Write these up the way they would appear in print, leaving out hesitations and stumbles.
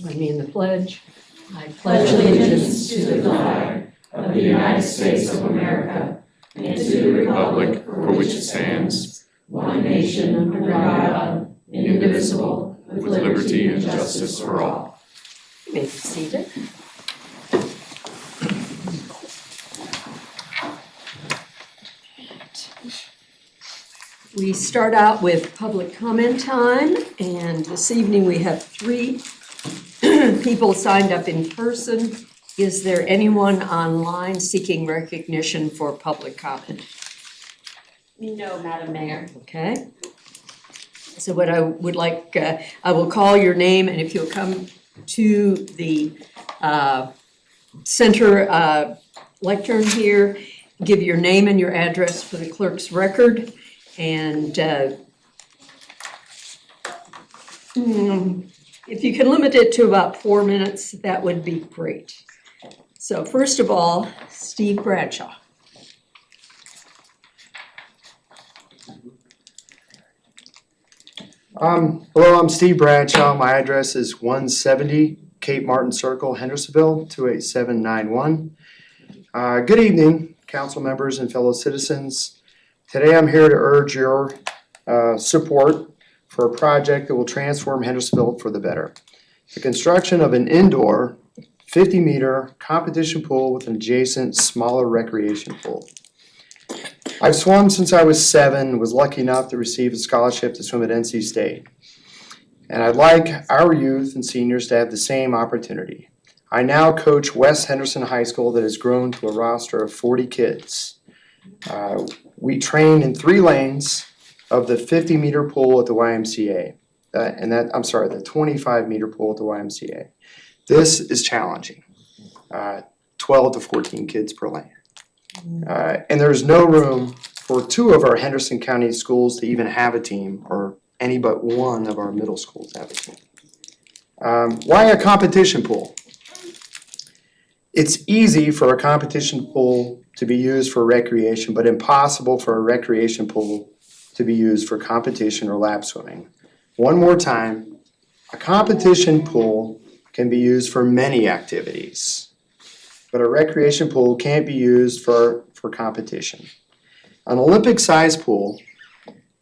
Join me in the pledge. I pledge allegiance to the flag of the United States of America and to the republic for which it stands, one nation under God, indivisible, with liberty and justice for all. You may be seated. We start out with public comment time, and this evening we have 3 people signed up in person. Is there anyone online seeking recognition for public comment? No, Madam Mayor. Okay. So what I would like, I will call your name, and if you'll come to the center lectern here, give your name and your address for the clerk's record. And if you can limit it to about 4 minutes, that would be great. So first of all, Steve Bradshaw. Hello, I'm Steve Bradshaw. My address is 170 Cape Martin Circle, Hendersonville, 28791. Good evening, council members and fellow citizens. Today I'm here to urge your support for a project that will transform Hendersonville for the better. The construction of an indoor 50-meter competition pool with an adjacent smaller recreation pool. I've swum since I was 7, was lucky enough to receive a scholarship to swim at NC State. And I'd like our youth and seniors to have the same opportunity. I now coach West Henderson High School that has grown to a roster of 40 kids. We train in 3 lanes of the 50-meter pool at the YMCA. The 25-meter pool at the YMCA. This is challenging. 12 to 14 kids per lane. And there's no room for 2 of our Henderson County schools to even have a team, or any but 1 of our middle schools have a team. Why a competition pool? It's easy for a competition pool to be used for recreation, but impossible for a recreation pool to be used for competition or lap swimming. One more time, a competition pool can be used for many activities, but a recreation pool can't be used for competition. An Olympic-sized pool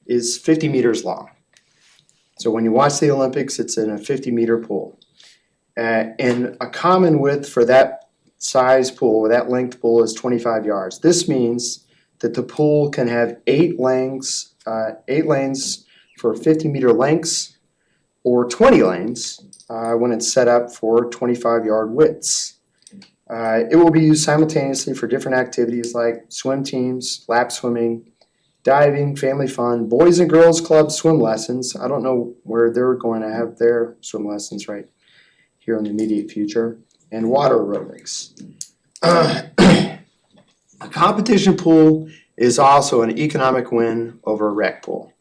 is 50 meters long. So when you watch the Olympics, it's in a 50-meter pool. And a common width for that size pool, that length pool, is 25 yards. This means that the pool can have 8 lanes for 50-meter lengths, or 20 lanes when it's set up for 25-yard widths. It will be used simultaneously for different activities like swim teams, lap swimming, diving, family fun, boys and girls club swim lessons. I don't know where they're going to have their swim lessons right here in the immediate future, and water aerobics. A competition pool is also an economic win over a rec pool.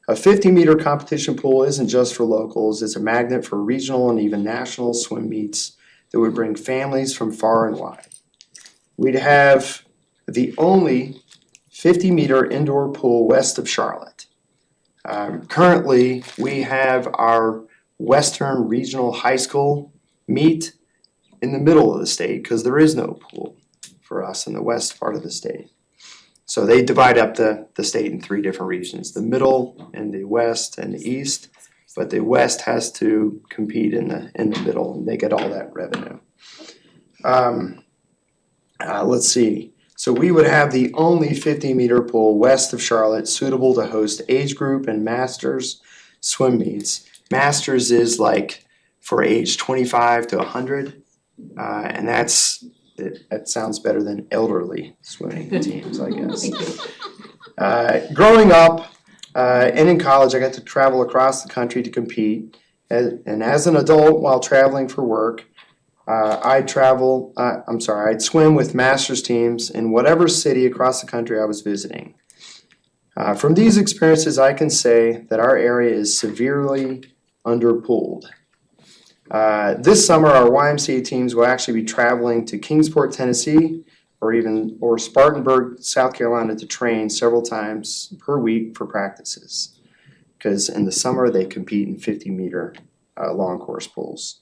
A 50-meter competition pool isn't just for locals, it's a magnet for regional and even national swim meets that would bring families from far and wide. We'd have the only 50-meter indoor pool west of Charlotte. Currently, we have our Western Regional High School meet in the middle of the state because there is no pool for us in the west part of the state. So they divide up the state in 3 different regions, the middle and the west and the east, but the west has to compete in the middle and they get all that revenue. Let's see. So we would have the only 50-meter pool west of Charlotte suitable to host age group and masters swim meets. Masters is like for age 25 to 100, and that sounds better than elderly swimming teams, I guess. Growing up and in college, I got to travel across the country to compete. And as an adult, while traveling for work, I'd swim with masters teams in whatever city across the country I was visiting. From these experiences, I can say that our area is severely underpooled. This summer, our YMCA teams will actually be traveling to Kingsport, Tennessee, or Spartanburg, South Carolina, to train several times per week for practices. Because in the summer, they compete in 50-meter long course pools.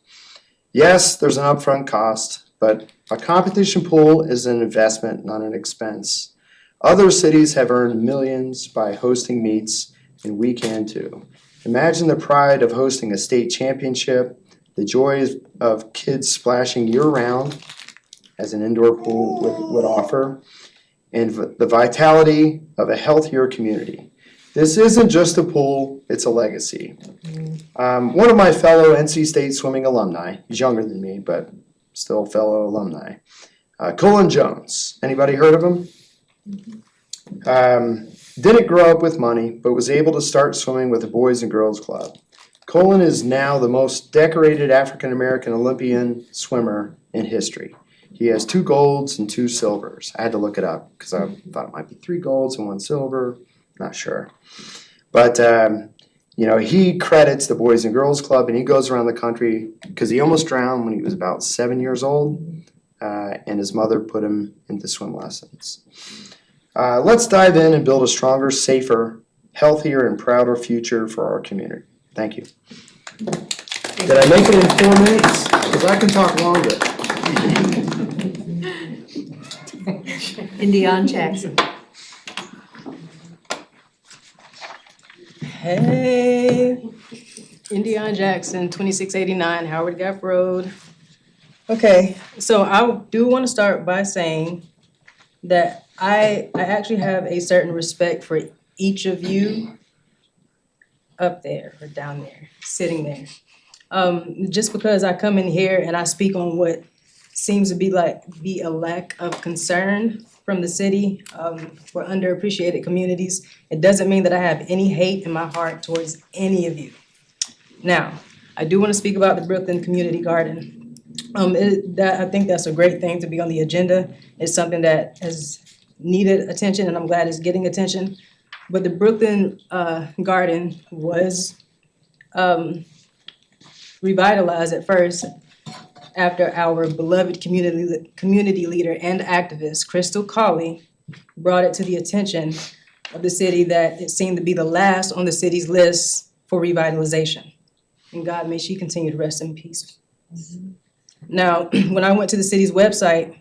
Yes, there's an upfront cost, but a competition pool is an investment, not an expense. Other cities have earned millions by hosting meets, and we can too. Imagine the pride of hosting a state championship, the joy of kids splashing year-round, as an indoor pool would offer, and the vitality of a healthier community. This isn't just a pool, it's a legacy. One of my fellow NC State swimming alumni, he's younger than me, but still fellow alumni, Colin Jones. Anybody heard of him? Didn't grow up with money, but was able to start swimming with the Boys and Girls Club. Colin is now the most decorated African-American Olympian swimmer in history. He has 2 golds and 2 silvers. I had to look it up because I thought it might be 3 golds and 1 silver. Not sure. But, he credits the Boys and Girls Club, and he goes around the country because he almost drowned when he was about 7 years old, and his mother put him into swim lessons. Let's dive in and build a stronger, safer, healthier, and prouder future for our community. Thank you. Did I make it in 4 minutes? Because I can talk longer. Indiana Jackson. Hey, Indiana Jackson, 2689 Howard Gap Road. Okay, so I do want to start by saying that I actually have a certain respect for each of you up there or down there, sitting there. Just because I come in here and I speak on what seems to be a lack of concern from the city for underappreciated communities, it doesn't mean that I have any hate in my heart towards any of you. Now, I do want to speak about the Brooklyn Community Garden. I think that's a great thing to be on the agenda. It's something that has needed attention, and I'm glad it's getting attention. But the Brooklyn Garden was revitalized at first after our beloved community leader and activist, Crystal Cawley, brought it to the attention of the city that it seemed to be the last on the city's list for revitalization. And God, may she continue to rest in peace. Mm-hmm. Now, when I went to the city's website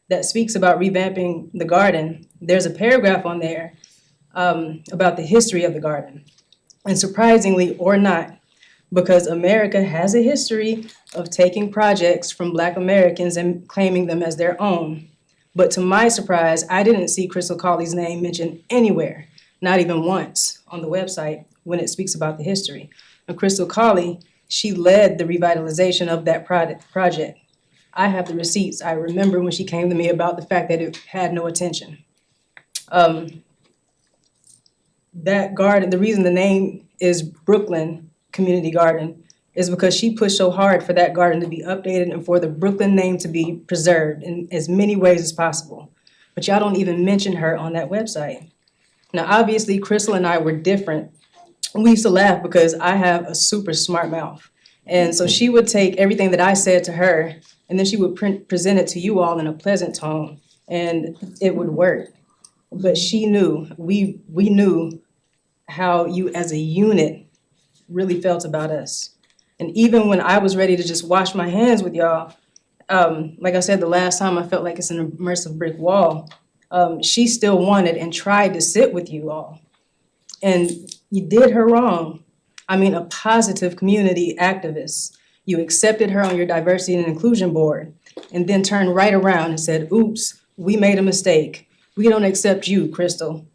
that speaks about revamping the garden, there's a paragraph on there about the history of the garden. And surprisingly or not, because America has a history of taking projects from Black Americans and claiming them as their own. But to my surprise, I didn't see Crystal Cawley's name mentioned anywhere, not even once on the website when it speaks about the history. And Crystal Cawley, she led the revitalization of that project. I have the receipts. I remember when she came to me about the fact that it had no attention. That garden, the reason the name is Brooklyn Community Garden is because she pushed so hard for that garden to be updated and for the Brooklyn name to be preserved in as many ways as possible. But y'all don't even mention her on that website. Now, obviously, Crystal and I were different. We used to laugh because I have a super smart mouth. And so she would take everything that I said to her, and then she would present it to you all in a pleasant tone, and it would work. But she knew, we knew how you as a unit really felt about us. And even when I was ready to just wash my hands with y'all, like I said, the last time I felt like it's an immersive brick wall, she still wanted and tried to sit with you all. And you did her wrong. I mean, a positive community activist. You accepted her on your diversity and inclusion board and then turned right around and said, oops, we made a mistake. We don't accept you, Crystal,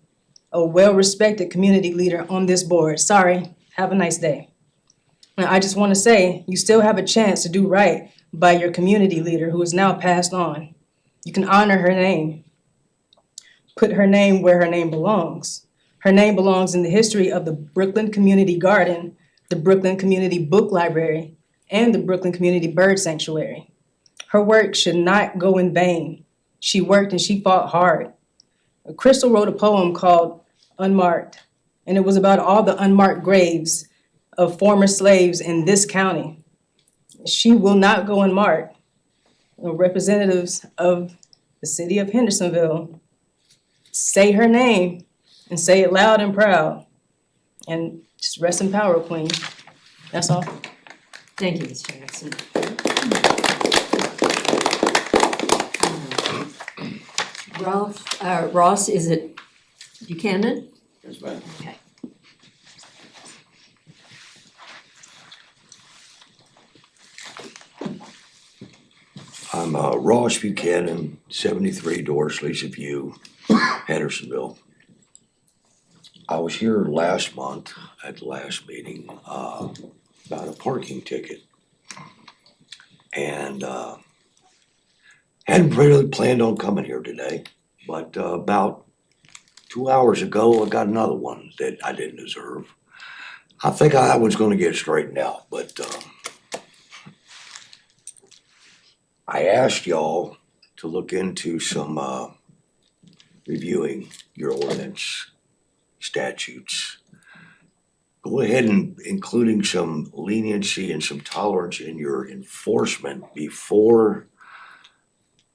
a well-respected community leader on this board. Sorry, have a nice day. Now, I just want to say, you still have a chance to do right by your community leader who is now passed on. You can honor her name. Put her name where her name belongs. Her name belongs in the history of the Brooklyn Community Garden, the Brooklyn Community Book Library, and the Brooklyn Community Bird Sanctuary. Her work should not go in vain. She worked and she fought hard. Crystal wrote a poem called Unmarked, and it was about all the unmarked graves of former slaves in this county. She will not go unmarked. Representatives of the city of Hendersonville, say her name and say it loud and proud. And just rest in power, Queen. That's all. Thank you, Ms. Jackson. Ross, is it Buchanan? Yes, ma'am. Okay. I'm Ross Buchanan, 73 Doris Lisa View, Hendersonville. I was here last month at the last meeting about a parking ticket. And hadn't really planned on coming here today, but about 2 hours ago, I got another one that I didn't deserve. I think that one's gonna get straightened out, but I asked y'all to look into some reviewing your ordinance statutes. Go ahead and including some leniency and some tolerance in your enforcement before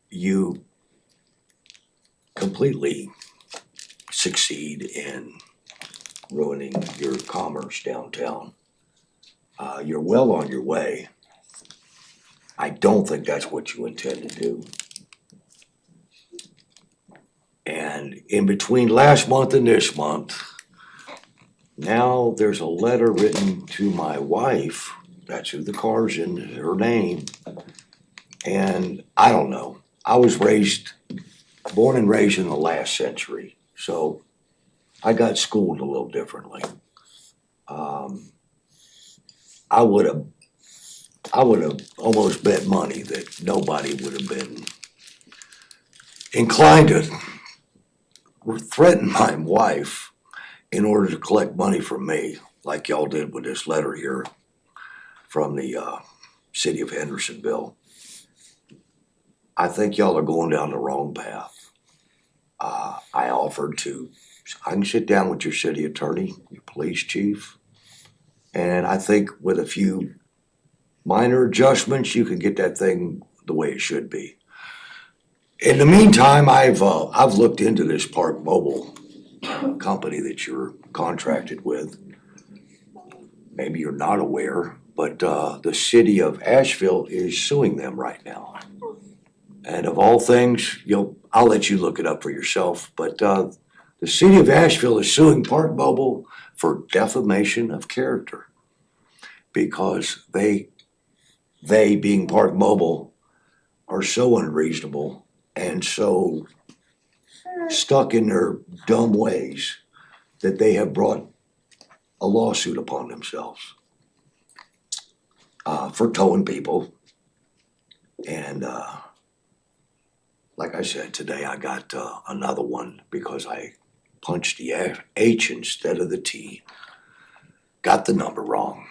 you completely succeed in ruining your commerce downtown. You're well on your way. I don't think that's what you intend to do. And in between last month and this month, now there's a letter written to my wife, that's who the car's in her name. And I don't know, I was born and raised in the last century, so I got schooled a little differently. I would have almost bet money that nobody would have been inclined to threaten my wife in order to collect money from me, like y'all did with this letter here from the city of Hendersonville. I think y'all are going down the wrong path. I can sit down with your city attorney, your police chief, and I think with a few minor adjustments, you can get that thing the way it should be. In the meantime, I've looked into this Park Mobile company that you're contracted with. Maybe you're not aware, but the city of Asheville is suing them right now. And of all things, I'll let you look it up for yourself, but the city of Asheville is suing Park Mobile for defamation of character because they being Park Mobile are so unreasonable and so stuck in their dumb ways that they have brought a lawsuit upon themselves for towing people. And like I said, today I got another one because I punched the H instead of the T. Got the number wrong.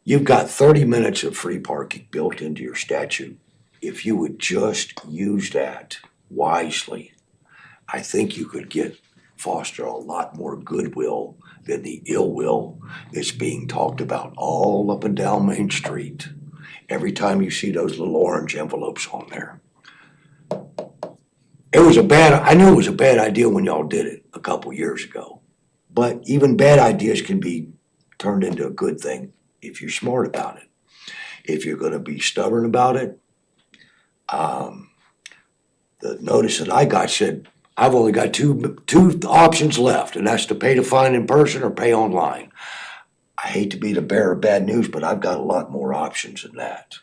You've got 30 minutes of free parking built into your statute. If you would just use that wisely, I think you could foster a lot more goodwill than the ill will that's being talked about all up and down Main Street every time you see those little orange envelopes on there. I knew it was a bad idea when y'all did it a couple years ago, but even bad ideas can be turned into a good thing if you're smart about it. If you're gonna be stubborn about it, the notice that I got said, I've only got two options left, and that's to pay the fine in person or pay online. I hate to be the bearer of bad news, but I've got a lot more options than that.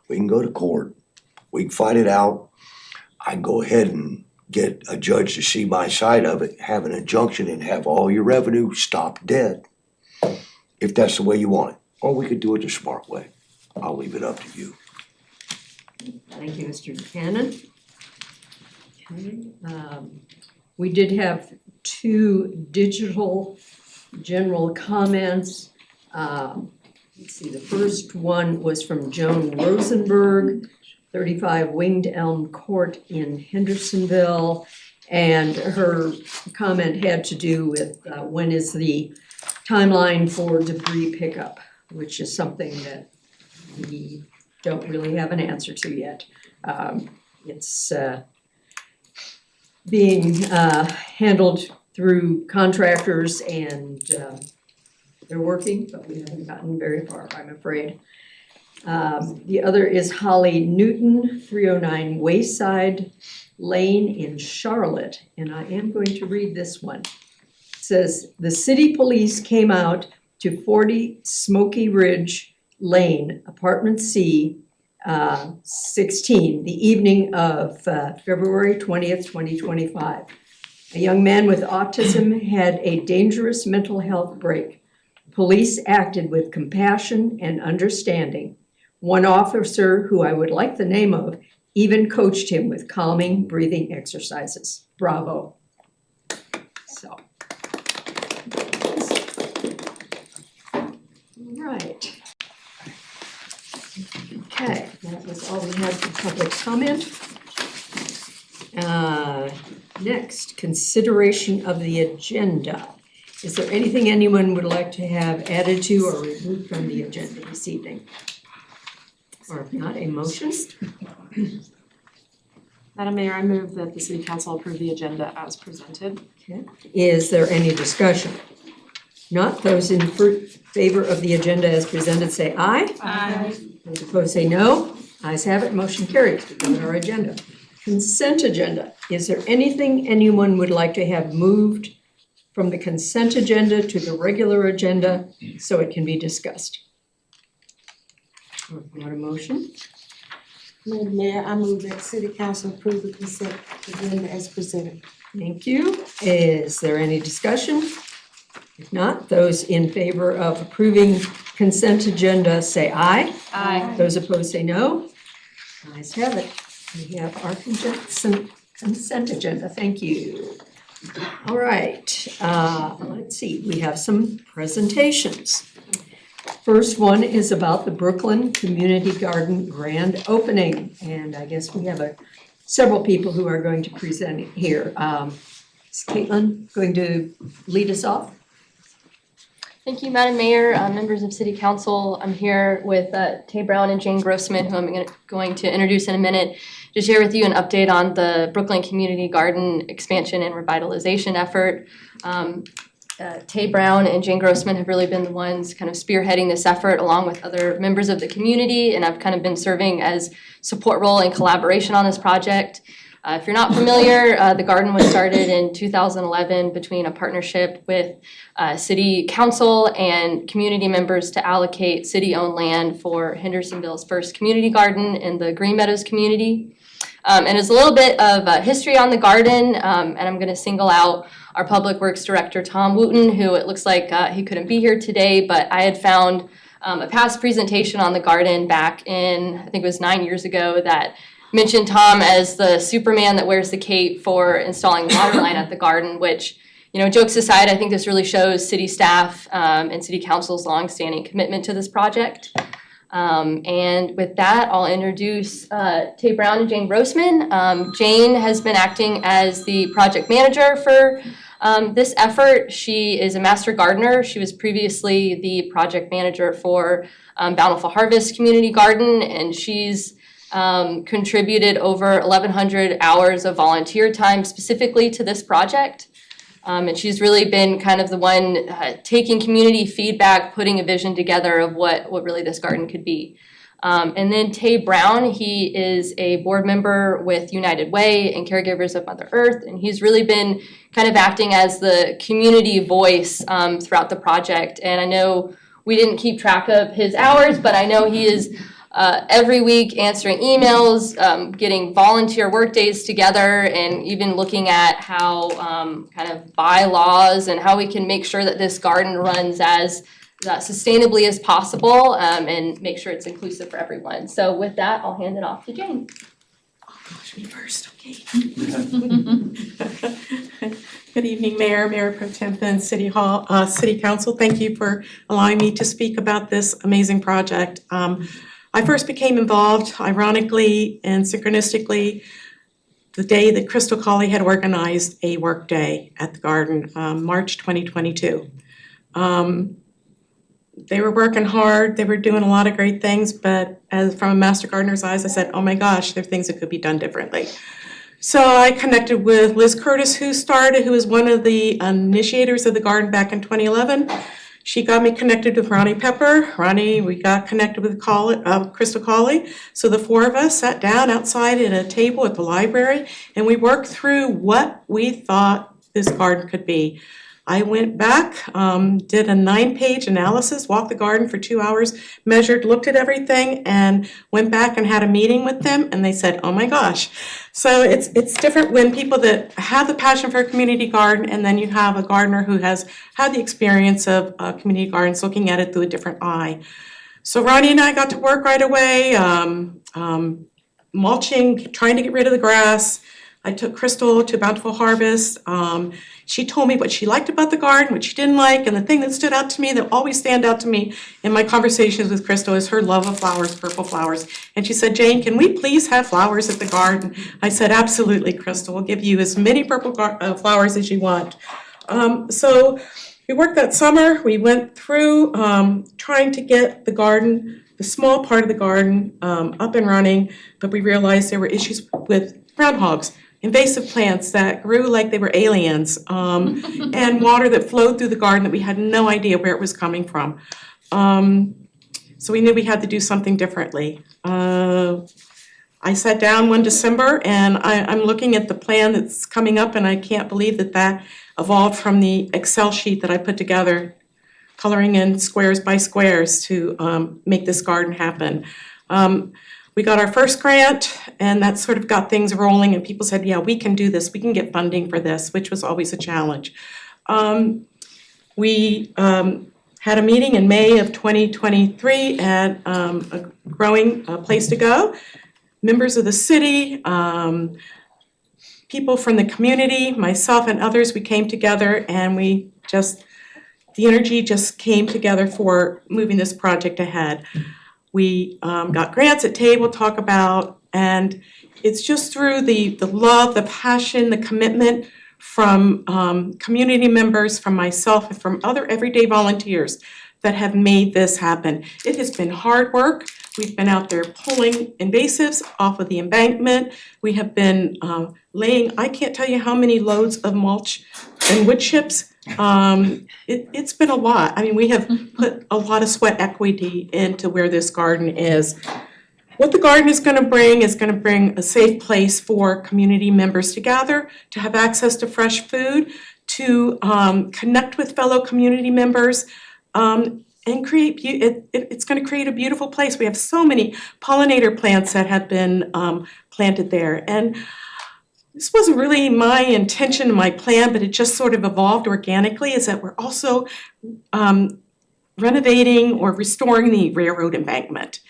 We can go to court, we can fight it out. I can go ahead and get a judge to see my side of it, have an injunction and have all your revenue stopped dead, if that's the way you want it. Or we could do it the smart way. I'll leave it up to you. Thank you, Mr. Buchanan. Okay, we did have 2 digital general comments. Let's see, the first one was from Joan Rosenberg, 35 Winged Elm Court in Hendersonville. And her comment had to do with when is the timeline for debris pickup, which is something that we don't really have an answer to yet. It's being handled through contractors, and They're working, but we haven't gotten very far, I'm afraid. The other is Holly Newton, 309 Wayside Lane in Charlotte, and I am going to read this one. It says, the city police came out to 40 Smoky Ridge Lane, Apartment C, 16, the evening of February 20th, 2025. A young man with autism had a dangerous mental health break. Police acted with compassion and understanding. One officer, who I would like the name of, even coached him with calming breathing exercises. Bravo. So. All right. Okay, that was all we had for public comment. Next, consideration of the agenda. Is there anything anyone would like to have added to or removed from the agenda this evening? Or if not, a motion? Madam Mayor, I move that the City Council approve the agenda as presented. Okay. Is there any discussion? Not, those in favor of the agenda as presented say aye. Aye. Those opposed say no. Ayes have it, motion carries. We go to our agenda. Consent agenda. Is there anything anyone would like to have moved from the consent agenda to the regular agenda so it can be discussed? Or if not, a motion? Madam Mayor, I move that City Council approve the consent agenda as presented. Thank you. Is there any discussion? If not, those in favor of approving consent agenda say aye. Aye. Those opposed say no. Ayes have it. We have our consent agenda. Thank you. All right, let's see. We have some presentations. First one is about the Brooklyn Community Garden grand opening. And I guess we have several people who are going to present here. Is Caitlin going to lead us off? Thank you, Madam Mayor, members of City Council. I'm here with Tay Brown and Jane Grossman, who I'm going to introduce in a minute, to share with you an update on the Brooklyn Community Garden expansion and revitalization effort. Tay Brown and Jane Grossman have really been the ones kind of spearheading this effort along with other members of the community, and I've kind of been serving as support role and collaboration on this project. If you're not familiar, the garden was started in 2011 between a partnership with City Council and community members to allocate city-owned land for Hendersonville's first community garden in the Green Meadows community. And there's a little bit of history on the garden, and I'm going to single out our Public Works Director, Tom Wooten, who it looks like he couldn't be here today, but I had found a past presentation on the garden back in, I think it was 9 years ago, that mentioned Tom as the Superman that wears the cape for installing the water line at the garden, which, you know, jokes aside, I think this really shows city staff and city council's longstanding commitment to this project. And with that, I'll introduce Tay Brown and Jane Grossman. Jane has been acting as the project manager for this effort. She is a master gardener. She was previously the project manager for Bountiful Harvest Community Garden, and she's contributed over 1,100 hours of volunteer time specifically to this project. And she's really been kind of the one taking community feedback, putting a vision together of what really this garden could be. And then Tay Brown, he is a board member with United Way and Caregivers of Mother Earth, and he's really been kind of acting as the community voice throughout the project. And I know we didn't keep track of his hours, but I know he is every week answering emails, getting volunteer work days together, and even looking at how kind of bylaws and how we can make sure that this garden runs as sustainably as possible and make sure it's inclusive for everyone. So with that, I'll hand it off to Jane. Oh gosh, me first, okay. Good evening, Mayor Pro Tem and City Council. Thank you for allowing me to speak about this amazing project. I first became involved, ironically and synchronistically, the day that Crystal Colley had organized a work day at the garden, March 2022. They were working hard, they were doing a lot of great things, but as from a master gardener's eyes, I said, oh my gosh, there are things that could be done differently. So I connected with Liz Curtis, who was one of the initiators of the garden back in 2011. She got me connected with Ronnie Pepper. Ronnie, we got connected with Crystal Colley. So the four of us sat down outside at a table at the library, and we worked through what we thought this garden could be. I went back, did a 9-page analysis, walked the garden for 2 hours, measured, looked at everything, and went back and had a meeting with them, and they said, oh my gosh. So it's different when people that have the passion for a community garden, and then you have a gardener who has had the experience of community gardens, looking at it through a different eye. So Ronnie and I got to work right away, mulching, trying to get rid of the grass. I took Crystal to Bountiful Harvest. She told me what she liked about the garden, what she didn't like, and the thing that stood out to me, that always stand out to me in my conversations with Crystal, is her love of flowers, purple flowers. And she said, Jane, can we please have flowers at the garden? I said, absolutely, Crystal, we'll give you as many purple flowers as you want. So we worked that summer. We went through trying to get the garden, the small part of the garden, up and running, but we realized there were issues with groundhogs, invasive plants that grew like they were aliens, and water that flowed through the garden that we had no idea where it was coming from. So we knew we had to do something differently. I sat down one December and I'm looking at the plan that's coming up, and I can't believe that evolved from the Excel sheet that I put together, coloring in squares by squares to make this garden happen. We got our first grant, and that sort of got things rolling, and people said, yeah, we can do this, we can get funding for this, which was always a challenge. We had a meeting in May of 2023 at a growing place to go. Members of the city, people from the community, myself and others, we came together, and the energy just came together for moving this project ahead. We got grants at table to talk about, and it's just through the love, the passion, the commitment from community members, from myself, and from other everyday volunteers that have made this happen. It has been hard work. We've been out there pulling invasives off of the embankment. We have been laying, I can't tell you how many loads of mulch and wood chips. It's been a lot. I mean, we have put a lot of sweat equity into where this garden is. What the garden is going to bring a safe place for community members to gather, to have access to fresh food, to connect with fellow community members, and create, it's going to create a beautiful place. We have so many pollinator plants that have been planted there. And this wasn't really my intention, my plan, but it just sort of evolved organically, is that we're also renovating or restoring the railroad embankment.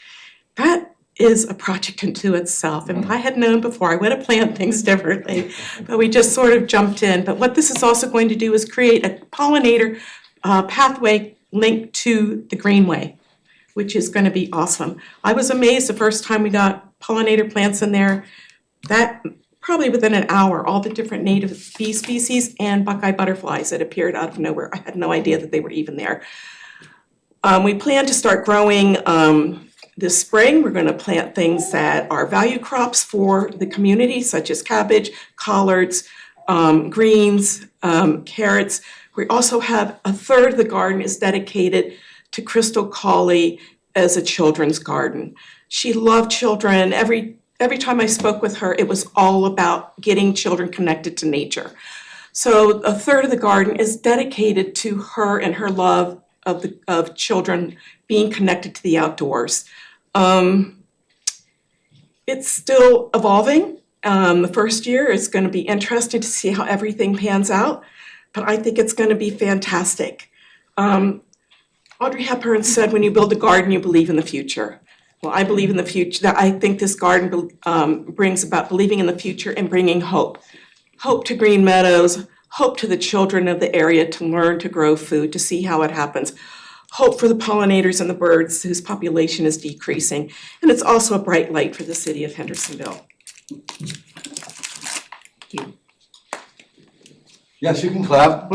That is a project unto itself. And if I had known before, I would have planned things differently, but we just sort of jumped in. But what this is also going to do is create a pollinator pathway linked to the greenway, which is going to be awesome. I was amazed the first time we got pollinator plants in there, that probably within an hour, all the different native bee species and buckeye butterflies that appeared out of nowhere. I had no idea that they were even there. We plan to start growing this spring. We're going to plant things that are value crops for the community, such as cabbage, collards, greens, carrots. We also have a third of the garden is dedicated to Crystal Colley as a children's garden. She loved children. Every time I spoke with her, it was all about getting children connected to nature. So a third of the garden is dedicated to her and her love of children being connected to the outdoors. It's still evolving. The first year is going to be interesting to see how everything pans out, but I think it's going to be fantastic. Audrey Hepburn said, when you build a garden, you believe in the future. Well, I believe in the future. I think this garden brings about believing in the future and bringing hope. Hope to Green Meadows, hope to the children of the area to learn to grow food, to see how it happens. Hope for the pollinators and the birds whose population is decreasing. And it's also a bright light for the city of Hendersonville. Thank you. Yes, you can clap.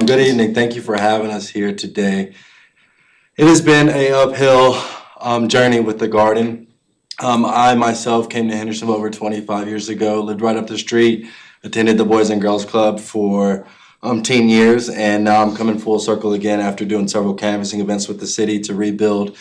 Good evening. Thank you for having us here today. It has been an uphill journey with the garden. I myself came to Hendersonville over 25 years ago, lived right up the street, attended the Boys and Girls Club for 10 years, and now I'm coming full circle again after doing several canvassing events with the city to rebuild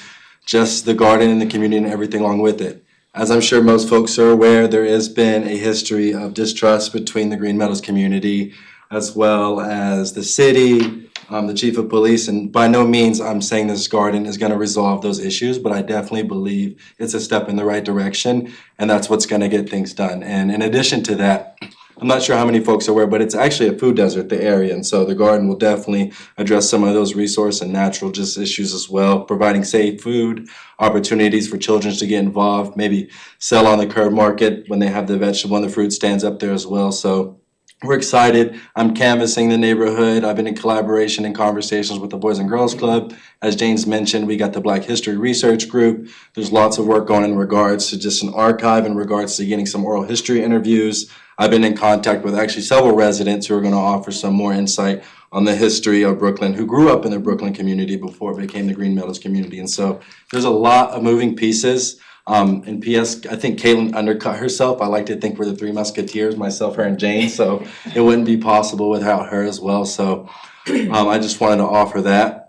just the garden and the community and everything along with it. As I'm sure most folks are aware, there has been a history of distrust between the Green Meadows community as well as the city, the chief of police, and by no means I'm saying this garden is going to resolve those issues, but I definitely believe it's a step in the right direction, and that's what's going to get things done. And in addition to that, I'm not sure how many folks are aware, but it's actually a food desert, the area, and so the garden will definitely address some of those resource and natural just issues as well, providing safe food, opportunities for children to get involved, maybe sell on the curb market when they have the vegetable and the fruit stands up there as well. So we're excited. I'm canvassing the neighborhood. I've been in collaboration and conversations with the Boys and Girls Club. As James mentioned, we got the Black History Research Group. There's lots of work going in regards to just an archive, in regards to getting some oral history interviews. I've been in contact with actually several residents who are going to offer some more insight on the history of Brooklyn, who grew up in the Brooklyn community before it became the Green Meadows community. And so there's a lot of moving pieces. And P.S., I think Caitlin undercut herself. I like to think we're the three musketeers, myself, her, and Jane. So it wouldn't be possible without her as well. So I just wanted to offer that.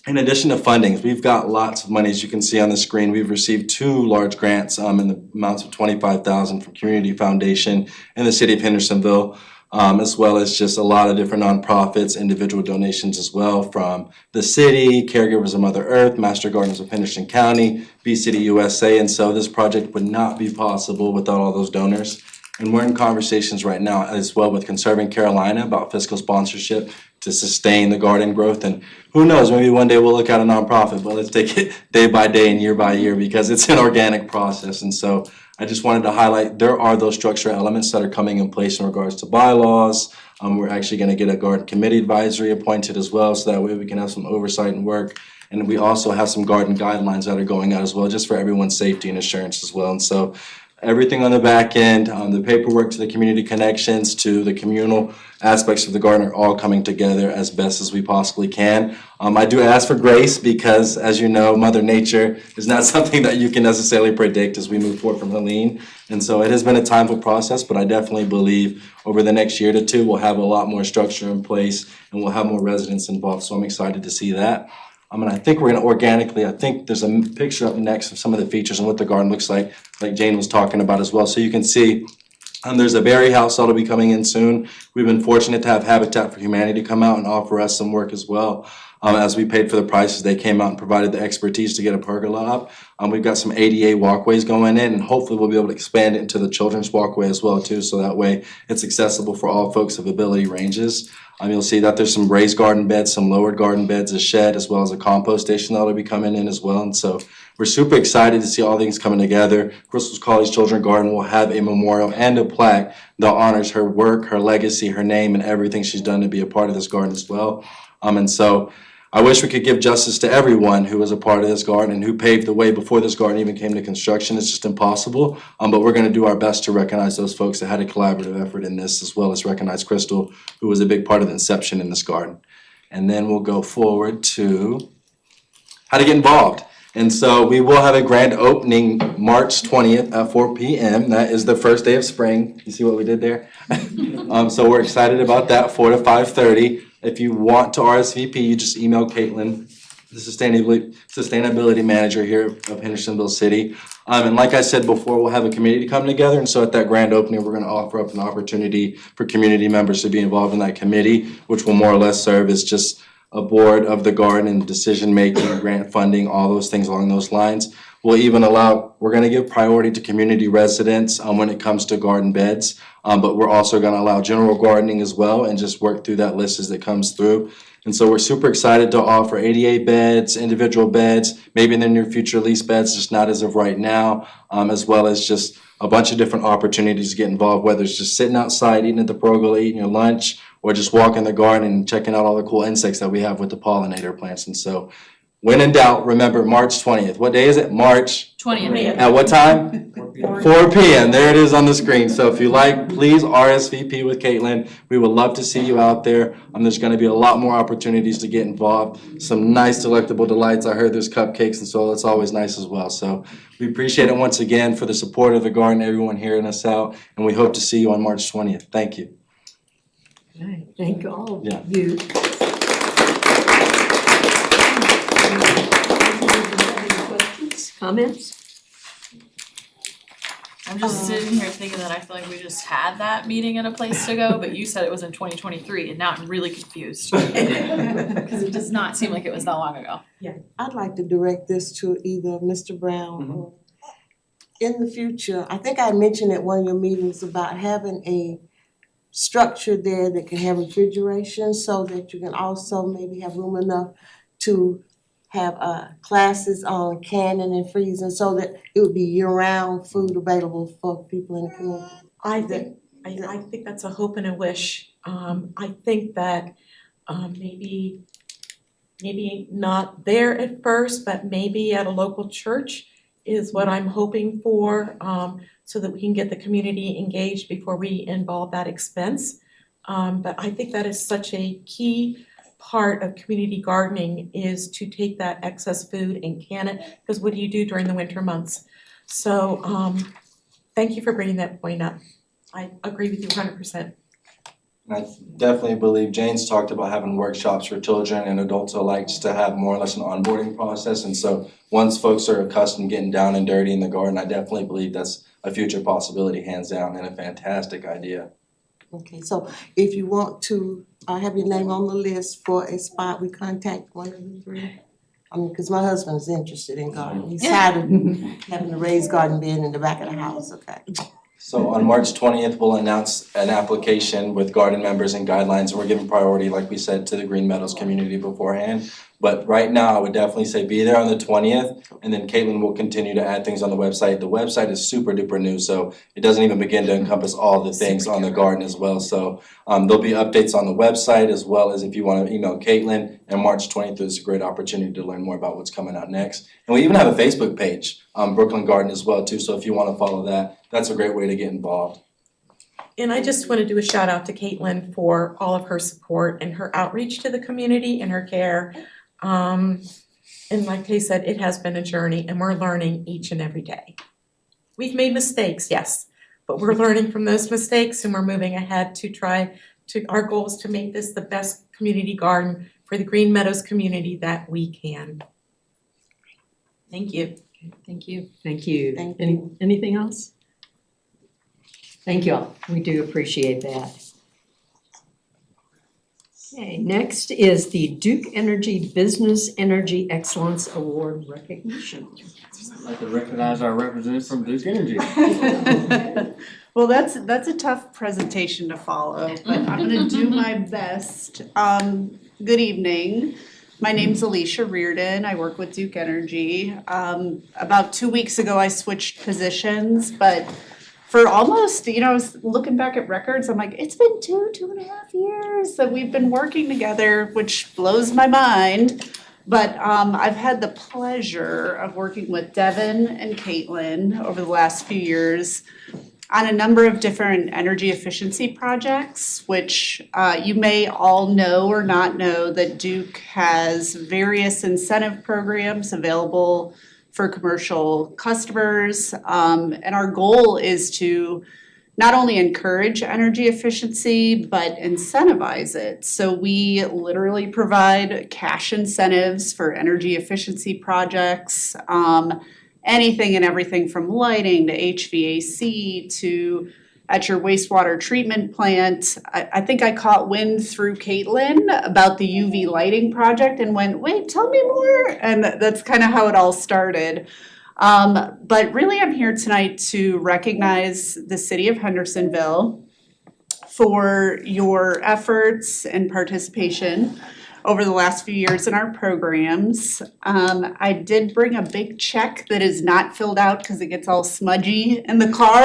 In addition to fundings, we've got lots of money. As you can see on the screen, we've received 2 large grants in the amounts of $25,000 from Community Foundation in the city of Hendersonville, as well as just a lot of different nonprofits, individual donations as well from the city, Caregivers of Mother Earth, Master Gardeners of Henderson County, B-City USA. And so this project would not be possible without all those donors. And we're in conversations right now as well with Conserving Carolina about fiscal sponsorship to sustain the garden growth. And who knows, maybe one day we'll look at a nonprofit, but let's take it day by day and year by year because it's an organic process. And so I just wanted to highlight there are those structural elements that are coming in place in regards to bylaws. We're actually going to get a garden committee advisory appointed as well, so that way we can have some oversight and work. And we also have some garden guidelines that are going out as well, just for everyone's safety and assurance as well. And so everything on the back end, the paperwork to the community connections to the communal aspects of the garden are all coming together as best as we possibly can. I do ask for grace because, as you know, Mother Nature is not something that you can necessarily predict as we move forward from Helene. And so it has been a timeful process, but I definitely believe over the next year to two, we'll have a lot more structure in place and we'll have more residents involved. So I'm excited to see that. And I think we're going to organically, I think there's a picture up next of some of the features and what the garden looks like Jane was talking about as well. So you can see there's a berry house that'll be coming in soon. We've been fortunate to have Habitat for Humanity come out and offer us some work as well. As we paid for the prices, they came out and provided the expertise to get a pergola up. We've got some ADA walkways going in, and hopefully we'll be able to expand it into the children's walkway as well too, so that way it's accessible for all folks of ability ranges. You'll see that there's some raised garden beds, some lowered garden beds, a shed, as well as a compost station that'll be coming in as well. And so we're super excited to see all things coming together. Crystal's College Children's Garden will have a memorial and a plaque that honors her work, her legacy, her name, and everything she's done to be a part of this garden as well. And so I wish we could give justice to everyone who was a part of this garden and who paved the way before this garden even came to construction. It's just impossible. But we're going to do our best to recognize those folks that had a collaborative effort in this, as well as recognize Crystal, who was a big part of the inception in this garden. And then we'll go forward to how to get involved. And so we will have a grand opening March 20th at 4 p.m. That is the first day of spring. You see what we did there? So we're excited about that, 4 to 5:30. If you want to RSVP, you just email Caitlin, the sustainability manager here of Hendersonville City. And like I said before, we'll have a committee to come together. And so at that grand opening, we're going to offer up an opportunity for community members to be involved in that committee, which will more or less serve as just a board of the garden and decision-making, grant funding, all those things along those lines. We'll even we're going to give priority to community residents when it comes to garden beds, but we're also going to allow general gardening as well and just work through that list as it comes through. And so we're super excited to offer ADA beds, individual beds, maybe in the near future lease beds, just not as of right now, as well as just a bunch of different opportunities to get involved, whether it's just sitting outside, eating at the pergola, eating your lunch, or just walking the garden and checking out all the cool insects that we have with the pollinator plants. And so When in doubt, remember March 20th. What day is it? March 20th. at what time? 4 p.m. There it is on the screen. So if you like, please RSVP with Caitlin. We would love to see you out there. There's going to be a lot more opportunities to get involved. Some nice delectable delights. I heard there's cupcakes, and so that's always nice as well. So we appreciate it once again for the support of the garden, everyone hearing us out, and we hope to see you on March 20th. Thank you. Right, thank all Yeah. of you. Questions, comments? I'm just sitting here thinking that I feel like we just had that meeting and a place to go, but you said it was in 2023, and now I'm really confused. Because it does not seem like it was that long ago. I'd like to direct this to either Mr. Brown or in the future, I think I mentioned at one of your meetings about having a structure there that can have refrigeration so that you can also maybe have room enough to have classes on canning and freezing so that it would be year-round food available for people in the community. I think that's a hope and a wish. I think that maybe not there at first, but maybe at a local church is what I'm hoping for, so that we can get the community engaged before we involve that expense. But I think that is such a key part of community gardening is to take that excess food and can it, because what do you do during the winter months? So thank you for bringing that point up. I agree with you 100%. And I definitely believe Jane's talked about having workshops for children and adults alike just to have more or less an onboarding process. And so once folks are accustomed to getting down and dirty in the garden, I definitely believe that's a future possibility, hands down, and a fantastic idea. Okay, so if you want to have your name on the list for a spot, we contact one of the three. Because my husband's interested in gardening. He's tired of having a raised garden bed in the back of the house, okay? So on March 20th, we'll announce an application with garden members and guidelines. We're giving priority, like we said, to the Green Meadows community beforehand. But right now, I would definitely say be there on the 20th, and then Caitlin will continue to add things on the website. The website is super duper new, so it doesn't even begin to encompass all the things on the garden as well. So there'll be updates on the website, as well as if you want to email Caitlin. And March 20th is a great opportunity to learn more about what's coming out next. And we even have a Facebook page, Brooklyn Garden as well too. So if you want to follow that, that's a great way to get involved. And I just want to do a shout out to Caitlin for all of her support and her outreach to the community and her care. And like Kay said, it has been a journey and we're learning each and every day. We've made mistakes, yes, but we're learning from those mistakes and we're moving ahead to our goal is to make this the best community garden for the Green Meadows community that we can. Thank you. Thank you. Thank you. Thank you. Anything else? Thank you all. We do appreciate that. Okay, next is the Duke Energy Business Energy Excellence Award recognition. I'd like to recognize our representative from Duke Energy. Well, that's a tough presentation to follow, but I'm gonna do my best. Good evening. My name's Alicia Reardon. I work with Duke Energy. About 2 weeks ago, I switched positions, but for almost, I was looking back at records, I'm like, it's been 2.5 years that we've been working together, which blows my mind. But I've had the pleasure of working with Devin and Caitlin over the last few years on a number of different energy efficiency projects, which you may all know or not know that Duke has various incentive programs available for commercial customers. And our goal is to not only encourage energy efficiency, but incentivize it. So we literally provide cash incentives for energy efficiency projects, anything and everything from lighting to HVAC to at your wastewater treatment plant. I think I caught wind through Caitlin about the UV lighting project and went, wait, tell me more. And that's kind of how it all started. But really I'm here tonight to recognize the city of Hendersonville for your efforts and participation over the last few years in our programs. I did bring a big check that is not filled out because it gets all smudgy in the car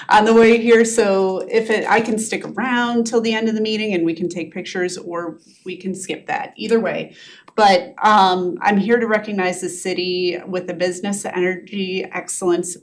on the way here. So I can stick around till the end of the meeting and we can take pictures, or we can skip that, either way. But I'm here to recognize the city with the Business Energy Excellence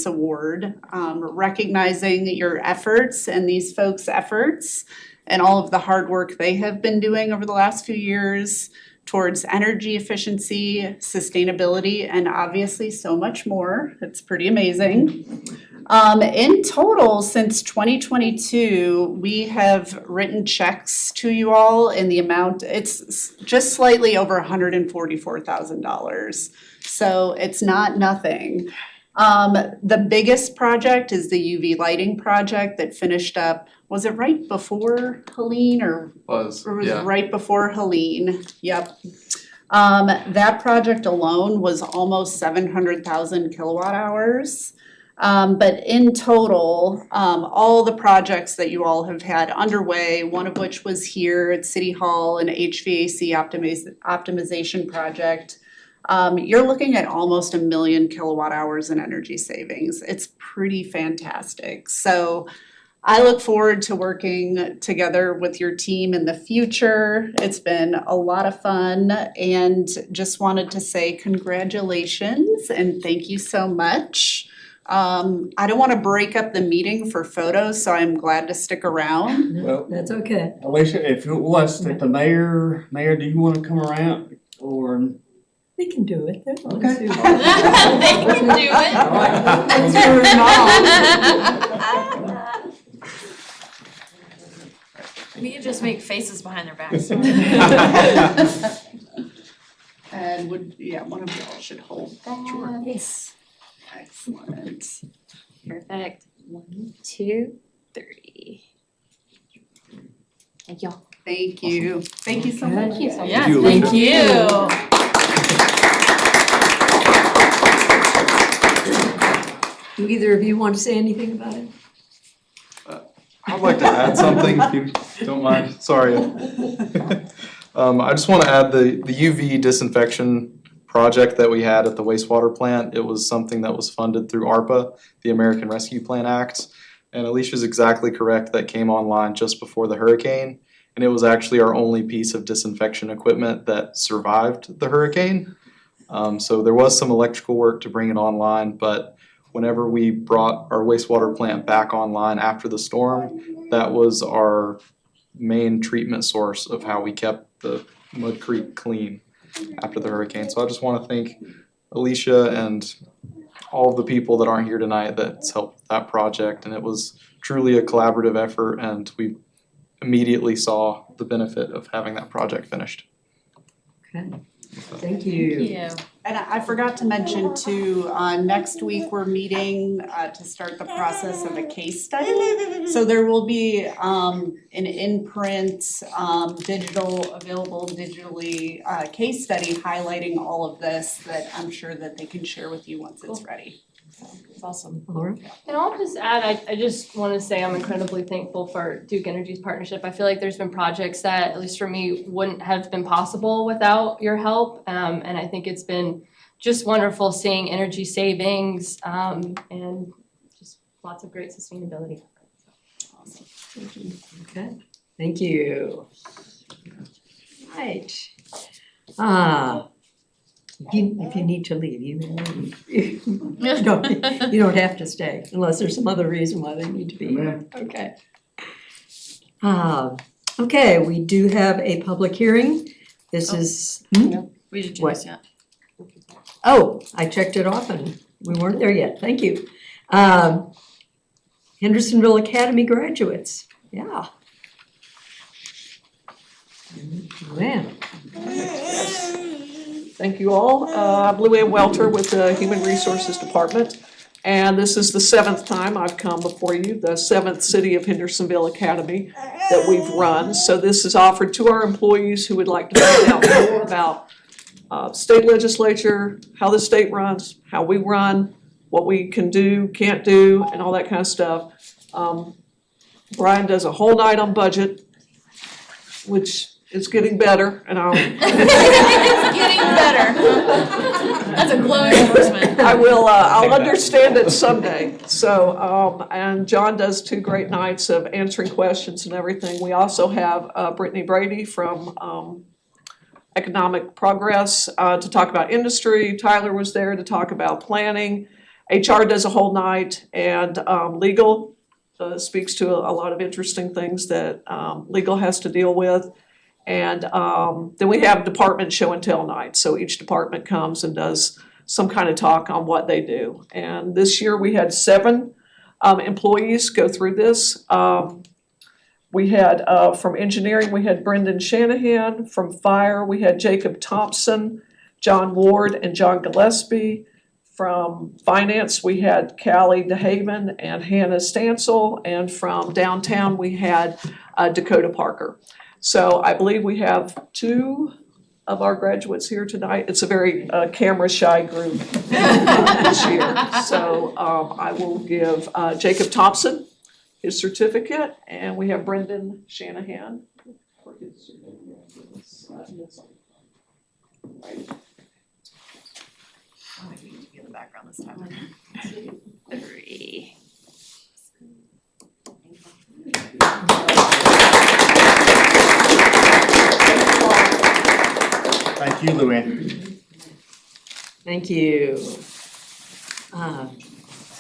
Award, recognizing your efforts and these folks' efforts and all of the hard work they have been doing over the last few years towards energy efficiency, sustainability, and obviously so much more. It's pretty amazing. In total, since 2022, we have written checks to you all in the amount, it's just slightly over $144,000. So it's not nothing. The biggest project is the UV lighting project that finished up, was it right before Helene or Was it right before Helene? Yep. That project alone was almost 700,000 kilowatt hours. But in total, all the projects that you all have had underway, one of which was here at City Hall, an HVAC optimization project, you're looking at almost 1 million kilowatt hours in energy savings. It's pretty fantastic. So I look forward to working together with your team in the future. It's been a lot of fun, and just wanted to say congratulations and thank you so much. I don't want to break up the meeting for photos, so I'm glad to stick around. No, that's okay. Alicia, if it was that the mayor, do you want to come around or? They can do it. They're the ones Okay. who- They can do it. Let's turn it on. We could just make faces behind their backs. And one of y'all should hold that. Yes. Excellent. Perfect. 1, 2, 3. Thank y'all. Thank you. Thank you so much. Thank you so much. Yeah, you, thank Alicia. you. Do either of you want to say anything about it? I'd like to add something, if you don't mind, sorry. I just want to add the UV disinfection project that we had at the wastewater plant. It was something that was funded through ARPA, the American Rescue Plan Act. And Alicia's exactly correct, that came online just before the hurricane. And it was actually our only piece of disinfection equipment that survived the hurricane. So there was some electrical work to bring it online, but whenever we brought our wastewater plant back online after the storm, that was our main treatment source of how we kept the Mud Creek clean after the hurricane. So I just want to thank Alicia and all of the people that aren't here tonight that's helped that project. And it was truly a collaborative effort, and we immediately saw the benefit of having that project finished. Okay. Thank you. Thank you. And I forgot to mention too, next week we're meeting to start the process of a case study. So there will be an in-print, available digitally case study highlighting all of this that I'm sure that they can share with you once it's ready. So it's awesome. Laura? And I'll just add, I just want to say I'm incredibly thankful for Duke Energy's partnership. I feel like there's been projects that, at least for me, wouldn't have been possible without your help. And I think it's been just wonderful seeing energy savings and just lots of great sustainability. Awesome. Okay, thank you. Right. If you need to leave, you may leave. You don't have to stay unless there's some other reason why they need to be here. Okay. Okay, we do have a public hearing. This is, We didn't do What? this yet. oh, I checked it off and we weren't there yet. Thank you. Hendersonville Academy graduates, yeah. Man. Thank you all. I'm Lou Ann Welter with the Human Resources Department. And this is the 7th time I've come before you, the 7th City of Hendersonville Academy that we've run. So this is offered to our employees who would like to find out more about state legislature, how the state runs, how we run, what we can do, can't do, and all that kind of stuff. Brian does a whole night on budget. which is getting better, and I'll. It's getting better. That's a glowing endorsement. I will, I'll understand it someday. So, and John does 2 great nights of answering questions and everything. We also have Brittany Brady from Economic Progress to talk about industry. Tyler was there to talk about planning. HR does a whole night, and legal speaks to a lot of interesting things that legal has to deal with. And then we have department show and tell night. So each department comes and does some kind of talk on what they do. And this year we had 7 employees go through this. We had from engineering, we had Brendan Shanahan. From fire, we had Jacob Thompson, John Ward, and John Gillespie. From finance, we had Callie DeHaven and Hannah Stansel. And from downtown, we had Dakota Parker. So I believe we have 2 of our graduates here tonight. It's a very camera shy group this year. So I will give Jacob Thompson his certificate, and we have Brendan Shanahan for his certificate. I need to be in the background this time. 3. Thank you, Luann. Thank you.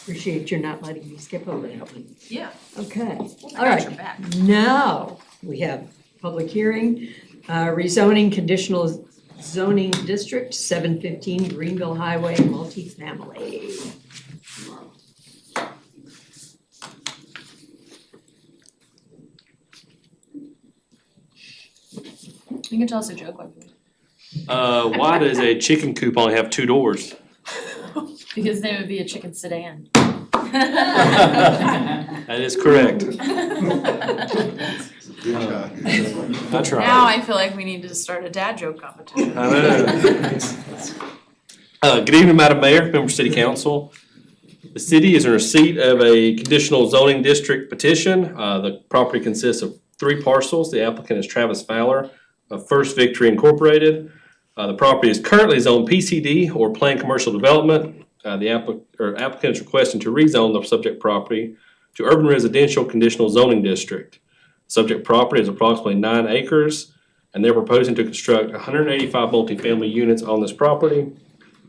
Appreciate you not letting me skip over that one. Yeah. Okay, I all got right. your back. Now, we have public hearing, rezoning conditional zoning district, 715 Greenville Highway multifamily. You can tell us a joke like that. Why does a chicken coop only have 2 doors? Because then it would be a chicken sedan. That is correct. I tried. Now I feel like we need to start a dad joke competition. I know. Good evening, Madam Mayor, members of City Council. The city is in receipt of a conditional zoning district petition. The property consists of 3 parcels. The applicant is Travis Fowler of First Victory Incorporated. The property is currently zoned PCD or Planned Commercial Development. The applicant is requesting to rezone the subject property to urban residential conditional zoning district. Subject property is approximately 9 acres, and they're proposing to construct 185 multifamily units on this property.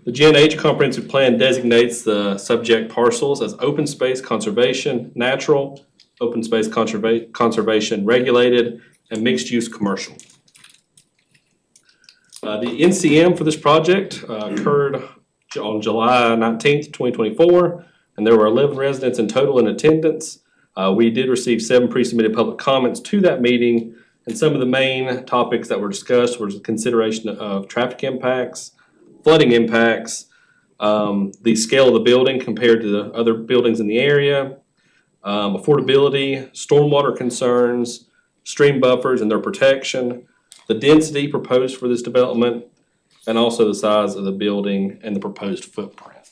The Gen-H comprehensive plan designates the subject parcels as open space conservation, natural, open space conservation regulated, and mixed-use commercial. The NCM for this project occurred on July 19th, 2024, and there were 11 residents in total in attendance. We did receive 7 pre-submitted public comments to that meeting, and some of the main topics that were discussed was the consideration of traffic impacts, flooding impacts, the scale of the building compared to the other buildings in the area, affordability, stormwater concerns, stream buffers and their protection, the density proposed for this development, and also the size of the building and the proposed footprint.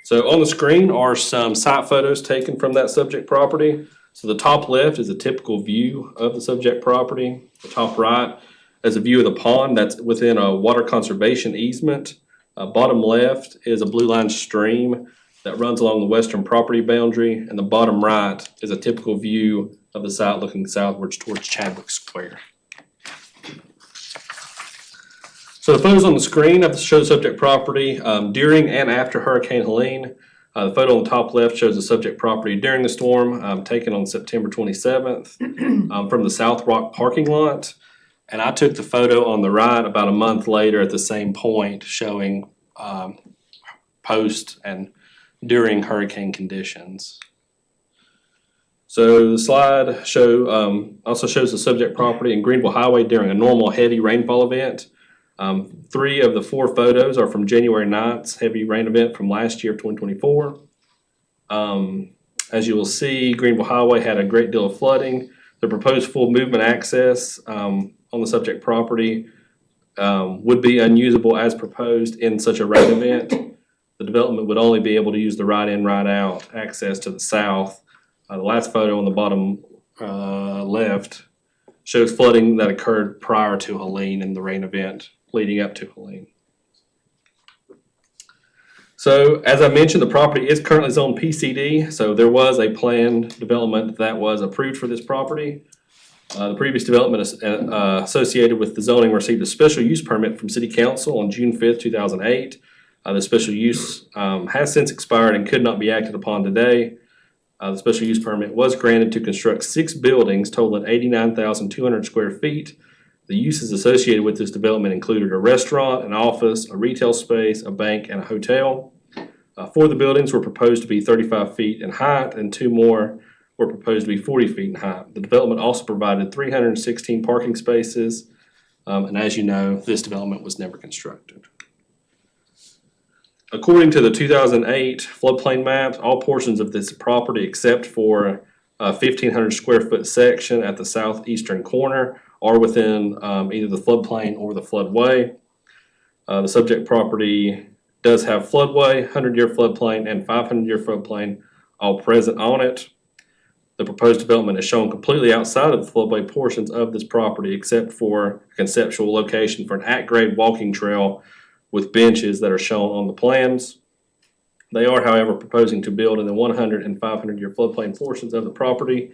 So on the screen are some site photos taken from that subject property. So the top left is a typical view of the subject property. The top right is a view of the pond that's within a water conservation easement. Bottom left is a blue line stream that runs along the western property boundary, and the bottom right is a typical view of the site looking southwards towards Chadwick Square. So the photos on the screen of the show subject property during and after Hurricane Helene. The photo on the top left shows the subject property during the storm, taken on September 27th from the South Rock parking lot. And I took the photo on the right about a month later at the same point, showing post and during hurricane conditions. So the slide also shows the subject property in Greenville Highway during a normal heavy rainfall event. 3 of the 4 photos are from January 9th's heavy rain event from last year, 2024. As you will see, Greenville Highway had a great deal of flooding. The proposed full movement access on the subject property would be unusable as proposed in such a rain event. The development would only be able to use the right in, right out access to the south. The last photo on the bottom left shows flooding that occurred prior to Helene and the rain event leading up to Helene. So as I mentioned, the property is currently zoned PCD, so there was a planned development that was approved for this property. The previous development associated with the zoning received a special use permit from City Council on June 5th, 2008. The special use has since expired and could not be acted upon today. The special use permit was granted to construct 6 buildings totaling 89,200 square feet. The uses associated with this development included a restaurant, an office, a retail space, a bank, and a hotel. 4 of the buildings were proposed to be 35 feet in height, and 2 more were proposed to be 40 feet in height. The development also provided 316 parking spaces, and as you know, this development was never constructed. According to the 2008 floodplain maps, all portions of this property except for a 1,500 square foot section at the southeastern corner are within either the floodplain or the floodway. The subject property does have floodway, 100-year floodplain, and 500-year floodplain all present on it. The proposed development is shown completely outside of the floodway portions of this property except for a conceptual location for an at-grade walking trail with benches that are shown on the plans. They are, however, proposing to build in the 100 and 500-year floodplain portions of the property.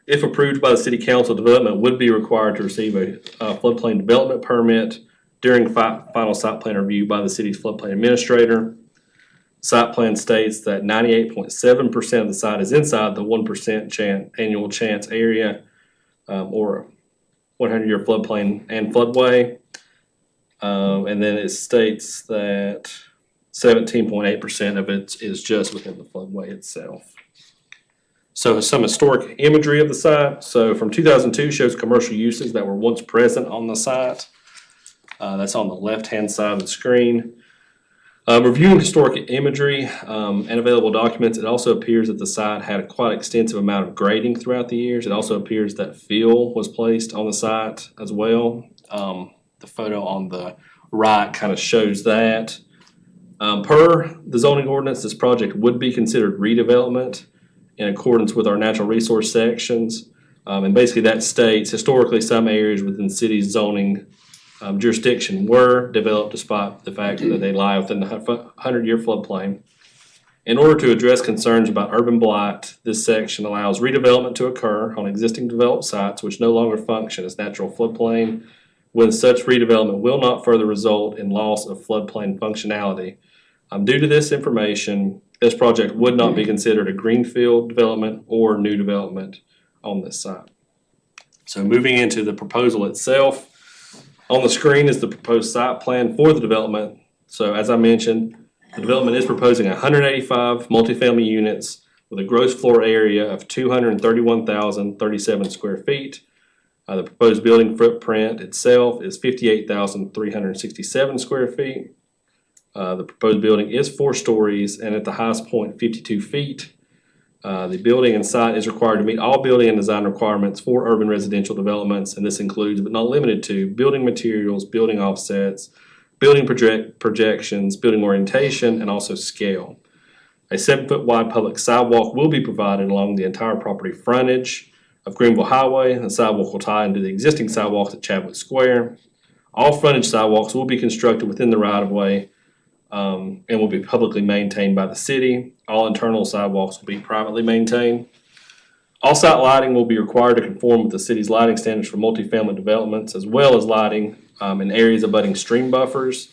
If approved by the City Council, development would be required to receive a floodplain development permit during final site plan review by the city's floodplain administrator. Site plan states that 98.7% of the site is inside the 1% annual chance area or 100-year floodplain and floodway. And then it states that 17.8% of it is just within the floodway itself. So some historic imagery of the site. So from 2002 shows commercial uses that were once present on the site. That's on the left-hand side of the screen. Reviewing historic imagery and available documents, it also appears that the site had a quite extensive amount of grading throughout the years. It also appears that fill was placed on the site as well. The photo on the right kind of shows that. Per the zoning ordinance, this project would be considered redevelopment in accordance with our natural resource sections. And basically that states historically some areas within the city's zoning jurisdiction were developed despite the fact that they lie within the 100-year floodplain. In order to address concerns about urban blight, this section allows redevelopment to occur on existing developed sites which no longer function as natural floodplain, when such redevelopment will not further result in loss of floodplain functionality. Due to this information, this project would not be considered a greenfield development or new development on this site. So moving into the proposal itself, on the screen is the proposed site plan for the development. So as I mentioned, the development is proposing 185 multifamily units with a gross floor area of 231,037 square feet. The proposed building footprint itself is 58,367 square feet. The proposed building is 4 stories and at the highest point 52 feet. The building and site is required to meet all building and design requirements for urban residential developments, and this includes but not limited to building materials, building offsets, building projections, building orientation, and also scale. A 7-foot wide public sidewalk will be provided along the entire property frontage of Greenville Highway. The sidewalk will tie into the existing sidewalks at Chadwick Square. All frontage sidewalks will be constructed within the right-of-way and will be publicly maintained by the city. All internal sidewalks will be privately maintained. All site lighting will be required to conform with the city's lighting standards for multifamily developments, as well as lighting in areas abutting stream buffers.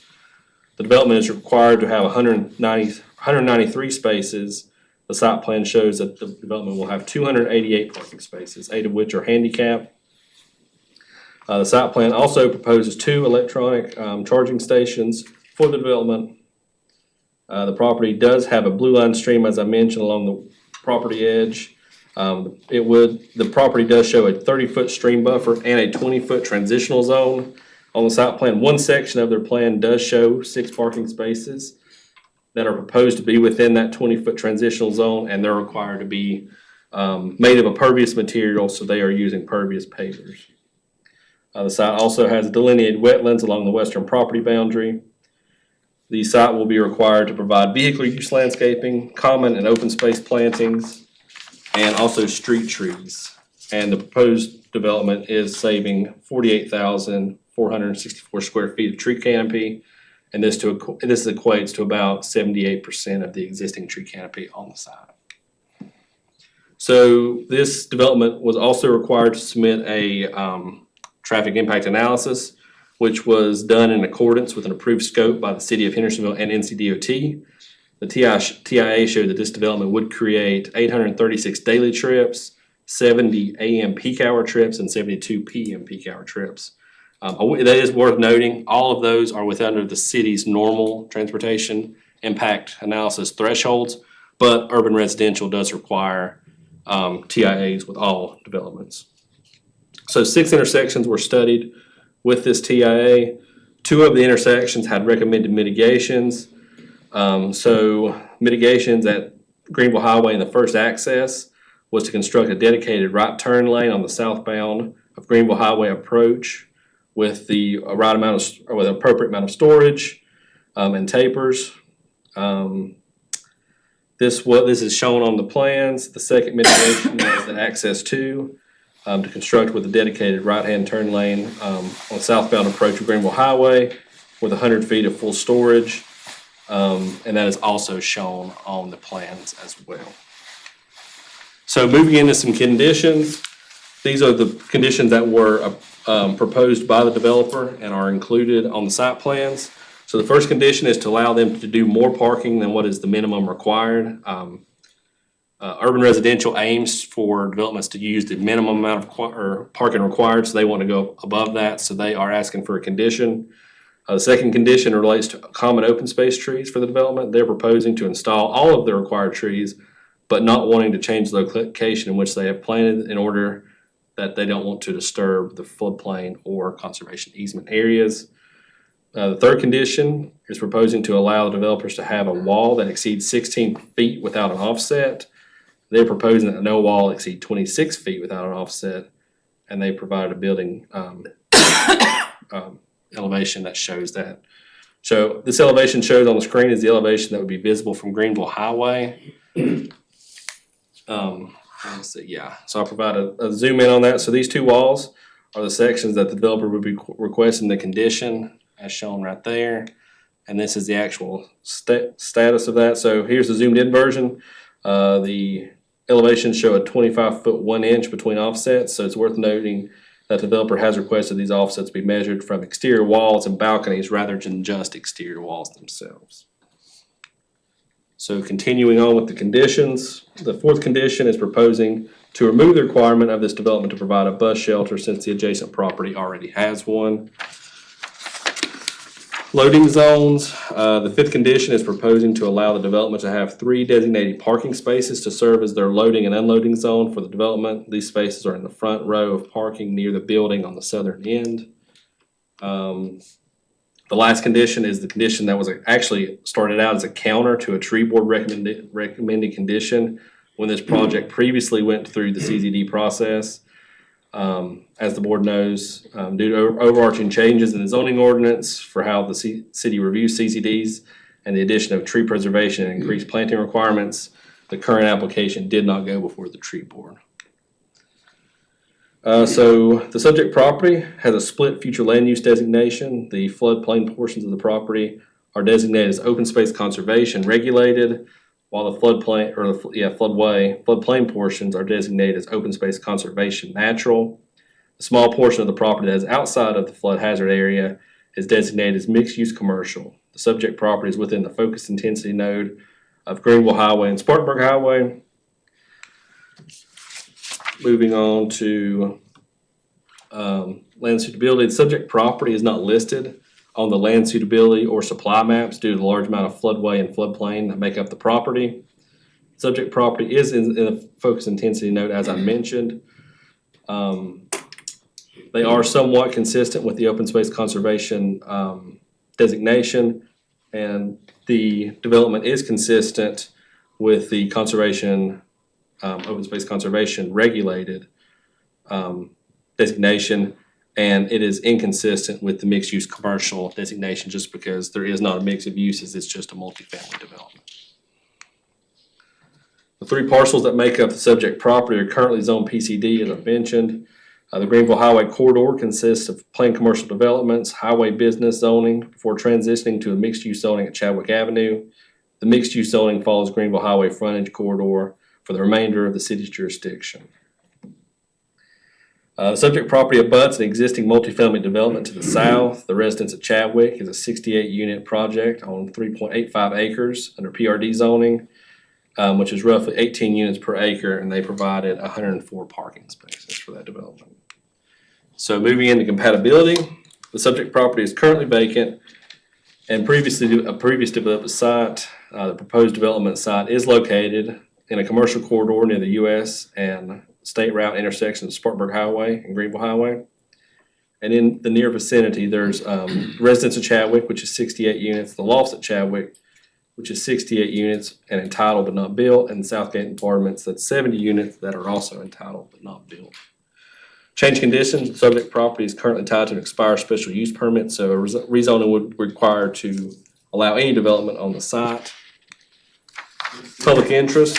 The development is required to have 193 spaces. The site plan shows that the development will have 288 parking spaces, 8 of which are handicapped. The site plan also proposes 2 electronic charging stations for the development. The property does have a blue line stream, as I mentioned, along the property edge. The property does show a 30-foot stream buffer and a 20-foot transitional zone. On the site plan, one section of their plan does show 6 parking spaces that are proposed to be within that 20-foot transitional zone, and they're required to be made of a pervious material, so they are using pervious pavers. The site also has delineated wetlands along the western property boundary. The site will be required to provide vehicular use landscaping, common and open space plantings, and also street trees. And the proposed development is saving 48,464 square feet of tree canopy. And this equates to about 78% of the existing tree canopy on the site. So this development was also required to submit a traffic impact analysis, which was done in accordance with an approved scope by the City of Hendersonville and NCDOT. The TIA showed that this development would create 836 daily trips, 70 AM peak hour trips, and 72 PM peak hour trips. That is worth noting, all of those are under the city's normal transportation impact analysis thresholds, but urban residential does require TIAs with all developments. So 6 intersections were studied with this TIA. 2 of the intersections had recommended mitigations. So mitigations at Greenville Highway in the first access was to construct a dedicated right turn lane on the southbound of Greenville Highway approach with the appropriate amount of storage and tapers. This is shown on the plans. The second mitigation is the access to construct with a dedicated right-hand turn lane on southbound approach of Greenville Highway with 100 feet of full storage. And that is also shown on the plans as well. So moving into some conditions, these are the conditions that were proposed by the developer and are included on the site plans. So the first condition is to allow them to do more parking than what is the minimum required. Urban residential aims for developments to use the minimum amount of parking required, so they want to go above that, so they are asking for a condition. The second condition relates to common open space trees for the development. They're proposing to install all of the required trees, but not wanting to change the location in which they have planted in order that they don't want to disturb the floodplain or conservation easement areas. The third condition is proposing to allow the developers to have a wall that exceeds 16 feet without an offset. They're proposing that no wall exceed 26 feet without an offset, and they provide a building elevation that shows that. So this elevation shows on the screen is the elevation that would be visible from Greenville Highway. Let's see, yeah. So I'll provide a zoom in on that. So these 2 walls are the sections that the developer would be requesting the condition, as shown right there. And this is the actual status of that. So here's the zoomed in version. The elevations show a 25-foot 1 inch between offsets. So it's worth noting that the developer has requested these offsets be measured from exterior walls and balconies rather than just exterior walls themselves. So continuing on with the conditions, the fourth condition is proposing to remove the requirement of this development to provide a bus shelter since the adjacent property already has one. Loading zones, the fifth condition is proposing to allow the development to have 3 designated parking spaces to serve as their loading and unloading zone for the development. These spaces are in the front row of parking near the building on the southern end. The last condition is the condition that was actually started out as a counter to a tree board recommended condition when this project previously went through the CZD process. As the board knows, due to overarching changes in the zoning ordinance for how the city reviews CZDs and the addition of tree preservation and increased planting requirements, the current application did not go before the tree board. So the subject property has a split future land use designation. The floodplain portions of the property are designated as open space conservation regulated, while the floodplain portions are designated as open space conservation natural. The small portion of the property that is outside of the flood hazard area is designated as mixed use commercial. The subject property is within the focused intensity node of Greenville Highway and Spartanburg Highway. Moving on to land suitability, the subject property is not listed on the land suitability or supply maps due to the large amount of floodway and floodplain that make up the property. Subject property is in the focus intensity node, as I mentioned. They are somewhat consistent with the open space conservation designation, and the development is consistent with the conservation open space conservation regulated designation, and it is inconsistent with the mixed use commercial designation just because there is not a mix of uses, it's just a multifamily development. The 3 parcels that make up the subject property are currently zoned PCD, as I've mentioned. The Greenville Highway corridor consists of planned commercial developments, highway business zoning before transitioning to a mixed-use zoning at Chadwick Avenue. The mixed-use zoning follows Greenville Highway frontage corridor for the remainder of the city's jurisdiction. The subject property abuts an existing multifamily development to the south. The residence of Chadwick is a 68-unit project on 3.85 acres under PRD zoning, which is roughly 18 units per acre, and they provided 104 parking spaces for that development. So moving into compatibility, the subject property is currently vacant and a previous developed site. The proposed development site is located in a commercial corridor near the US and State Route intersection of Spartanburg Highway and Greenville Highway. And in the near vicinity, there's residence of Chadwick, which is 68 units, the lofts at Chadwick, which is 68 units and entitled but not built, and Southgate Apartments, that's 70 units that are also entitled but not built. Change conditions, the subject property is currently tied to an expired special use permit, so a rezoning would require to allow any development on the site. Public interest.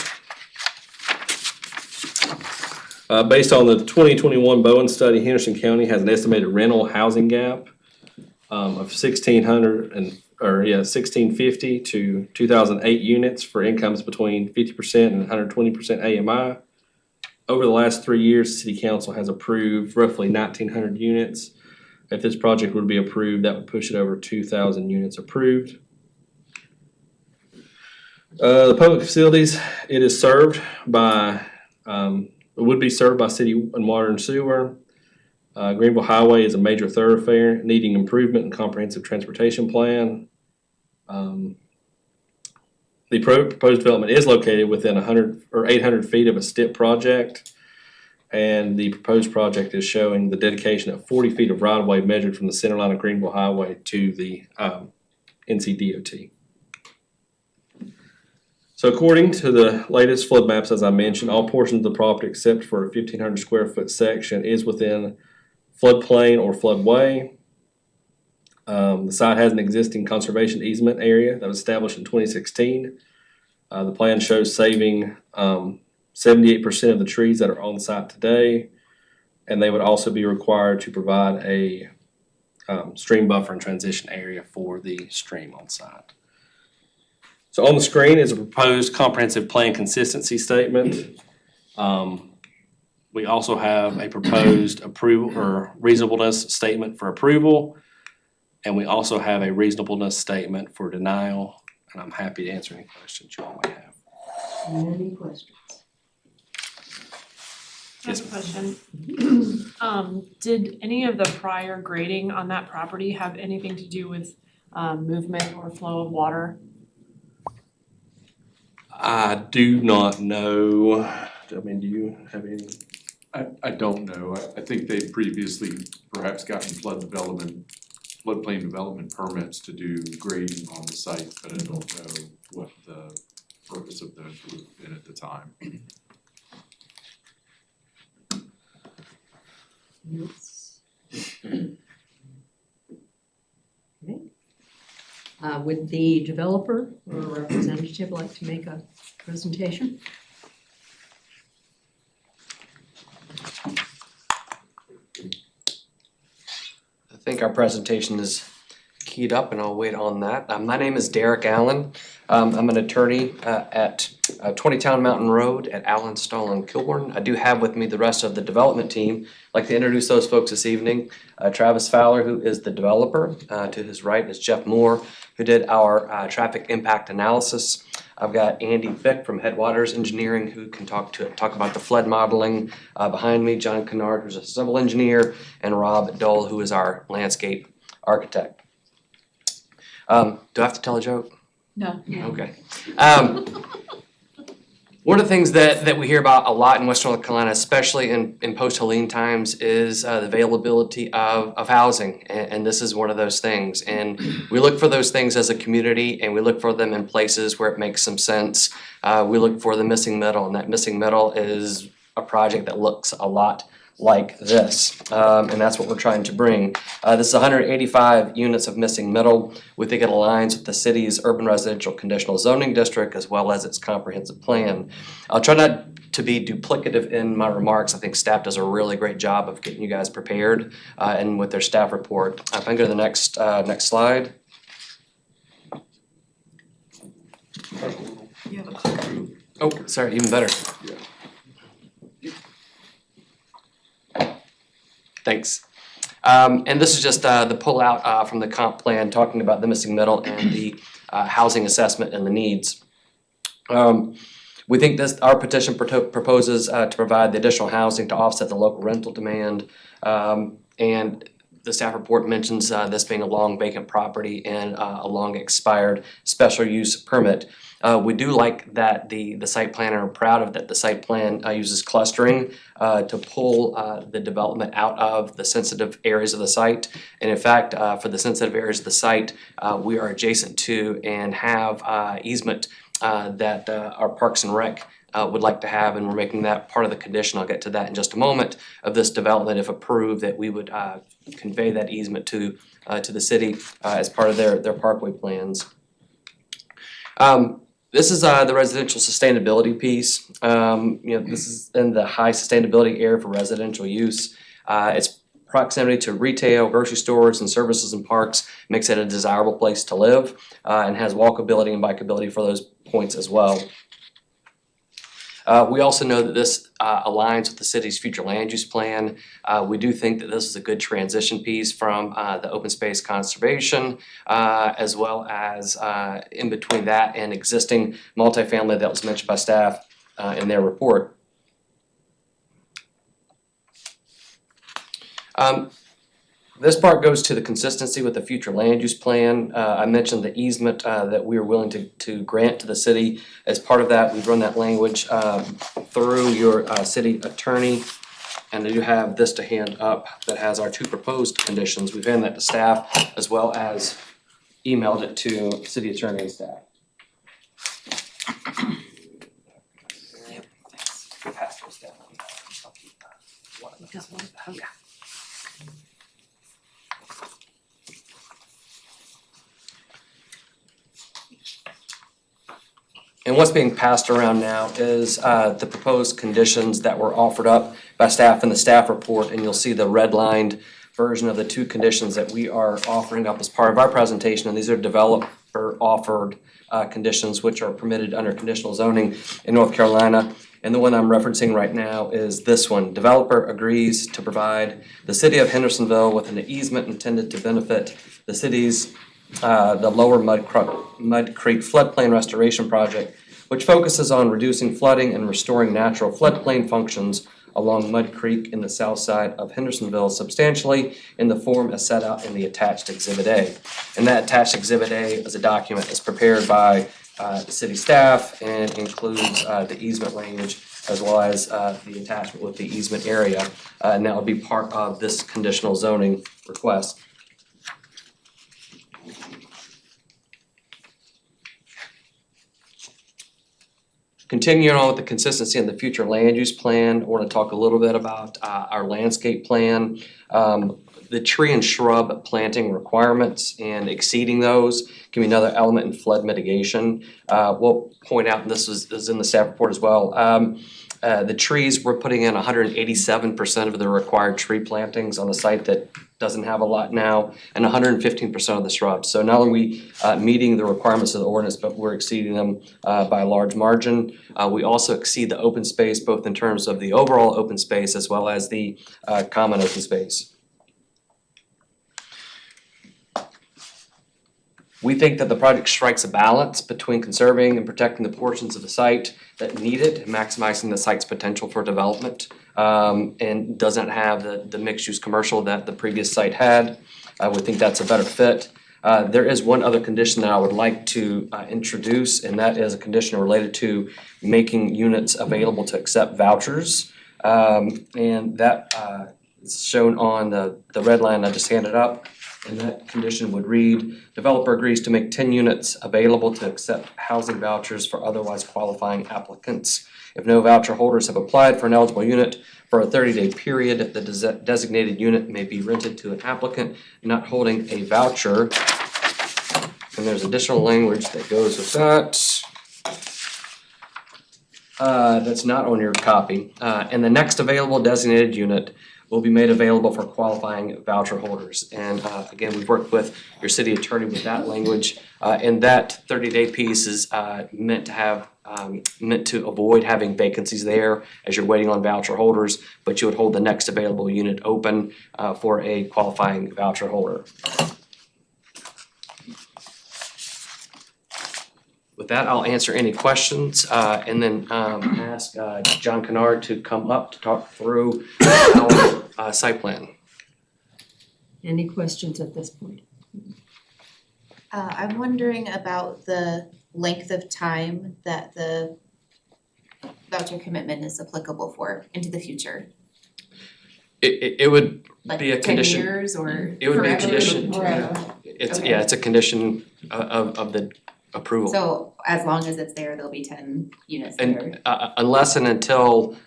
Based on the 2021 Bowen study, Henderson County has an estimated rental housing gap of 1,650 to 2,008 units for incomes between 50% and 120% AMI. Over the last 3 years, the City Council has approved roughly 1,900 units. If this project would be approved, that would push it over 2,000 units approved. The public facilities, it is served by, it would be served by city and water and sewer. Greenville Highway is a major thoroughfare needing improvement and comprehensive transportation plan. The proposed development is located within 100 or 800 feet of a STIP project, and the proposed project is showing the dedication of 40 feet of right-of-way measured from the center line of Greenville Highway to the NCDOT. So according to the latest flood maps, as I mentioned, all portions of the property except for a 1,500 square foot section is within floodplain or floodway. The site has an existing conservation easement area that was established in 2016. The plan shows saving 78% of the trees that are on site today, and they would also be required to provide a stream buffer and transition area for the stream on site. So on the screen is a proposed comprehensive plan consistency statement. We also have a proposed approval or reasonableness statement for approval. And we also have a reasonableness statement for denial, and I'm happy to answer any questions you all may have. Any questions? I have a question. Did any of the prior grading on that property have anything to do with movement or flow of water? I do not know. I mean, do you have any? I don't know. I think they'd previously perhaps gotten floodplain development permits to do grading on the site, but I don't know what the purpose of those would have been at the time. Yes. Okay. Would the developer or representative like to make a presentation? I think our presentation is keyed up and I'll wait on that. My name is Derek Allen. I'm an attorney at 20 Town Mountain Road at Allen, Stahl, and Kilburn. I do have with me the rest of the development team. I'd like to introduce those folks this evening. Travis Fowler, who is the developer. To his right is Jeff Moore, who did our traffic impact analysis. I've got Andy Fick from Headwaters Engineering, who can talk about the flood modeling. Behind me, John Kennard, who's a civil engineer, and Rob Dole, who is our landscape architect. Do I have to tell a joke? No. Okay. One of the things that we hear about a lot in Western North Carolina, especially in post-Helene times, is the availability of housing, and this is one of those things. And we look for those things as a community, and we look for them in places where it makes some sense. We look for the missing middle, and that missing middle is a project that looks a lot like this, and that's what we're trying to bring. This is 185 units of missing middle. We think it aligns with the city's urban residential conditional zoning district as well as its comprehensive plan. I'll try not to be duplicative in my remarks. I think staff does a really great job of getting you guys prepared and with their staff report. If I can go to the next slide. You have a clicker. Oh, sorry, even better. Thanks. And this is just the pullout from the comp plan talking about the missing middle and the housing assessment and the needs. We think our petition proposes to provide the additional housing to offset the local rental demand. And the staff report mentions this being a long vacant property and a long expired special use permit. We do like that the site plan, and are proud of that the site plan uses clustering to pull the development out of the sensitive areas of the site. And in fact, for the sensitive areas of the site, we are adjacent to and have easement that our Parks and Rec would like to have, and we're making that part of the condition. I'll get to that in just a moment of this development. If approved, that we would convey that easement to the city as part of their parkway plans. This is the residential sustainability piece. This is in the high sustainability area for residential use. Its proximity to retail, grocery stores, and services and parks makes it a desirable place to live, and has walkability and bikeability for those points as well. We also know that this aligns with the city's future land use plan. We do think that this is a good transition piece from the open space conservation, as well as in between that and existing multifamily that was mentioned by staff in their report. This part goes to the consistency with the future land use plan. I mentioned the easement that we are willing to grant to the city. As part of that, we've run that language through your city attorney, and you have this to hand up that has our two proposed conditions. We've handed that to staff as well as emailed it to city attorney and staff. We'll pass those down. Okay. And what's being passed around now is the proposed conditions that were offered up by staff in the staff report, and you'll see the redlined version of the two conditions that we are offering up as part of our presentation, and these are developer offered conditions which are permitted under conditional zoning in North Carolina. And the one I'm referencing right now is this one. Developer agrees to provide the city of Hendersonville with an easement intended to benefit the city's the Lower Mud Creek Floodplain Restoration Project, which focuses on reducing flooding and restoring natural floodplain functions along Mud Creek in the south side of Hendersonville substantially in the form as set out in the attached Exhibit A. And that attached Exhibit A is a document that's prepared by the city staff and includes the easement language as well as the attachment with the easement area. And that would be part of this conditional zoning request. Continuing on with the consistency in the future land use plan, I want to talk a little bit about our landscape plan. The tree and shrub planting requirements and exceeding those can be another element in flood mitigation. We'll point out, and this is in the staff report as well, the trees, we're putting in 187% of the required tree plantings on a site that doesn't have a lot now, and 115% of the shrubs. So not only are we meeting the requirements of the ordinance, but we're exceeding them by a large margin. We also exceed the open space, both in terms of the overall open space as well as the common open space. We think that the project strikes a balance between conserving and protecting the portions of the site that need it and maximizing the site's potential for development, and doesn't have the mixed-use commercial that the previous site had. We think that's a better fit. There is one other condition that I would like to introduce, and that is a condition related to making units available to accept vouchers. And that is shown on the red line I just handed up. And that condition would read, developer agrees to make 10 units available to accept housing vouchers for otherwise qualifying applicants. If no voucher holders have applied for an eligible unit, For a 30-day period, the designated unit may be rented to an applicant not holding a voucher. And there's additional language that goes with that. That's not on your copy. And the next available designated unit will be made available for qualifying voucher holders. And again, we've worked with your city attorney with that language. And that 30-day piece is meant to avoid having vacancies there as you're waiting on voucher holders, but you would hold the next available unit open for a qualifying voucher holder. With that, I'll answer any questions and then ask John Kennard to come up to talk through our site plan. Any questions at this point? I'm wondering about the length of time that the voucher commitment is applicable for into the future. It would Like be a 10 condition. years or It would be a forever? condition. Forever. It's Okay. yeah, it's a condition of the approval. So as long as it's there, there'll be 10 units there. And unless and until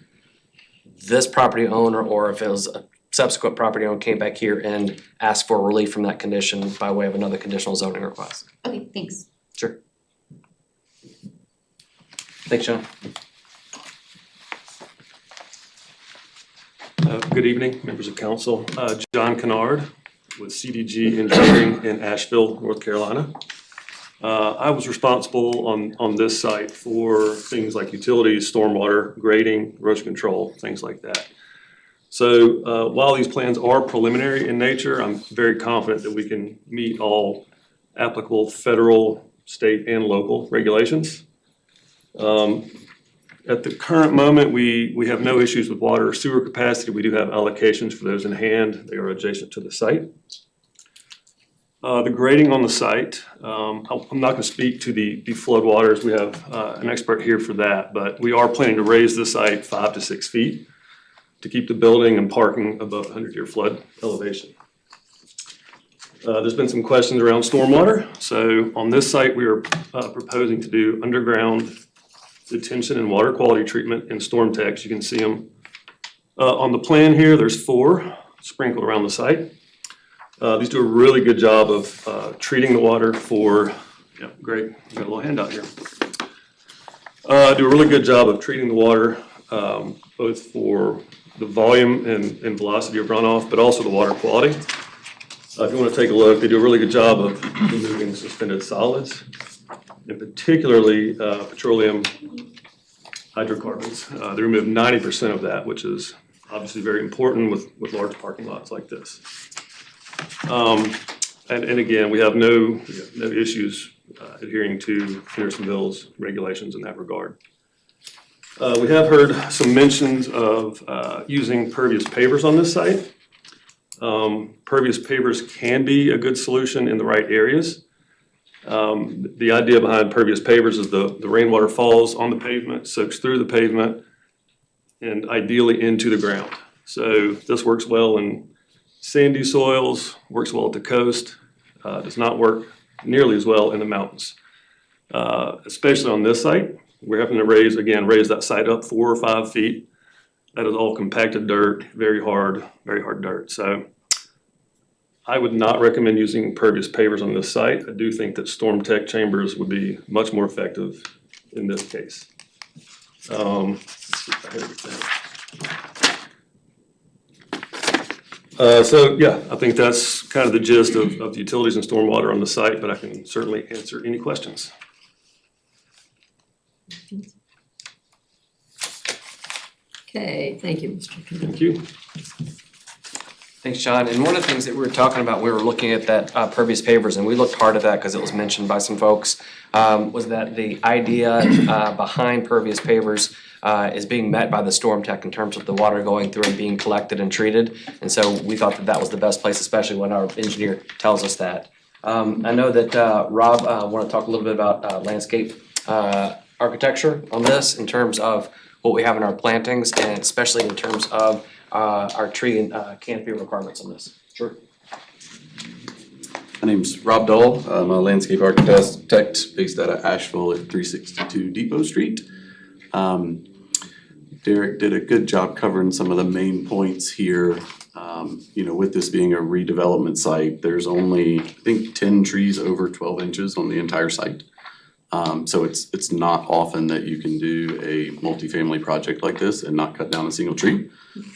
this property owner, or if it was a subsequent property owner came back here and asked for relief from that condition by way of another conditional zoning request. Okay, thanks. Sure. Thanks, John. Good evening, members of council. John Kennard with CDG Engineering in Asheville, North Carolina. I was responsible on this site for things like utilities, stormwater, grading, erosion control, things like that. So while these plans are preliminary in nature, I'm very confident that we can meet all applicable federal, state, and local regulations. At the current moment, we have no issues with water or sewer capacity. We do have allocations for those in hand. They are adjacent to the site. The grading on the site, I'm not going to speak to the flood waters. We have an expert here for that, but we are planning to raise the site 5 to 6 feet to keep the building and parking above 100-year flood elevation. There's been some questions around stormwater. So on this site, we are proposing to do underground detention and water quality treatment in storm tanks. You can see them on the plan here. There's 4 sprinkled around the site. These do a really good job of treating the water for, yeah, great, I've got a little handout here. Do a really good job of treating the water, both for the volume and velocity of runoff, but also the water quality. If you want to take a look, they do a really good job of removing suspended solids, and particularly petroleum hydrocarbons. They remove 90% of that, which is obviously very important with large parking lots like this. And again, we have no issues adhering to Hendersonville's regulations in that regard. We have heard some mentions of using pervious pavers on this site. Pervious pavers can be a good solution in the right areas. The idea behind pervious pavers is the rainwater falls on the pavement, soaks through the pavement, and ideally into the ground. So this works well in sandy soils, works well at the coast, does not work nearly as well in the mountains. Especially on this site, we're having to raise that site up 4 or 5 feet. That is all compacted dirt, very hard dirt. So I would not recommend using pervious pavers on this site. I do think that storm tech chambers would be much more effective in this case. Let's see if I have everything. So yeah, I think that's kind of the gist of the utilities and stormwater on the site, but I can certainly answer any questions. Okay, thank you, Mr. Kennard. Thank you. Thanks, John. And one of the things that we were talking about, we were looking at that pervious pavers, and we looked hard at that because it was mentioned by some folks, was that the idea behind pervious pavers is being met by the storm tech in terms of the water going through and being collected and treated. And so we thought that that was the best place, especially when our engineer tells us that. I know that Rob want to talk a little bit about landscape architecture on this in terms of what we have in our plantings, and especially in terms of our tree and canopy requirements on this. Sure. My name's Rob Dull. I'm a landscape architect based out of Asheville at 362 Depot Street. Derek did a good job covering some of the main points here. With this being a redevelopment site, there's only, I think, 10 trees over 12 inches on the entire site. So it's not often that you can do a multifamily project like this and not cut down a single tree.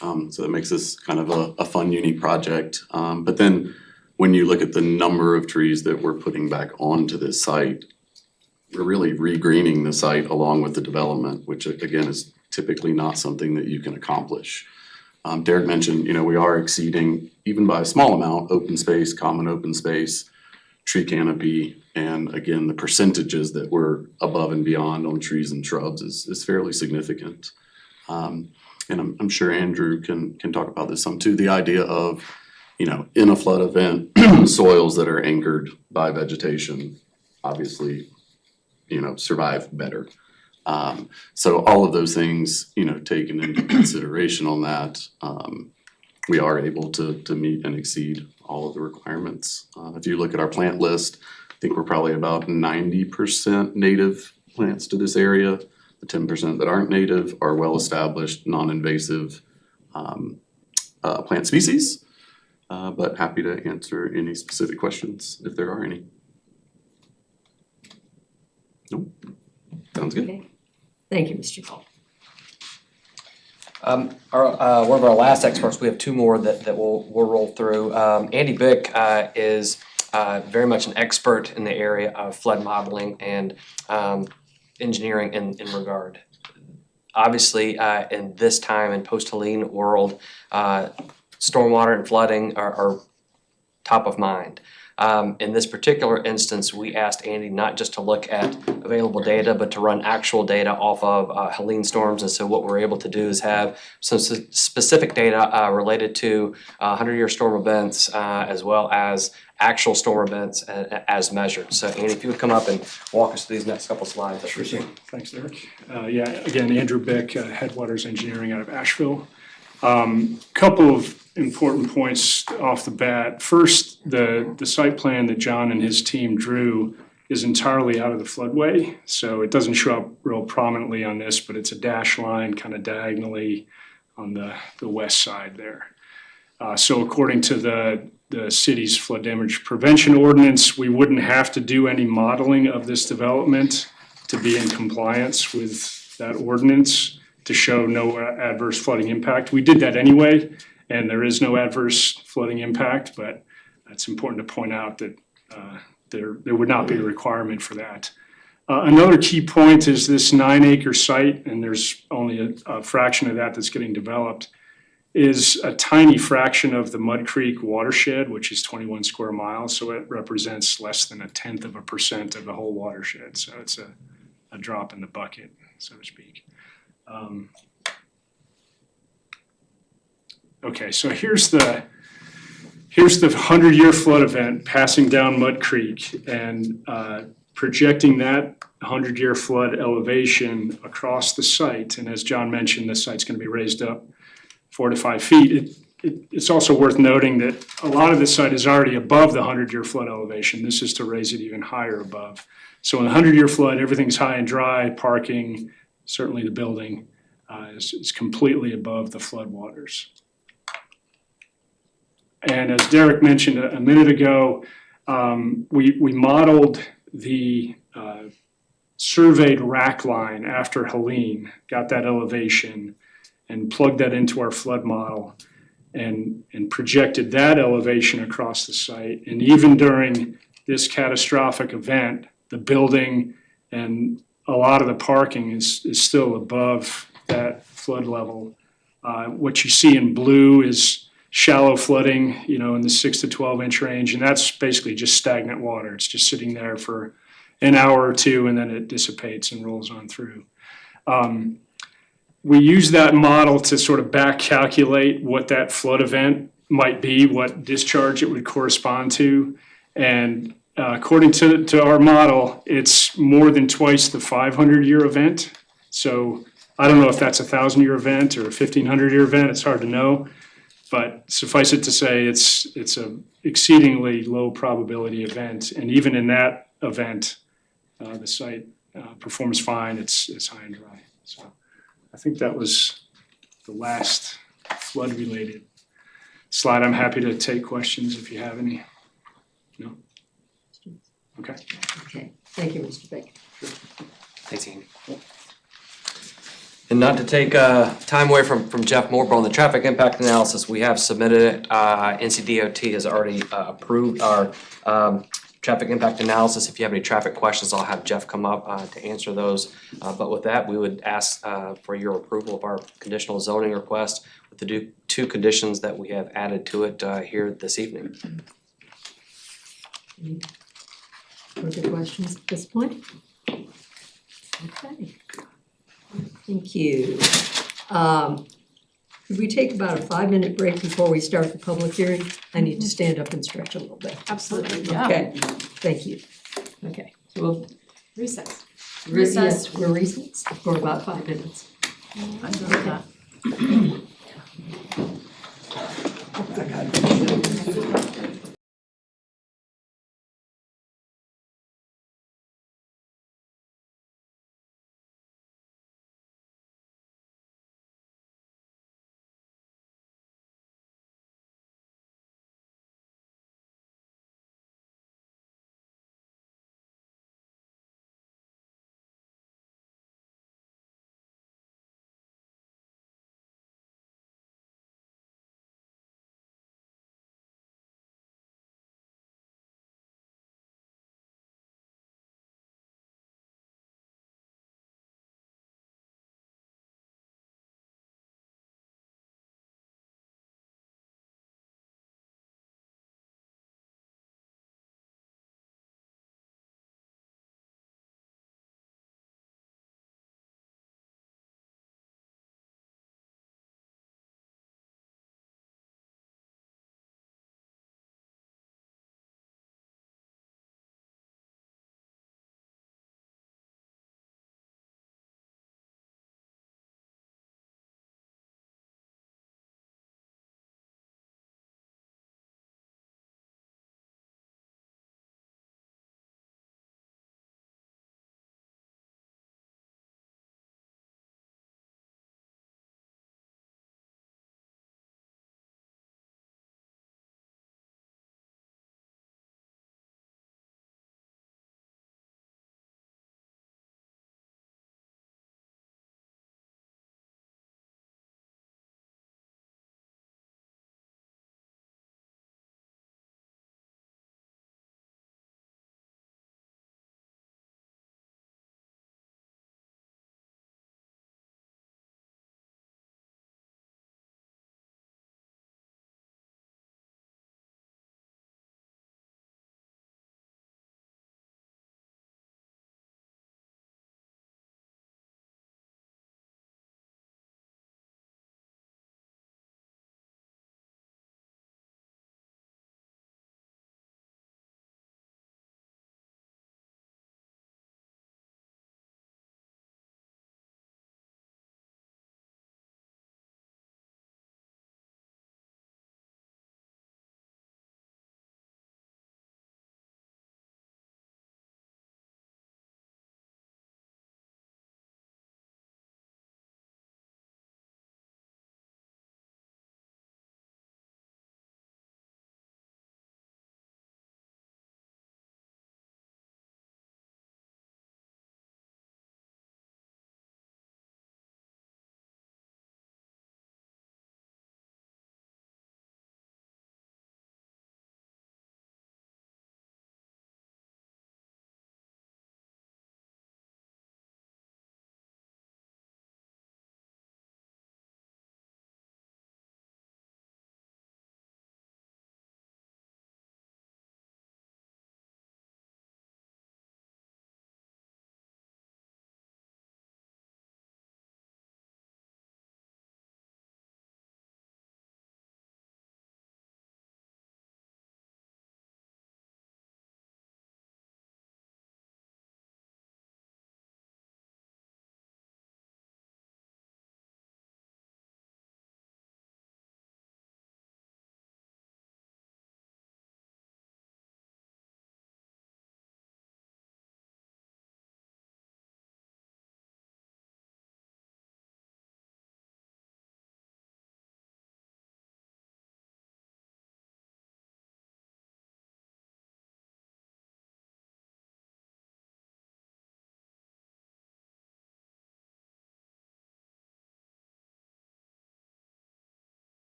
So that makes this kind of a fun, unique project. But then when you look at the number of trees that we're putting back onto this site, we're really regreening the site along with the development, which again is typically not something that you can accomplish. Derek mentioned, we are exceeding, even by a small amount, open space, common open space, tree canopy, and again, the percentages that we're above and beyond on trees and shrubs is fairly significant. And I'm sure Andrew can talk about this some too. The idea of, in a flood event, soils that are anchored by vegetation, obviously, survive better. So all of those things, taken into consideration on that, we are able to meet and exceed all of the requirements. If you look at our plant list, I think we're probably about 90% native plants to this area. The 10% that aren't native are well-established, non-invasive plant species. But happy to answer any specific questions if there are any. Nope. Sounds good. Okay. Thank you, Mr. Paul. One of our last experts, we have two more that we'll roll through. Andy Bick is very much an expert in the area of flood modeling and engineering in regard. Obviously, in this time in post-Helene world, stormwater and flooding are top of mind. In this particular instance, we asked Andy not just to look at available data, but to run actual data off of Helene storms. And so what we're able to do is have some specific data related to 100-year storm events, as well as actual storm events as measured. So Andy, if you would come up and walk us through these next couple slides. Sure thing. Thanks, Derek. Again, Andrew Bick, Headwaters Engineering out of Asheville. Couple of important points off the bat. First, the site plan that John and his team drew is entirely out of the floodway. So it doesn't show up real prominently on this, but it's a dash line kind of diagonally on the west side there. So according to the city's flood damage prevention ordinance, we wouldn't have to do any modeling of this development to be in compliance with that ordinance to show no adverse flooding impact. We did that anyway, and there is no adverse flooding impact, but it's important to point out that there would not be a requirement for that. Another key point is this 9-acre site, and there's only a fraction of that that's getting developed, is a tiny fraction of the Mud Creek watershed, which is 21 square miles, so it represents less than 1/10% of the whole watershed. So it's a drop in the bucket, so to speak. Okay, so here's the 100-year flood event passing down Mud Creek and projecting that 100-year flood elevation across the site. And as John mentioned, the site's going to be raised up 4 to 5 feet. It's also worth noting that a lot of the site is already above the 100-year flood elevation. This is to raise it even higher above. So in the 100-year flood, everything's high and dry, parking, certainly the building is completely above the flood waters. And as Derek mentioned a minute ago, we modeled the surveyed rack line after Helene, got that elevation, and plugged that into our flood model and projected that elevation across the site. And even during this catastrophic event, the building and a lot of the parking is still above that flood level. What you see in blue is shallow flooding, in the 6 to 12 inch range, and that's basically just stagnant water. It's just sitting there for an hour or two, and then it dissipates and rolls on through. We use that model to sort of back calculate what that flood event might be, what discharge it would correspond to, and according to our model, it's more than twice the 500-year event. So I don't know if that's a 1,000-year event or a 1,500-year event. It's hard to know. But suffice it to say, it's a exceedingly low probability event, and even in that event, the site performs fine. It's high and dry. So I think that was the last flood-related slide. I'm happy to take questions if you have any. No? Okay. Okay, thank you, Mr. Beck. Thanks, Ian. And not to take time away from Jeff Moore, but on the traffic impact analysis, we have submitted it. NCDOT has already approved our traffic impact analysis. If you have any traffic questions, I'll have Jeff come up to answer those. But with that, we would ask for your approval of our conditional zoning request with the two conditions that we have added to it here this evening. Any further questions at this point? Okay. Thank you. Could we take about a 5-minute break before we start the public hearing? I need to stand up and stretch a little bit. Absolutely. Okay, thank you. Okay, so we'll Recess. Yes, we're recessed for about 5 minutes. I'm good with that.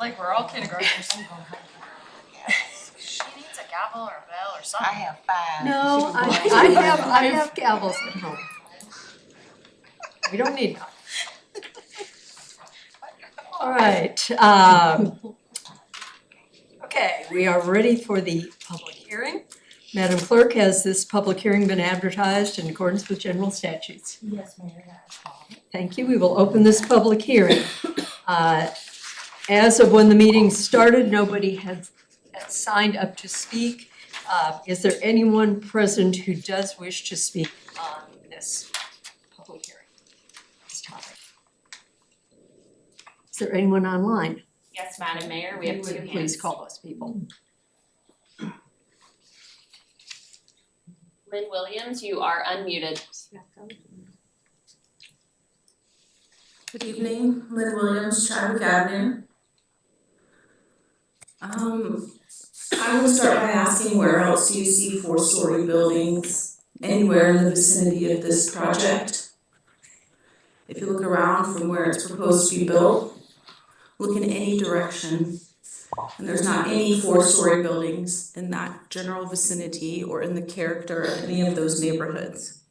Like we're all kindergartners. She needs a gavel or a bell or something. I have 5. No, I have gavels at home. We don't need them. All right, okay, we are ready for the public hearing. Madam Clerk, has this public hearing been advertised in accordance with general statutes? Yes, Mayor. Thank you. We will open this public hearing. As of when the meeting started, nobody had signed up to speak. Is there anyone present who does wish to speak on this public hearing, this topic? Is there anyone online? Yes, Madam Mayor, we have 2 hands. Please call those people. Lynn Williams, you are unmuted. Good evening, Lynn Williams, Chadwick Avenue. I will start by asking, where else do you see 4-story buildings anywhere in the vicinity of this project? If you look around from where it's proposed to be built, look in any direction, and there's not any 4-story buildings in that general vicinity or in the character of any of those neighborhoods.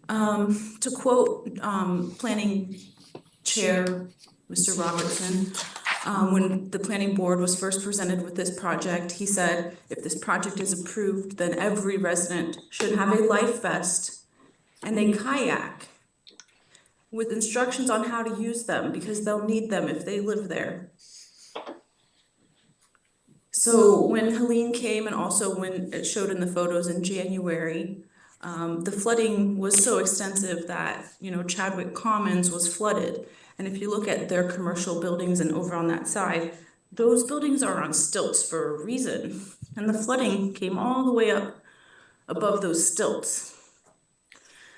To quote Planning Chair Mr. Robertson, when the planning board was first presented with this project, he said, if this project is approved, then every resident should have a life vest and a kayak with instructions on how to use them, because they'll need them if they live there. So when Helene came, and also when it showed in the photos in January, the flooding was so extensive that, Chadwick Commons was flooded. And if you look at their commercial buildings and over on that side, those buildings are on stilts for a reason. And the flooding came all the way up above those stilts.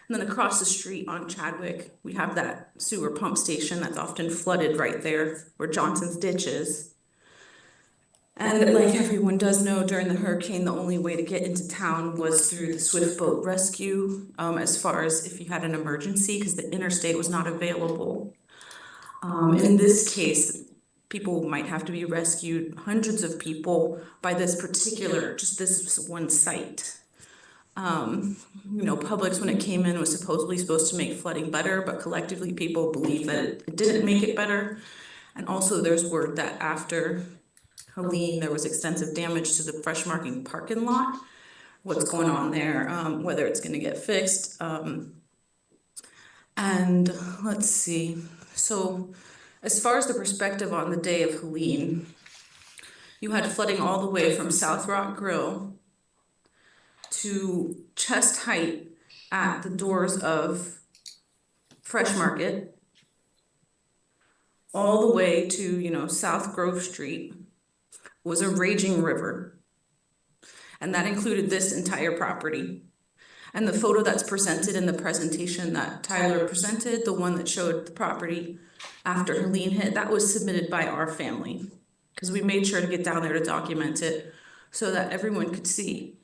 And then across the street on Chadwick, we have that sewer pump station that's often flooded right there where Johnson's Ditch is. And like everyone does know, during the hurricane, the only way to get into town was through the swift boat rescue, as far as if you had an emergency, because the interstate was not available. In this case, people might have to be rescued, hundreds of people, by this one site. Publix, when it came in, was supposed to make flooding better, but collectively people believe that it didn't make it better. And also there's word that after Helene, there was extensive damage to the Fresh Market parking lot. What's going on there, whether it's gonna get fixed. And let's see, so as far as the perspective on the day of Helene, you had flooding all the way from South Rock Grill to chest height at the doors of Fresh Market, all the way to, South Grove Street was a raging river. And that included this entire property. And the photo that's presented in the presentation that Tyler presented, the one that showed the property after Helene hit, that was submitted by our family, because we made sure to get down there to document it so that everyone could see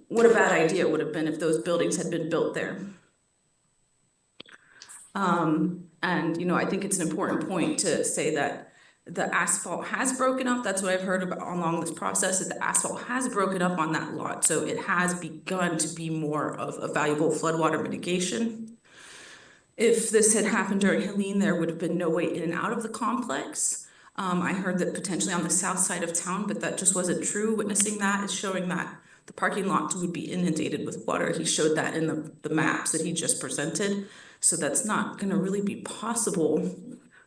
what a bad idea it would have been if those buildings had been built there. I think it's an important point to say that the asphalt has broken up. That's what I've heard about along this process, that the asphalt has broken up on that lot. So it has begun to be more of a valuable floodwater mitigation. If this had happened during Helene, there would have been no way in and out of the complex. I heard that potentially on the south side of town, but that just wasn't true. Witnessing that is showing that the parking lot would be inundated with water. He showed that in the maps that he just presented. So that's not gonna really be possible.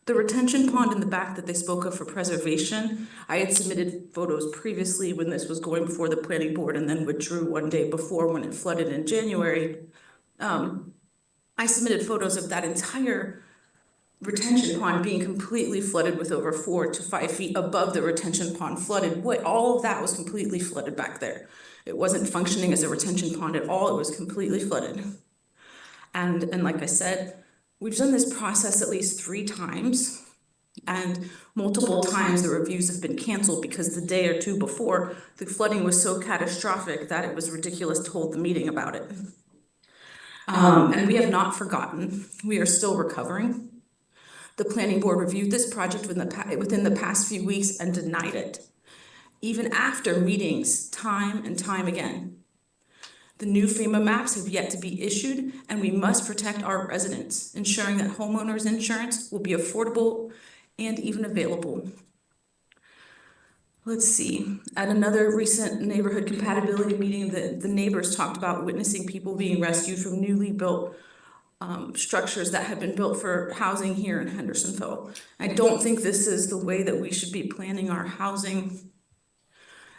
The retention pond in the back that they spoke of for preservation, I had submitted photos previously when this was going before the planning board and then withdrew one day before when it flooded in January. I submitted photos of that entire retention pond being completely flooded with over 4 to 5 feet above the retention pond flooded. All of that was completely flooded back there. It wasn't functioning as a retention pond at all. It was completely flooded. And like I said, we've done this process at least 3 times, and multiple times the reviews have been canceled because the day or two before, the flooding was so catastrophic that it was ridiculous to hold the meeting about it. And we have not forgotten. We are still recovering. The planning board reviewed this project within the past few weeks and denied it, even after meetings time and time again. The new FEMA maps have yet to be issued, and we must protect our residents, ensuring that homeowners insurance will be affordable and even available. Let's see, at another recent neighborhood compatibility meeting, the neighbors talked about witnessing people being rescued from newly built structures that have been built for housing here in Hendersonville. I don't think this is the way that we should be planning our housing.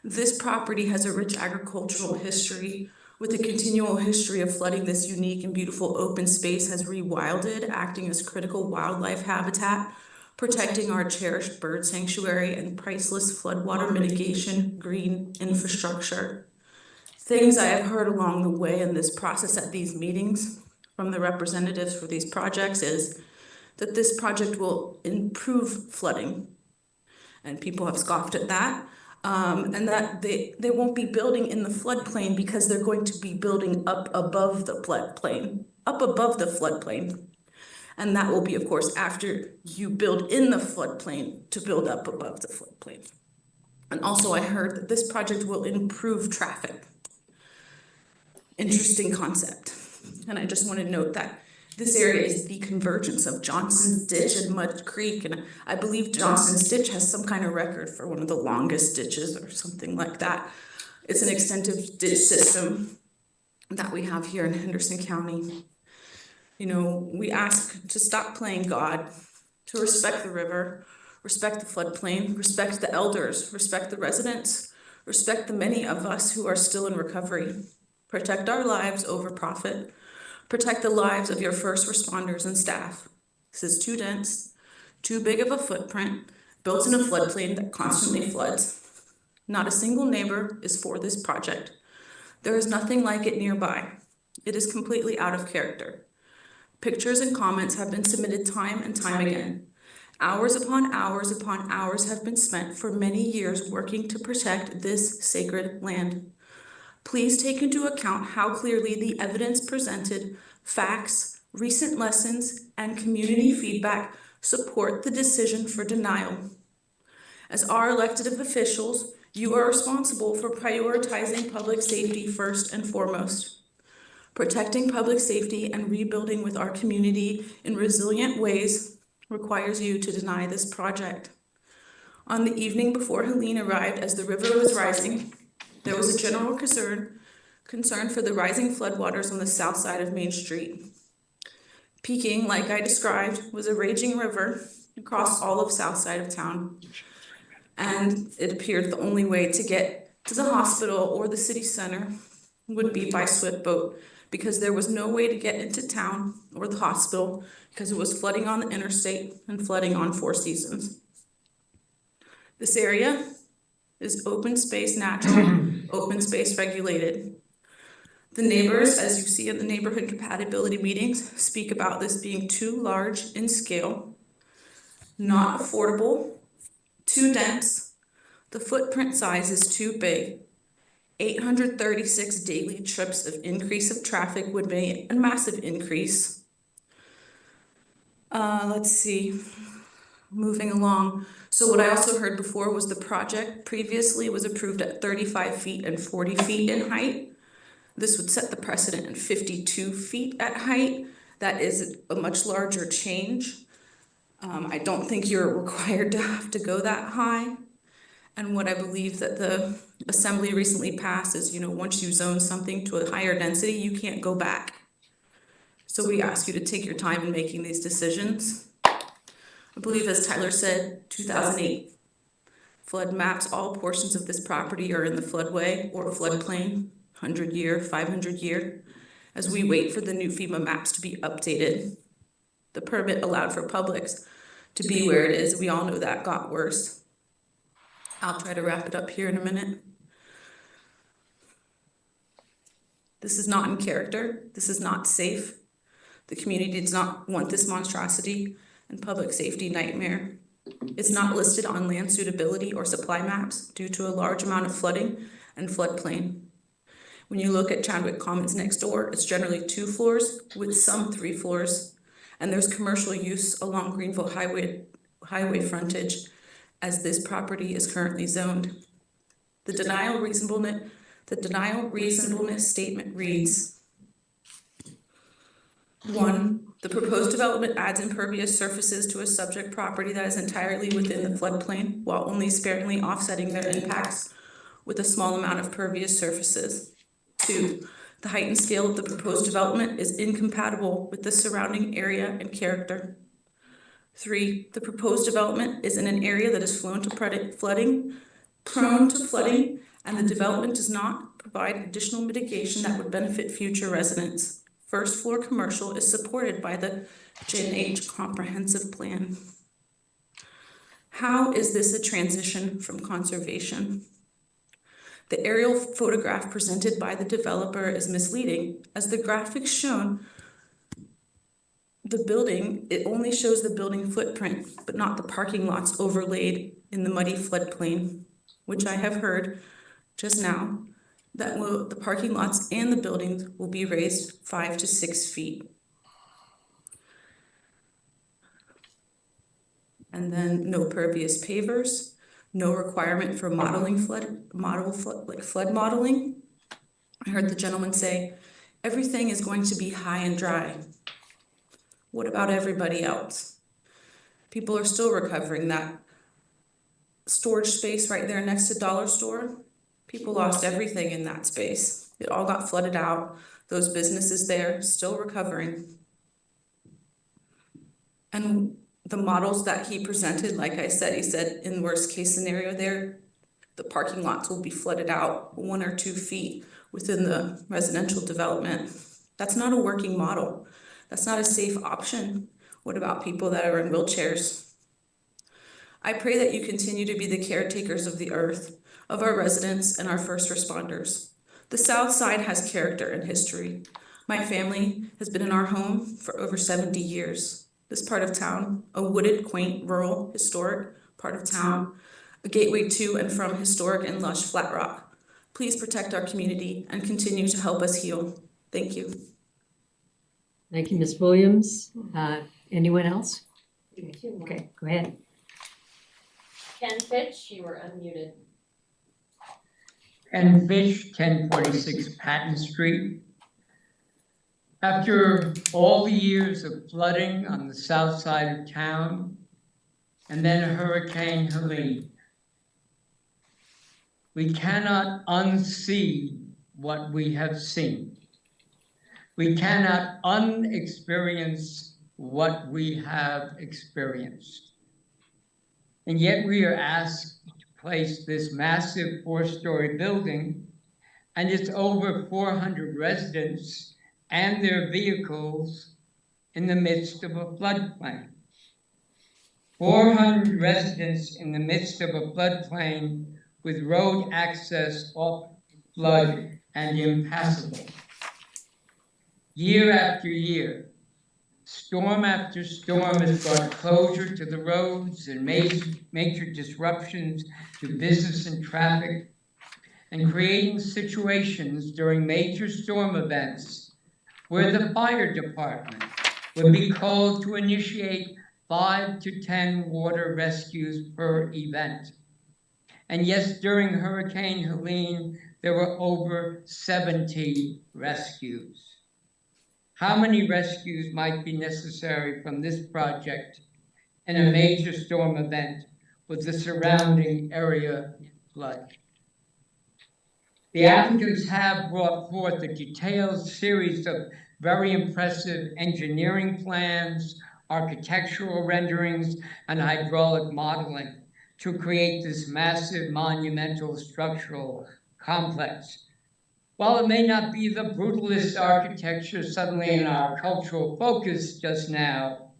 This property has a rich agricultural history with a continual history of flooding. This unique and beautiful open space has rewilded, acting as critical wildlife habitat, protecting our cherished bird sanctuary and priceless floodwater mitigation green infrastructure. Things I have heard along the way in this process at these meetings from the representatives for these projects is that this project will improve flooding. And people have scoffed at that. And that they won't be building in the floodplain because they're going to be building up above the floodplain, And that will be, of course, after you build in the floodplain to build up above the floodplain. And also I heard that this project will improve traffic. Interesting concept. And I just want to note that this area is the convergence of Johnson's Ditch and Mud Creek, and I believe Johnson's Ditch has some kind of record for one of the longest ditches or something like that. It's an extensive ditch system that we have here in Henderson County. You know, we ask to stop playing God, to respect the river, respect the floodplain, respect the elders, respect the residents, respect the many of us who are still in recovery. Protect our lives over profit. Protect the lives of your first responders and staff. This is too dense, too big of a footprint, built in a floodplain that constantly floods. Not a single neighbor is for this project. There is nothing like it nearby. It is completely out of character. Pictures and comments have been submitted time and time again. Hours upon hours upon hours have been spent for many years working to protect this sacred land. Please take into account how clearly the evidence presented, facts, recent lessons, and community feedback support the decision for denial. As our elected officials, you are responsible for prioritizing public safety first and foremost. Protecting public safety and rebuilding with our community in resilient ways requires you to deny this project. On the evening before Helene arrived, as the river was rising, there was a general concern for the rising floodwaters on the south side of Main Street. Peaking, like I described, was a raging river across all of south side of town. And it appeared the only way to get to the hospital or the city center would be by swift boat, because there was no way to get into town or the hospital because it was flooding on the interstate and flooding on Four Seasons. This area is open space natural, open space regulated. The neighbors, as you see in the neighborhood compatibility meetings, speak about this being too large in scale, not affordable, too dense, the footprint size is too big. 836 daily trips of increase of traffic would be a massive increase. Let's see, moving along. So what I also heard before was the project previously was approved at 35 feet and 40 feet in height. This would set the precedent at 52 feet at height. That is a much larger change. I don't think you're required to have to go that high. And what I believe that the assembly recently passed is, you know, once you zone something to a higher density, you can't go back. So we ask you to take your time in making these decisions. I believe, as Tyler said, 2008 flood maps, all portions of this property are in the floodway or floodplain, 100-year, 500-year, as we wait for the new FEMA maps to be updated. The permit allowed for Publix to be where it is. We all know that got worse. I'll try to wrap it up here in a minute. This is not in character. This is not safe. The community does not want this monstrosity and public safety nightmare. It's not listed on land suitability or supply maps due to a large amount of flooding and floodplain. When you look at Chadwick Commons next door, it's generally 2 floors with some 3 floors. and there's commercial use along Greenville highway frontage as this property is currently zoned. The denial reasonableness statement reads, 1, the proposed development adds impervious surfaces to a subject property that is entirely within the floodplain while only sparingly offsetting their impacts with a small amount of pervious surfaces. 2, the height and scale of the proposed development is incompatible with the surrounding area and character. 3, the proposed development is in an area that is prone to flooding, and the development does not provide additional mitigation that would benefit future residents. First floor commercial is supported by the Gen H comprehensive plan. How is this a transition from conservation? The aerial photograph presented by the developer is misleading, as the graphics shown it only shows the building footprint, but not the parking lots overlaid in the muddy floodplain, which I have heard just now, that the parking lots and the buildings will be raised 5 to 6 feet. And then no pervious pavers, no requirement for flood modeling. I heard the gentleman say, everything is going to be high and dry. What about everybody else? People are still recovering. That storage space right there next to Dollar Store, people lost everything in that space. It all got flooded out. Those businesses there still recovering. And the models that he presented, like I said, he said in worst case scenario there, the parking lots will be flooded out 1 or 2 feet within the residential development. That's not a working model. That's not a safe option. What about people that are in wheelchairs? I pray that you continue to be the caretakers of the earth, of our residents and our first responders. The South Side has character and history. My family has been in our home for over 70 years. This part of town, a wooded, quaint, rural, historic part of town, a gateway to and from historic and lush Flat Rock. Please protect our community and continue to help us heal. Thank you. Thank you, Ms. Williams. Anyone else? Okay, go ahead. Ken Fitch, you were unmuted. Ken Fitch, 1046 Patton Street. After all the years of flooding on the south side of town, and then Hurricane Helene, we cannot unsee what we have seen. We cannot unexperience what we have experienced. And yet we are asked to place this massive 4-story building and its over 400 residents and their vehicles in the midst of a floodplain. 400 residents in the midst of a floodplain with road access off flood and impassable. Year after year, storm after storm has brought closure to the roads and major disruptions to business and traffic, and creating situations during major storm events where the fire department would be called to initiate 5 to 10 water rescues per event. And yes, during Hurricane Helene, there were over 70 rescues. How many rescues might be necessary from this project in a major storm event with the surrounding area flood? The applicants have brought forth a detailed series of very impressive engineering plans, architectural renderings, and hydraulic modeling to create this massive monumental structural complex. While it may not be the brutalist architecture suddenly in our cultural focus just now,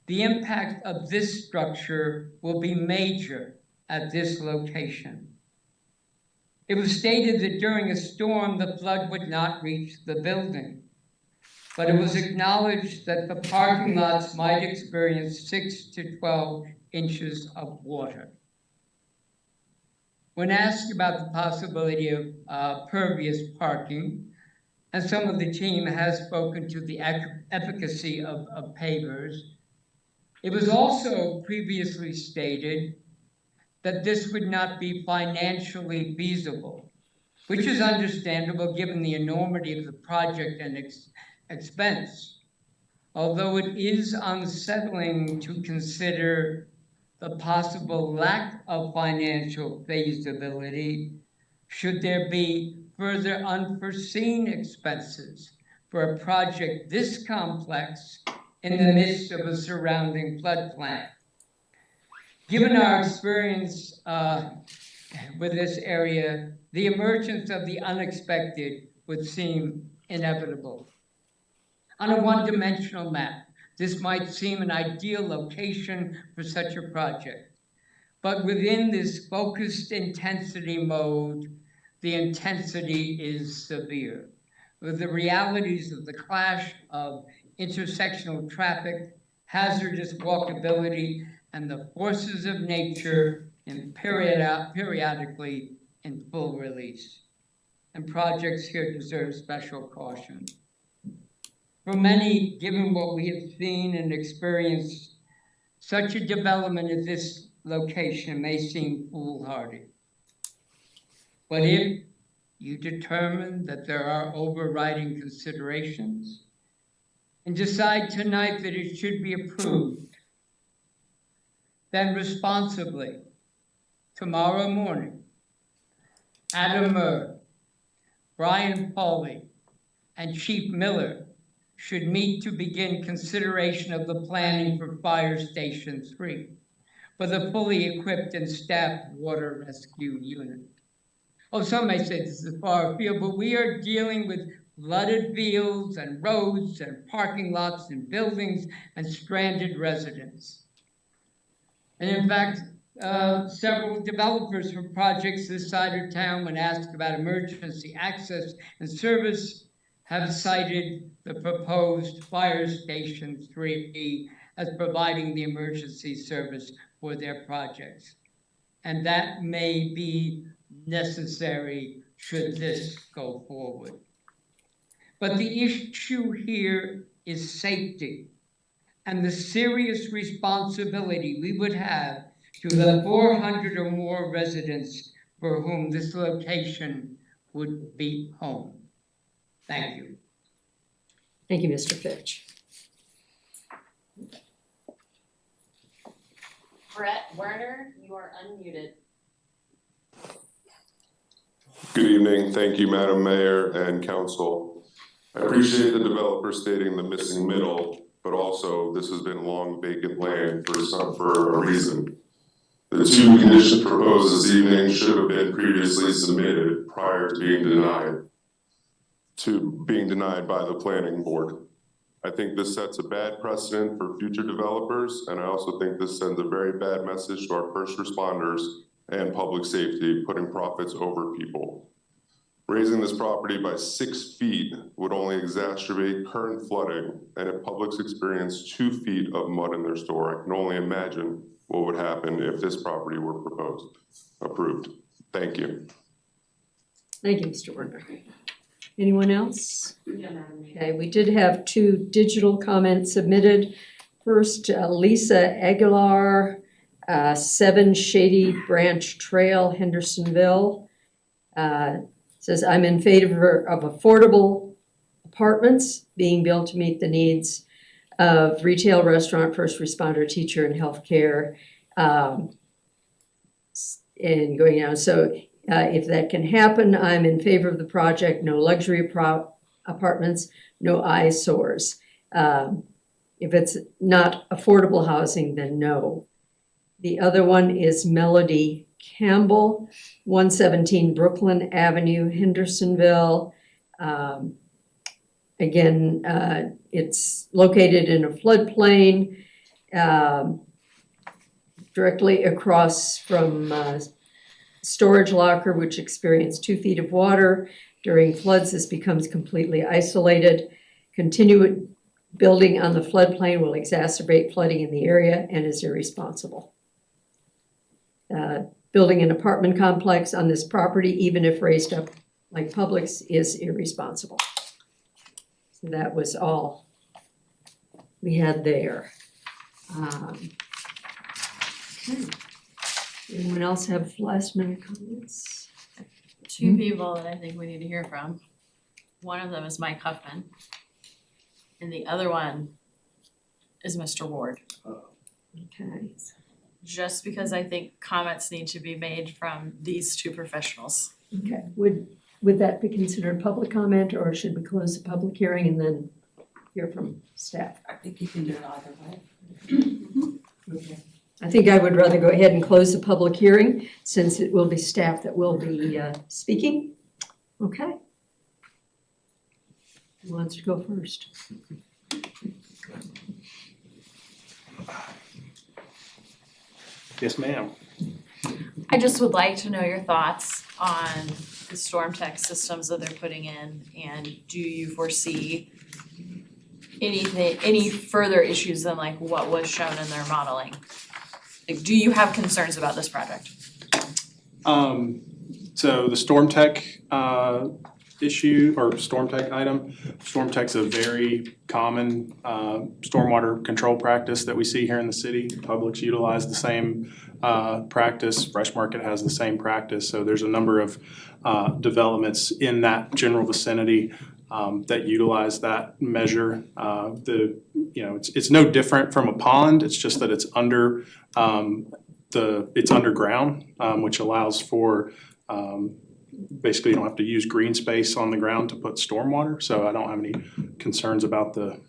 the impact of this structure will be major at this location. It was stated that during a storm, the flood would not reach the building, but it was acknowledged that the parking lots might experience 6 to 12 inches of water. When asked about the possibility of pervious parking, and some of the team has spoken to the efficacy of pavers. It was also previously stated that this would not be financially feasible, which is understandable given the enormity of the project and expense. Although it is unsettling to consider the possible lack of financial feasibility should there be further unforeseen expenses for a project this complex in the midst of a surrounding floodplain. Given our experience with this area, the emergence of the unexpected would seem inevitable. On a one-dimensional map, this might seem an ideal location for such a project. But within this focused intensity mode, the intensity is severe. With the realities of the clash of intersectional traffic, hazardous walkability, and the forces of nature periodically in full release. And projects here deserve special caution. For many, given what we have seen and experienced, such a development at this location may seem foolhardy. But if you determine that there are overriding considerations and decide tonight that it should be approved, then responsibly, tomorrow morning, Adam Murr, Brian Pauley, and Chief Miller should meet to begin consideration of the planning for Fire Station 3 for the fully equipped and staffed water rescue unit. Oh, some may say this is far afield, but we are dealing with flooded fields and roads and parking lots and buildings and stranded residents. And in fact, several developers for projects this side of town, when asked about emergency access and service, have cited the proposed Fire Station 3 as providing the emergency service for their projects. And that may be necessary should this go forward. But the issue here is safety and the serious responsibility we would have to the 400 or more residents for whom this location would be home. Thank you. Thank you, Mr. Fitch. Brett Werner, you are unmuted. Good evening. Thank you, Madam Mayor and Council. I appreciate the developer stating the missing middle, but also this has been long vacant land for a reason. The two conditions proposed this evening should have been previously submitted prior to being denied by the planning board. I think this sets a bad precedent for future developers, and I also think this sends a very bad message to our first responders and public safety, putting profits over people. Raising this property by 6 feet would only exacerbate current flooding, and if publics experience 2 feet of mud in their store, I can only imagine what would happen if this property were approved. Thank you. Thank you, Mr. Werner. Anyone else? Okay, we did have 2 digital comments submitted. First, Lisa Aguilar, 7 Shady Branch Trail, Hendersonville. Says, I'm in favor of affordable apartments being built to meet the needs of retail, restaurant, first responder, teacher, and healthcare. And going on, so if that can happen, I'm in favor of the project. No luxury apartments, no eyesores. If it's not affordable housing, then no. The other one is Melody Campbell, 117 Brooklyn Avenue, Hendersonville. Again, it's located in a floodplain, directly across from storage locker, which experienced 2 feet of water. During floods, this becomes completely isolated. Continued building on the floodplain will exacerbate flooding in the area and is irresponsible. Building an apartment complex on this property, even if raised up like Publix, is irresponsible. that was all we had there. Okay. Anyone else have last minute comments? Two people that I think we need to hear from. One of them is Mike Huffman. And the other one is Mr. Ward. Okay. Just because I think comments need to be made from these two professionals. Okay, would that be considered public comment, or should we close the public hearing and then hear from staff? I think you can do it either way. Okay. I think I would rather go ahead and close the public hearing, since it will be staff that will be speaking. Okay. Who wants to go first? Yes, ma'am. I just would like to know your thoughts on the storm tech systems that they're putting in, and do you foresee any further issues than like what was shown in their modeling? Like, do you have concerns about this project? So the storm tech issue or storm tech item, storm tech's a very common stormwater control practice that we see here in the city. Publics utilize the same practice, Fresh Market has the same practice, so there's a number of developments in that general vicinity that utilize that measure. It's no different from a pond, it's just that it's under it's underground, which allows for basically you don't have to use green space on the ground to put stormwater, so I don't have any concerns about the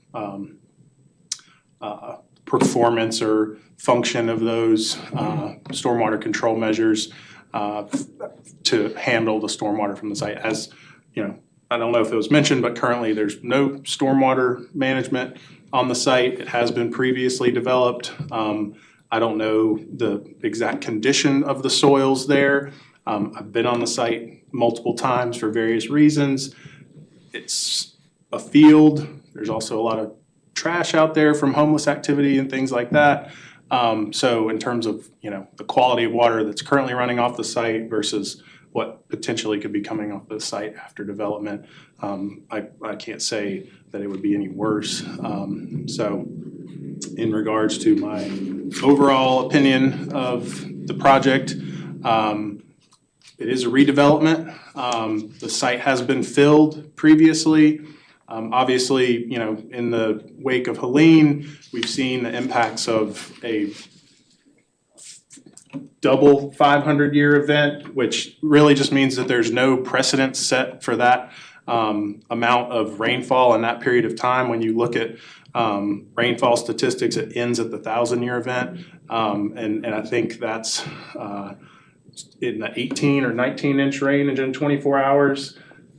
performance or function of those stormwater control measures to handle the stormwater from the site. As you know, I don't know if it was mentioned, but currently there's no stormwater management on the site. It has been previously developed. I don't know the exact condition of the soils there. I've been on the site multiple times for various reasons. It's a field. There's also a lot of trash out there from homeless activity and things like that. So in terms of, the quality of water that's currently running off the site versus what potentially could be coming off the site after development, I can't say that it would be any worse. So in regards to my overall opinion of the project, it is a redevelopment. The site has been filled previously. Obviously, in the wake of Helene, we've seen the impacts of a double 500-year event, which really just means that there's no precedent set for that amount of rainfall in that period of time. When you look at rainfall statistics, it ends at the 1,000-year event. And I think that's in the 18 or 19-inch rain in 24 hours.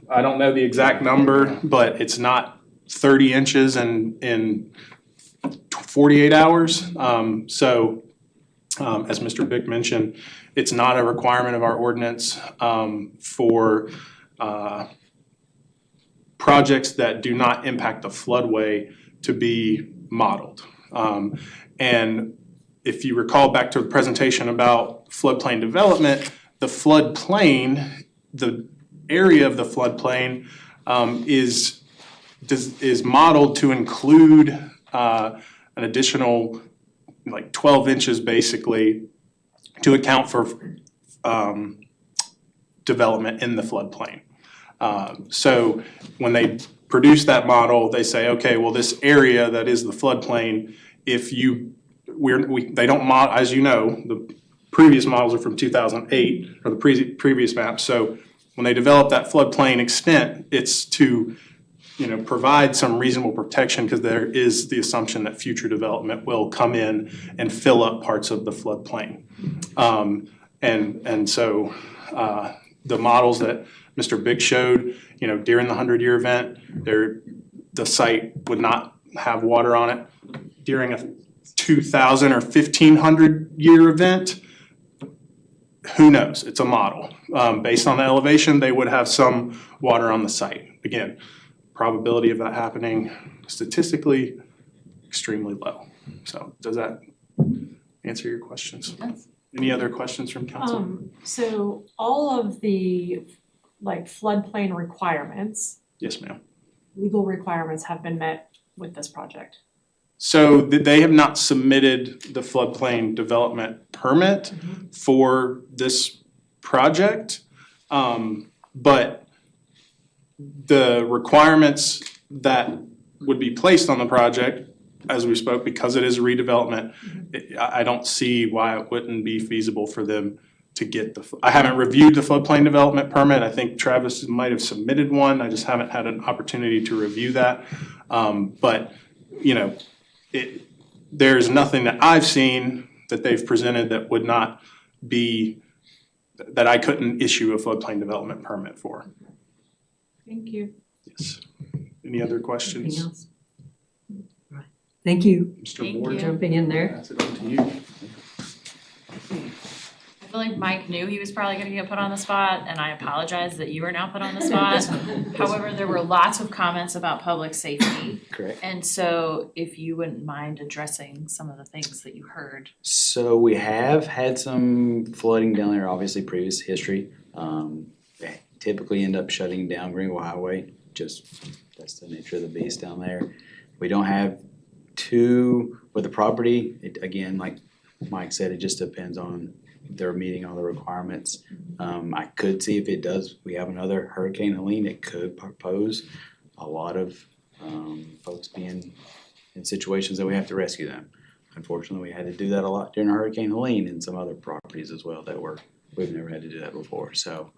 I don't know the exact number, but it's not 30 inches in 48 hours. So as Mr. Bick mentioned, it's not a requirement of our ordinance for projects that do not impact the floodway to be modeled. And if you recall back to the presentation about floodplain development, the floodplain, the area of the floodplain is modeled to include an additional 12 inches basically to account for development in the floodplain. So when they produce that model, they say, okay, well, this area that is the floodplain, they don't model, as you know, the previous models are from 2008 or the previous maps. So when they develop that floodplain extent, it's to provide some reasonable protection, because there is the assumption that future development will come in and fill up parts of the floodplain. And so the models that Mr. Big showed, during the 100-year event, the site would not have water on it. During a 2,000 or 1,500-year event, who knows? It's a model. Based on the elevation, they would have some water on the site. Again, probability of that happening statistically extremely low. So does that answer your questions? Yes. Any other questions from council? So all of the floodplain requirements, Yes, ma'am. legal requirements have been met with this project? So they have not submitted the floodplain development permit for this project. But the requirements that would be placed on the project, as we spoke, because it is a redevelopment, I don't see why it wouldn't be feasible for them to get I haven't reviewed the floodplain development permit. I think Travis might have submitted one. I just haven't had an opportunity to review that. But, you know, there's nothing that I've seen that they've presented that would not be, that I couldn't issue a floodplain development permit for. Thank you. Yes. Any other questions? Anything else? Right. Thank you. Mr. Ward, Jumping in there. pass it on to you. I feel like Mike knew he was probably gonna get put on the spot, and I apologize that you are now put on the spot. However, there were lots of comments about public safety. Correct. And so if you wouldn't mind addressing some of the things that you heard. So we have had some flooding down there, obviously previous history. They typically end up shutting down Greenville Highway, just that's the nature of the beast down there. We don't have with the property, again, like Mike said, it just depends on they're meeting all the requirements. I could see if it does, we have another Hurricane Helene, it could pose a lot of folks being in situations that we have to rescue them. Unfortunately, we had to do that a lot during Hurricane Helene and some other properties as well that we've never had to do that before. So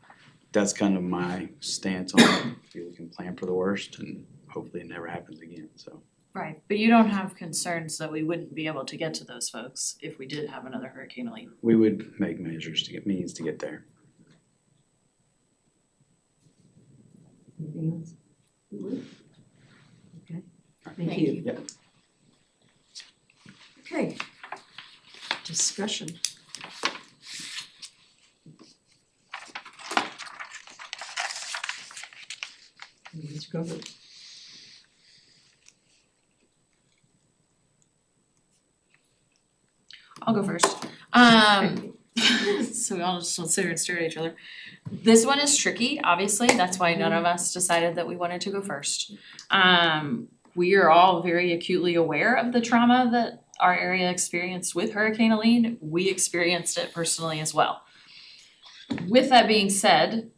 that's kind of my stance on it. We can plan for the worst and hopefully it never happens again, so. Right, but you don't have concerns that we wouldn't be able to get to those folks if we did have another Hurricane Helene? We would make measures to get means to get there. Anything else? Okay, Thank thank you. you. Yeah. Okay. Discussion. Let's go. I'll go first. So we all just will sit here and stare at each other. This one is tricky, obviously, that's why none of us decided that we wanted to go first. We are all very acutely aware of the trauma that our area experienced with Hurricane Helene. We experienced it personally as well. With that being said,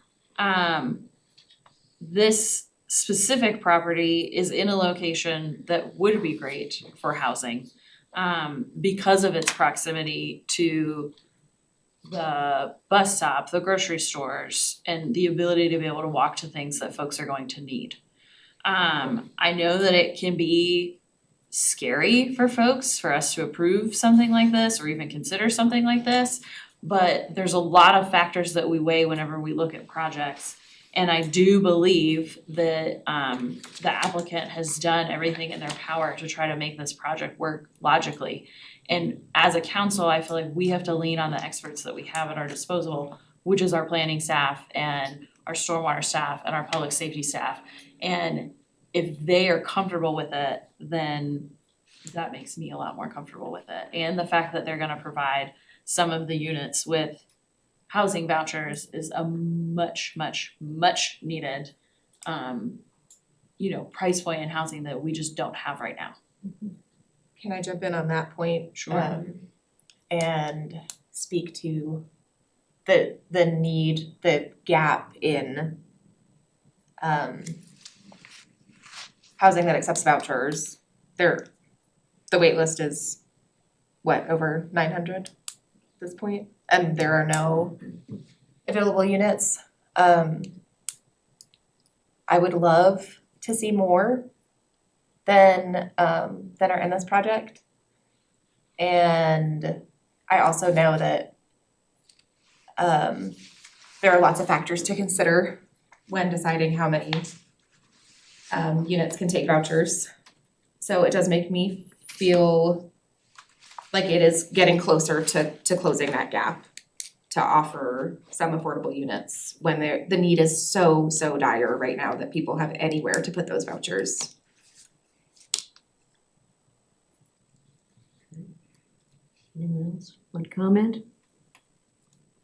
this specific property is in a location that would be great for housing. Because of its proximity to the bus stop, the grocery stores, and the ability to be able to walk to things that folks are going to need. I know that it can be scary for folks for us to approve something like this or even consider something like this, but there's a lot of factors that we weigh whenever we look at projects. And I do believe that the applicant has done everything in their power to try to make this project work logically. And as a council, I feel like we have to lean on the experts that we have at our disposal, which is our planning staff and our stormwater staff and our public safety staff. And if they are comfortable with it, then that makes me a lot more comfortable with it. And the fact that they're gonna provide some of the units with housing vouchers is a much needed, price point in housing that we just don't have right now. Can I jump in on that point? Sure. And speak to the need, the gap in housing that accepts vouchers. The wait list is what, over 900 at this point? And there are no available units. I would love to see more than that are in this project. And I also know that there are lots of factors to consider when deciding how many units can take vouchers. So it does make me feel like it is getting closer to closing that gap to offer some affordable units when the need is so dire right now that people have anywhere to put those vouchers. Anyone else want to comment?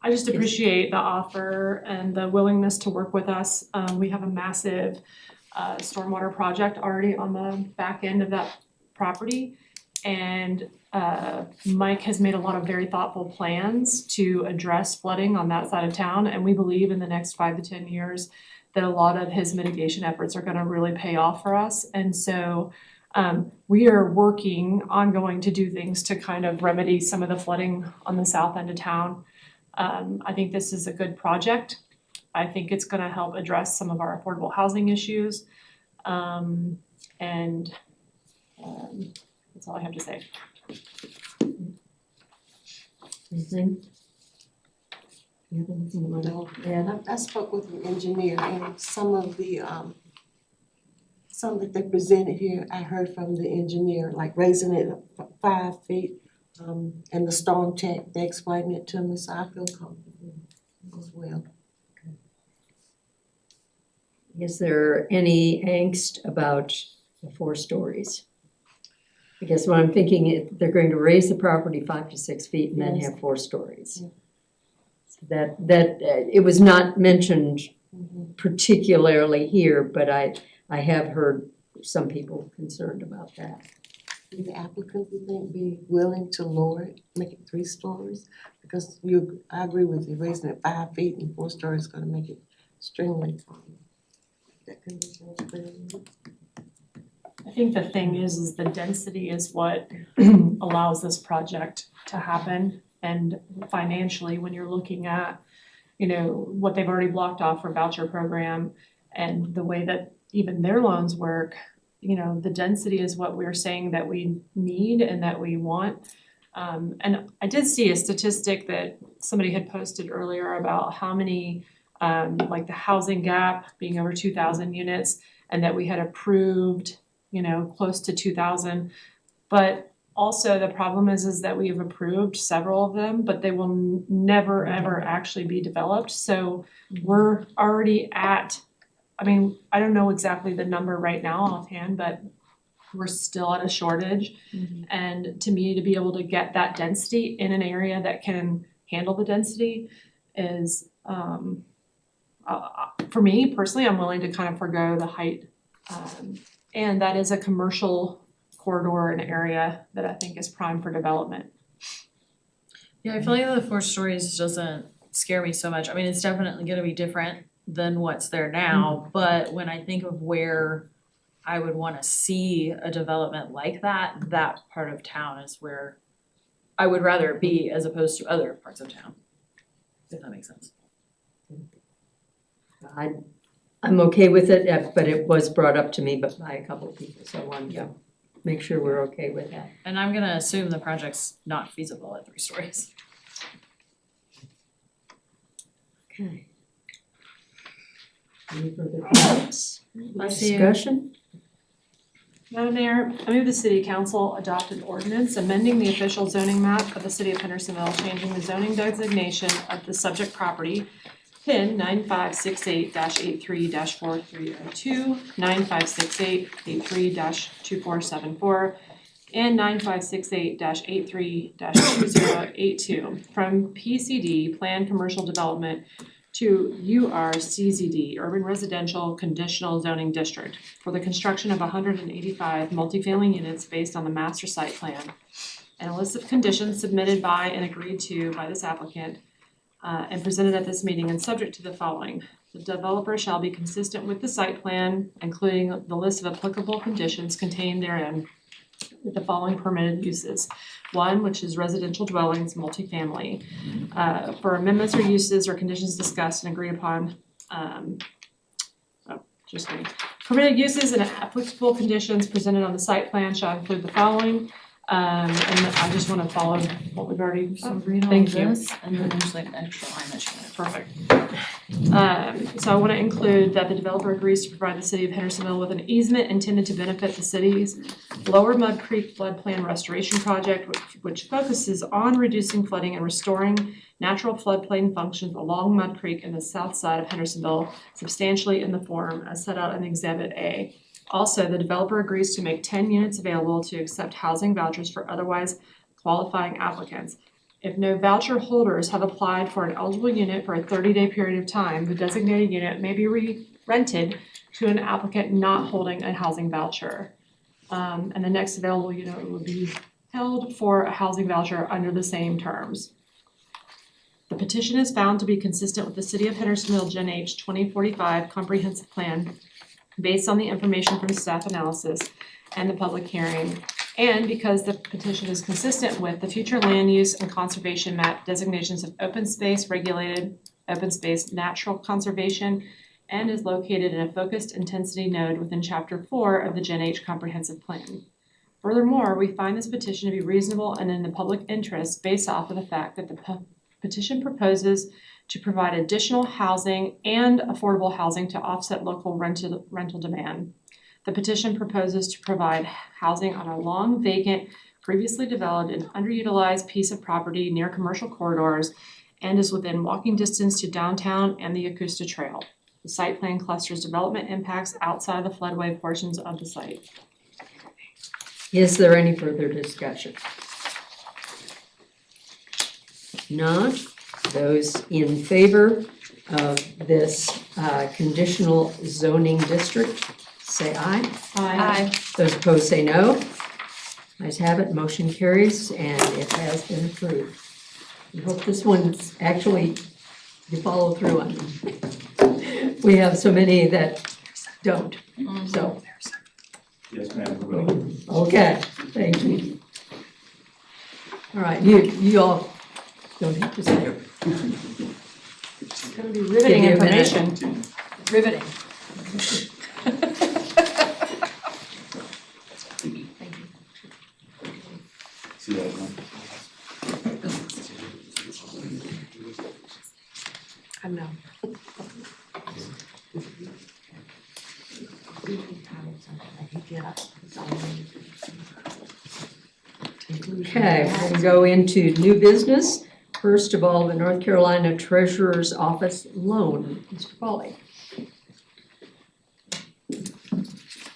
I just appreciate the offer and the willingness to work with us. We have a massive stormwater project already on the back end of that property. And Mike has made a lot of very thoughtful plans to address flooding on that side of town. And we believe in the next 5 to 10 years that a lot of his mitigation efforts are gonna really pay off for us. And so we are working ongoing to do things to kind of remedy some of the flooding on the south end of town. I think this is a good project. I think it's gonna help address some of our affordable housing issues. That's all I have to say. Anything? You have anything you want to add? I spoke with an engineer and some of that they presented here, I heard from the engineer, like raising it 5 feet, and the storm tank, they explained it to me, so I feel comfortable as well. Is there any angst about the 4 stories? Because what I'm thinking, they're going to raise the property 5 to 6 feet and then Yes. have 4 stories. Yeah. So that it was not mentioned particularly here, but I have heard some people concerned about that. Would the applicant, you think, be willing to lower it, make it 3 stories? Because I agree with you, raising it 5 feet and 4 stories is gonna make it extremely that condition is pretty. I think the thing is the density is what allows this project to happen. And financially, when you're looking at, what they've already blocked off for voucher program and the way that even their loans work, the density is what we're saying that we need and that we want. And I did see a statistic that somebody had posted earlier about how many, like the housing gap being over 2,000 units, and that we had approved close to 2,000. But also the problem is that we have approved several of them, but they will never ever actually be developed. So we're already at, I don't know exactly the number right now offhand, but we're still at a shortage. And to me, to be able to get that density in an area that can handle the density is, for me personally, I'm willing to kind of forgo the height. And that is a commercial corridor and area that I think is prime for development. Yeah, I feel like the 4 stories doesn't scare me so much. It's definitely gonna be different than what's there now, but when I think of where I would wanna see a development like that, that part of town is where I would rather be as opposed to other parts of town, if that makes sense. I'm okay with it, but it was brought up to me by a couple of people, so I wanted to make sure we're okay with that. And I'm gonna assume the project's not feasible at 3 stories. Okay. Any further comments? Discussion? Madam Mayor, I move the City Council adopt an ordinance amending the official zoning map of the City of Hendersonville, changing the zoning designation of the subject property, PIN 9568-83-4302, 9568-83-2474, and 9568-83-2082 from PCD, Planned Commercial Development, to URCZD, Urban Residential Conditional Zoning District, for the construction of 185 multifamily units based on the master site plan, and a list of conditions submitted by and agreed to by this applicant and presented at this meeting, and subject to the following. The developer shall be consistent with the site plan, including the list of applicable conditions contained therein, with the following permitted uses. 1, which is residential dwellings, multifamily. For amendments or uses or conditions discussed and agreed upon, permitted uses and applicable conditions presented on the site plan shall include the following. And I just want to follow what we've already. So read all Thank you. this, and then there's like an extra line that you want. Perfect. So I want to include that the developer agrees to provide the City of Hendersonville with an easement intended to benefit the city's Lower Mud Creek Floodplain Restoration Project, which focuses on reducing flooding and restoring natural floodplain functions along Mud Creek in the south side of Hendersonville, substantially in the form as set out in Exhibit A. Also, the developer agrees to make 10 units available to accept housing vouchers for otherwise qualifying applicants. If no voucher holders have applied for an eligible unit for a 30-day period of time, the designated unit may be rented to an applicant not holding a housing voucher. And the next available unit would be held for a housing voucher under the same terms. The petition is found to be consistent with the City of Hendersonville Gen H 2045 Comprehensive Plan based on the information from staff analysis and the public hearing. And because the petition is consistent with the future land use and conservation map designations of open space, regulated, open space, natural conservation, and is located in a focused intensity node within Chapter 4 of the Gen H Comprehensive Plan. Furthermore, we find this petition to be reasonable and in the public interest based off of the fact that the petition proposes to provide additional housing and affordable housing to offset local rental demand. The petition proposes to provide housing on a long vacant, previously developed and underutilized piece of property near commercial corridors and is within walking distance to downtown and the Augusta Trail. The site plan clusters development impacts outside the floodway portions of the site. Is there any further discussion? Not. Those in favor of this conditional zoning district, say aye. Aye. Those opposed say no. Ayes have it, motion carries, and it has been approved. We hope this one's actually, you follow through on them. We have so many that don't, so. Yes, ma'am, we will. Okay, thank you. All right, you all don't have to say. It's gonna be riveting Give you a minute. information. Riveting. See that one? I know. Okay, we're gonna go into new business. First of all, the North Carolina Treasurer's Office loan. Mr. Pauly.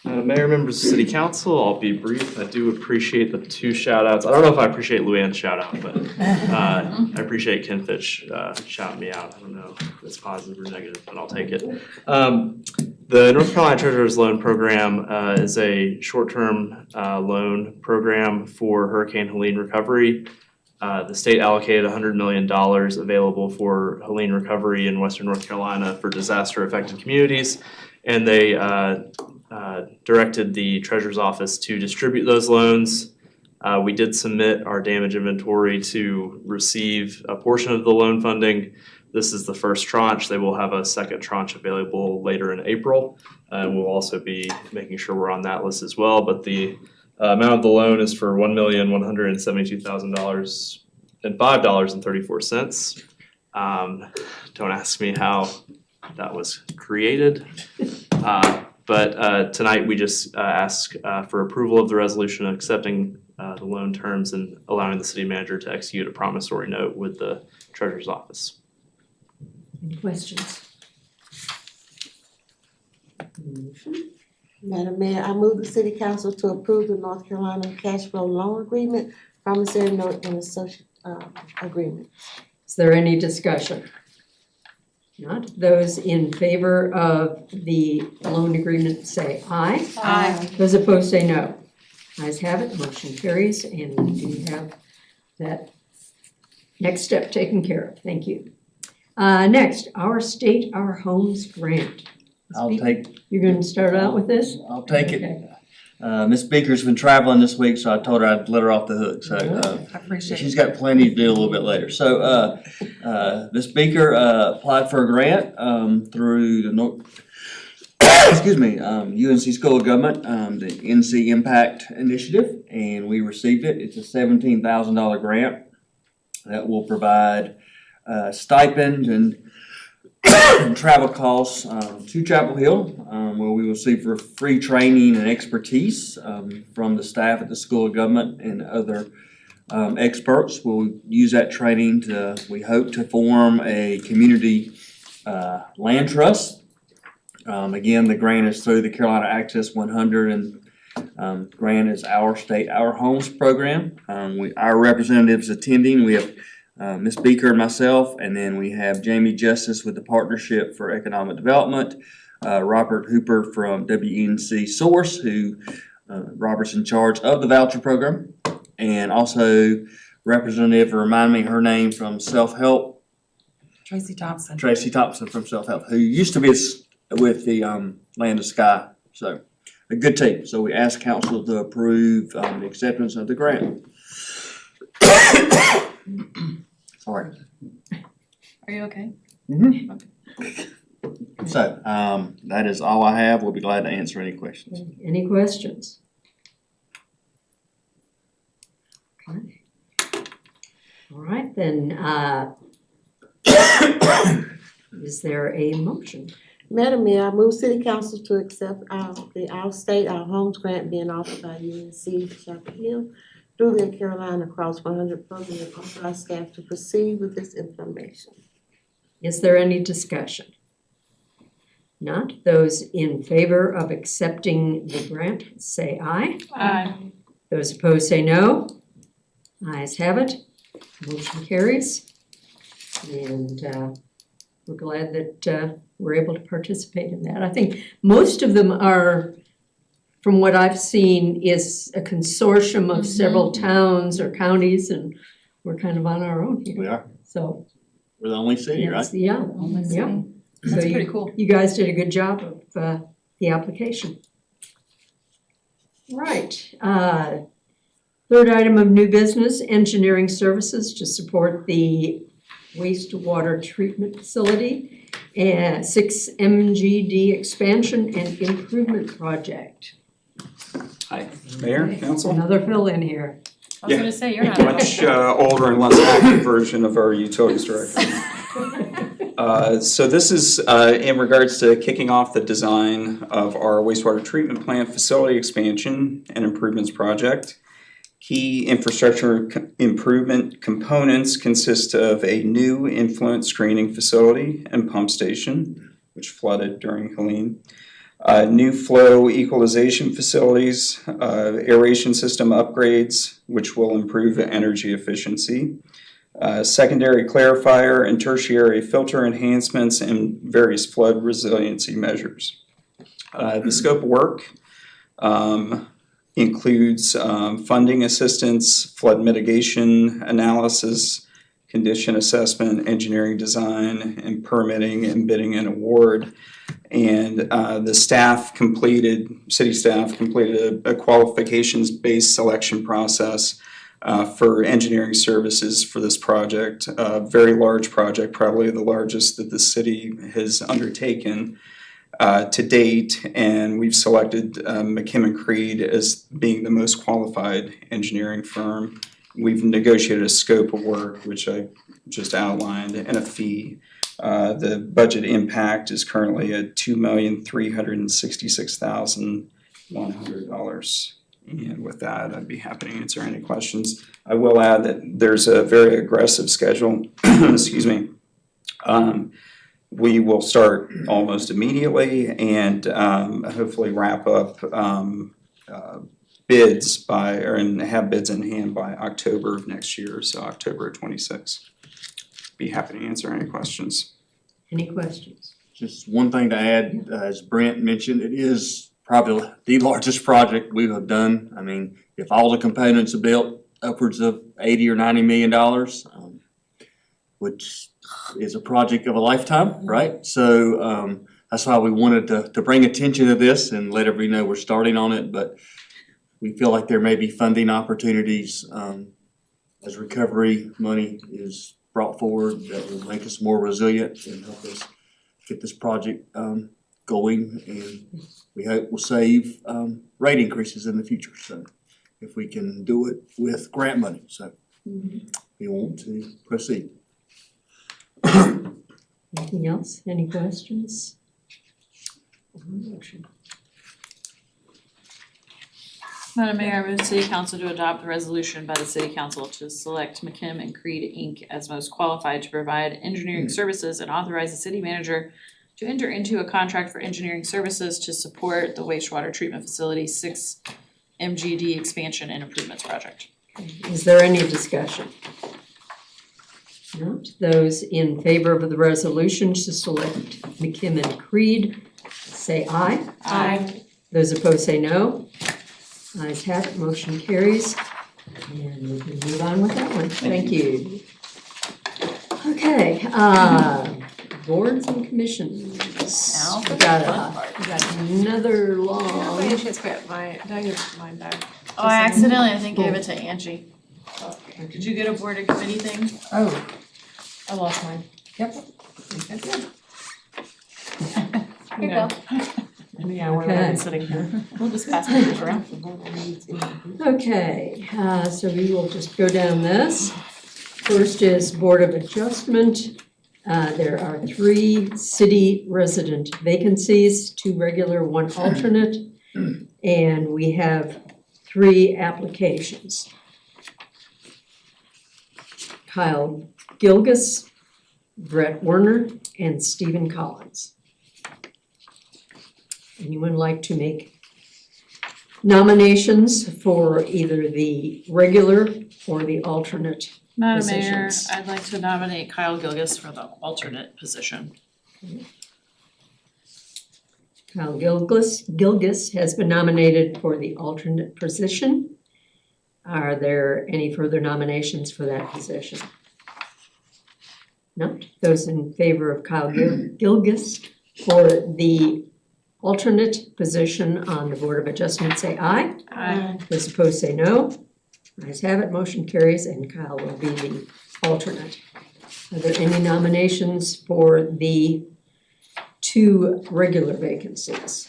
Mayor, members of City Council, I'll be brief. I do appreciate the two shout outs. I don't know if I appreciate Luann's shout out, but I appreciate Ken Fitch shouting me out. I don't know if it's positive or negative, but I'll take it. The North Carolina Treasurer's Loan Program is a short-term loan program for Hurricane Helene recovery. The state allocated $100 million available for Helene recovery in Western North Carolina for disaster-affected communities, and they directed the Treasurer's Office to distribute those loans. We did submit our damage inventory to receive a portion of the loan funding. This is the first tranche. They will have a second tranche available later in April. And we'll also be making sure we're on that list as well. But the amount of the loan is for $1,172,000 and $5.34. Don't ask me how that was created. But tonight we just ask for approval of the resolution accepting the loan terms and allowing the city manager to execute a promissory note with the Treasurer's Office. Any questions? Madam Mayor, I move the City Council to approve the North Carolina Cash Flow Loan Agreement, promissory note, and associate agreement. Is there any discussion? Not. Those in favor of the loan agreement say aye. Aye. Those opposed say no. Ayes have it, motion carries, and we do have that next step taken care of. Thank you. Next, Our State, Our Homes grant. You're gonna start out with this? I'll take it. Okay. Miss Beaker's been traveling this week, so I told her I'd let her off the hook, so, I appreciate she's got plenty to do a little bit later. So, Miss Beaker, applied for a grant, through the UNC School of Government, the NC Impact Initiative, and we received it. It's a $17,000 grant that will provide, stipend and travel costs to Chapel Hill, where we will receive for free training and expertise from the staff at the School of Government and other experts. We'll use that training to, we hope to form a community land trust. Again, the grant is through the Carolina Access 100, and grant is Our State, Our Homes program. Our representatives attending, we have Ms. Beaker and myself, and then we have Jamie Justice with the Partnership for Economic Development, Robert Hooper from WNC Source, who Robert's in charge of the voucher program, and also representative, remind me her name, from Self Help, Tracy Thompson. Tracy Thompson from Self Help, who used to be with the Land of Sky. So a good team. So we ask council to approve the acceptance of the grant. Sorry. Are you okay? So that is all I have. We'll be glad to answer any questions. Any questions? Okay. All right, then, is there a motion? Madam Mayor, I move City Council to accept our state, our homes grant being offered by UNC Chapel Hill through the Carolina Across 100 program and authorize staff to proceed with this information. Is there any discussion? Not. Those in favor of accepting the grant, say aye. Aye. Those opposed, say no. Ayes have it. Motion carries. And we're glad that we're able to participate in that. I think most of them are, from what I've seen, is a consortium of several towns or counties, and we're kind of on our own here. We are. So. We're the only city, right? Yeah, yeah. That's So pretty cool. You guys did a good job of the application. Right. Third item of new business, engineering services to support the wastewater treatment facility and 6 MGD expansion and improvement project. Hi, Mayor, Council. Another fill in here. I was gonna say, you're not. Much older and less active version of our utilities director. So this is in regards to kicking off the design of our wastewater treatment plant facility expansion and improvements project. Key infrastructure improvement components consist of a new influent screening facility and pump station, which flooded during Helene. New flow equalization facilities, aeration system upgrades, which will improve energy efficiency. Secondary clarifier and tertiary filter enhancements and various flood resiliency measures. The scope of work includes funding assistance, flood mitigation analysis, condition assessment, engineering design, and permitting and bidding and award. And the city staff completed a qualifications-based selection process for engineering services for this project. A very large project, probably the largest that the city has undertaken to date, and we've selected McKim & Creed as being the most qualified engineering firm. We've negotiated a scope of work, which I just outlined, and a fee. The budget impact is currently at $2,366,100. And with that, I'd be happy to answer any questions. I will add that there's a very aggressive schedule, excuse me. We will start almost immediately and hopefully wrap up bids and have bids in hand by October of next year, so October of 26. Be happy to answer any questions. Any questions? Just one thing to add, as Brent mentioned, it is probably the largest project we have done. I mean, if all the components are built, upwards of $80 or $90 million, which is a project of a lifetime, right? So that's why we wanted to bring attention to this and let everybody know we're starting on it. But we feel like there may be funding opportunities as recovery money is brought forward that will make us more resilient and help us get this project going. And we hope will save rate increases in the future. So if we can do it with grant money, so we want to proceed. Anything else? Any questions? Madam Mayor, I move the City Council to adopt the resolution by the City Council to select McKim & Creed Inc. as most qualified to provide engineering services and authorize the city manager to enter into a contract for engineering services to support the wastewater treatment facility 6 MGD expansion and improvements project. Is there any discussion? Not. Those in favor of the resolution to select McKim and Creed, say aye. Aye. Those opposed say no. Ayes have it, motion carries. And we can move on with that one. Thank you. Okay, boards and commissions. Now for We the got fun part. we got another long. I just got my, did I give mine back? Oh, I accidentally, I think, gave it to Angie. Did you get a board and committee thing? Oh, I lost mine. yep. Here you go. Yeah, we're Okay. really sitting here. We'll just pass papers around. Okay, so we will just go down this. First is Board of Adjustment. There are 3 city resident vacancies, 2 regular, 1 alternate, and we have 3 applications. Kyle Gilgis, Brett Werner, and Stephen Collins. Anyone like to make nominations for either the regular or the alternate Madam Mayor, positions? I'd like to nominate Kyle Gilgis for the alternate position. Kyle Gilgis has been nominated for the alternate position. Are there any further nominations for that position? No? Those in favor of Kyle Gilgis for the alternate position on the Board of Adjustment say aye. Aye. Those opposed say no. Ayes have it, motion carries, and Kyle will be the alternate. Are there any nominations for the 2 regular vacancies?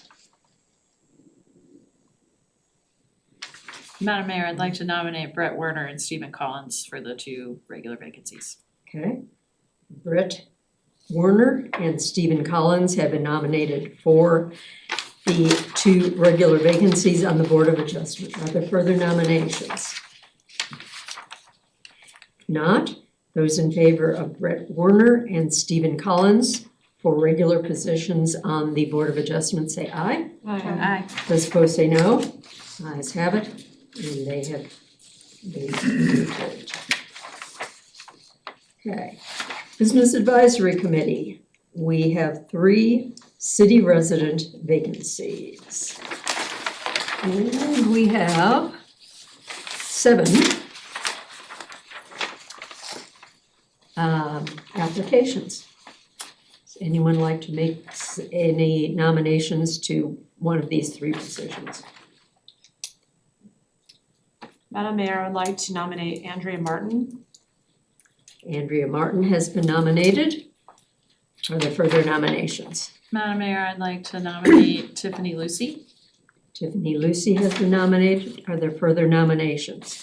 Madam Mayor, I'd like to nominate Brett Werner and Stephen Collins for the 2 regular vacancies. Okay. Brett Werner and Stephen Collins have been nominated for the 2 regular vacancies on the Board of Adjustment. Are there further nominations? Not. Those in favor of Brett Werner and Stephen Collins for regular positions on the Board of Adjustment say aye. Aye. Those opposed say no. Ayes have it, and they have been approved. Okay. Business Advisory Committee, we have 3 city resident vacancies. And we have 7 applications. Does anyone like to make any nominations to one of these 3 positions? Madam Mayor, I'd like to nominate Andrea Martin. Andrea Martin has been nominated. Are there further nominations? Madam Mayor, I'd like to nominate Tiffany Lucy. Tiffany Lucy has been nominated. Are there further nominations?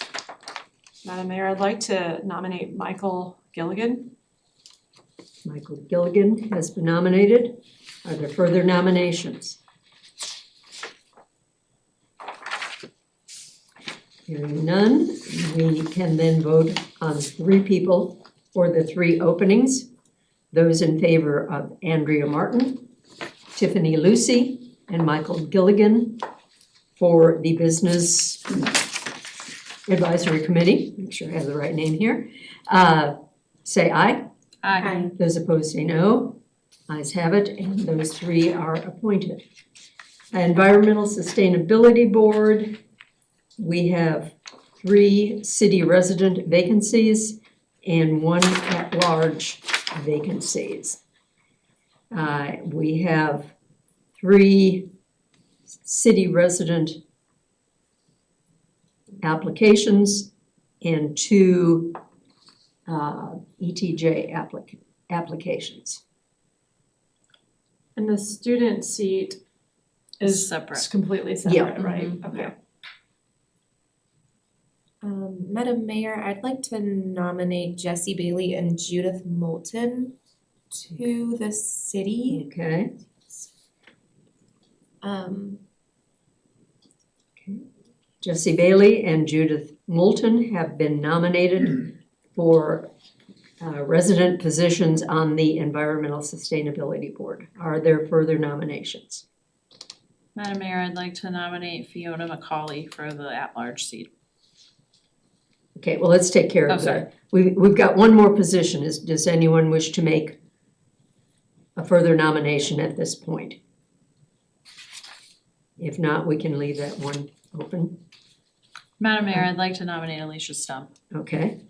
Madam Mayor, I'd like to nominate Michael Gilligan. Michael Gilligan has been nominated. Are there further nominations? Hearing none, we can then vote on 3 people for the 3 openings. Those in favor of Andrea Martin, Tiffany Lucy, and Michael Gilligan for the Business Advisory Committee, make sure I have the right name here, say aye. Aye. Those opposed say no. Ayes have it, and those 3 are appointed. Environmental Sustainability Board, we have 3 city resident vacancies and 1 at-large vacancies. We have 3 city resident applications and 2 ETJ applications. And the student seat is Separate. completely Yeah. separate, right? Okay. Madam Mayor, I'd like to nominate Jesse Bailey and Judith Moulton to the city. Okay, Jesse Bailey and Judith Moulton have been nominated for resident positions on the Environmental Sustainability Board. Are there further nominations? Madam Mayor, I'd like to nominate Fiona McCauley for the at-large seat. Okay, well, let's take care Oh, of sorry. that. We've got one more position. Does anyone wish to make a further nomination at this point? If not, we can leave that one open. Madam Mayor, I'd like to nominate Alicia Stump. Okay.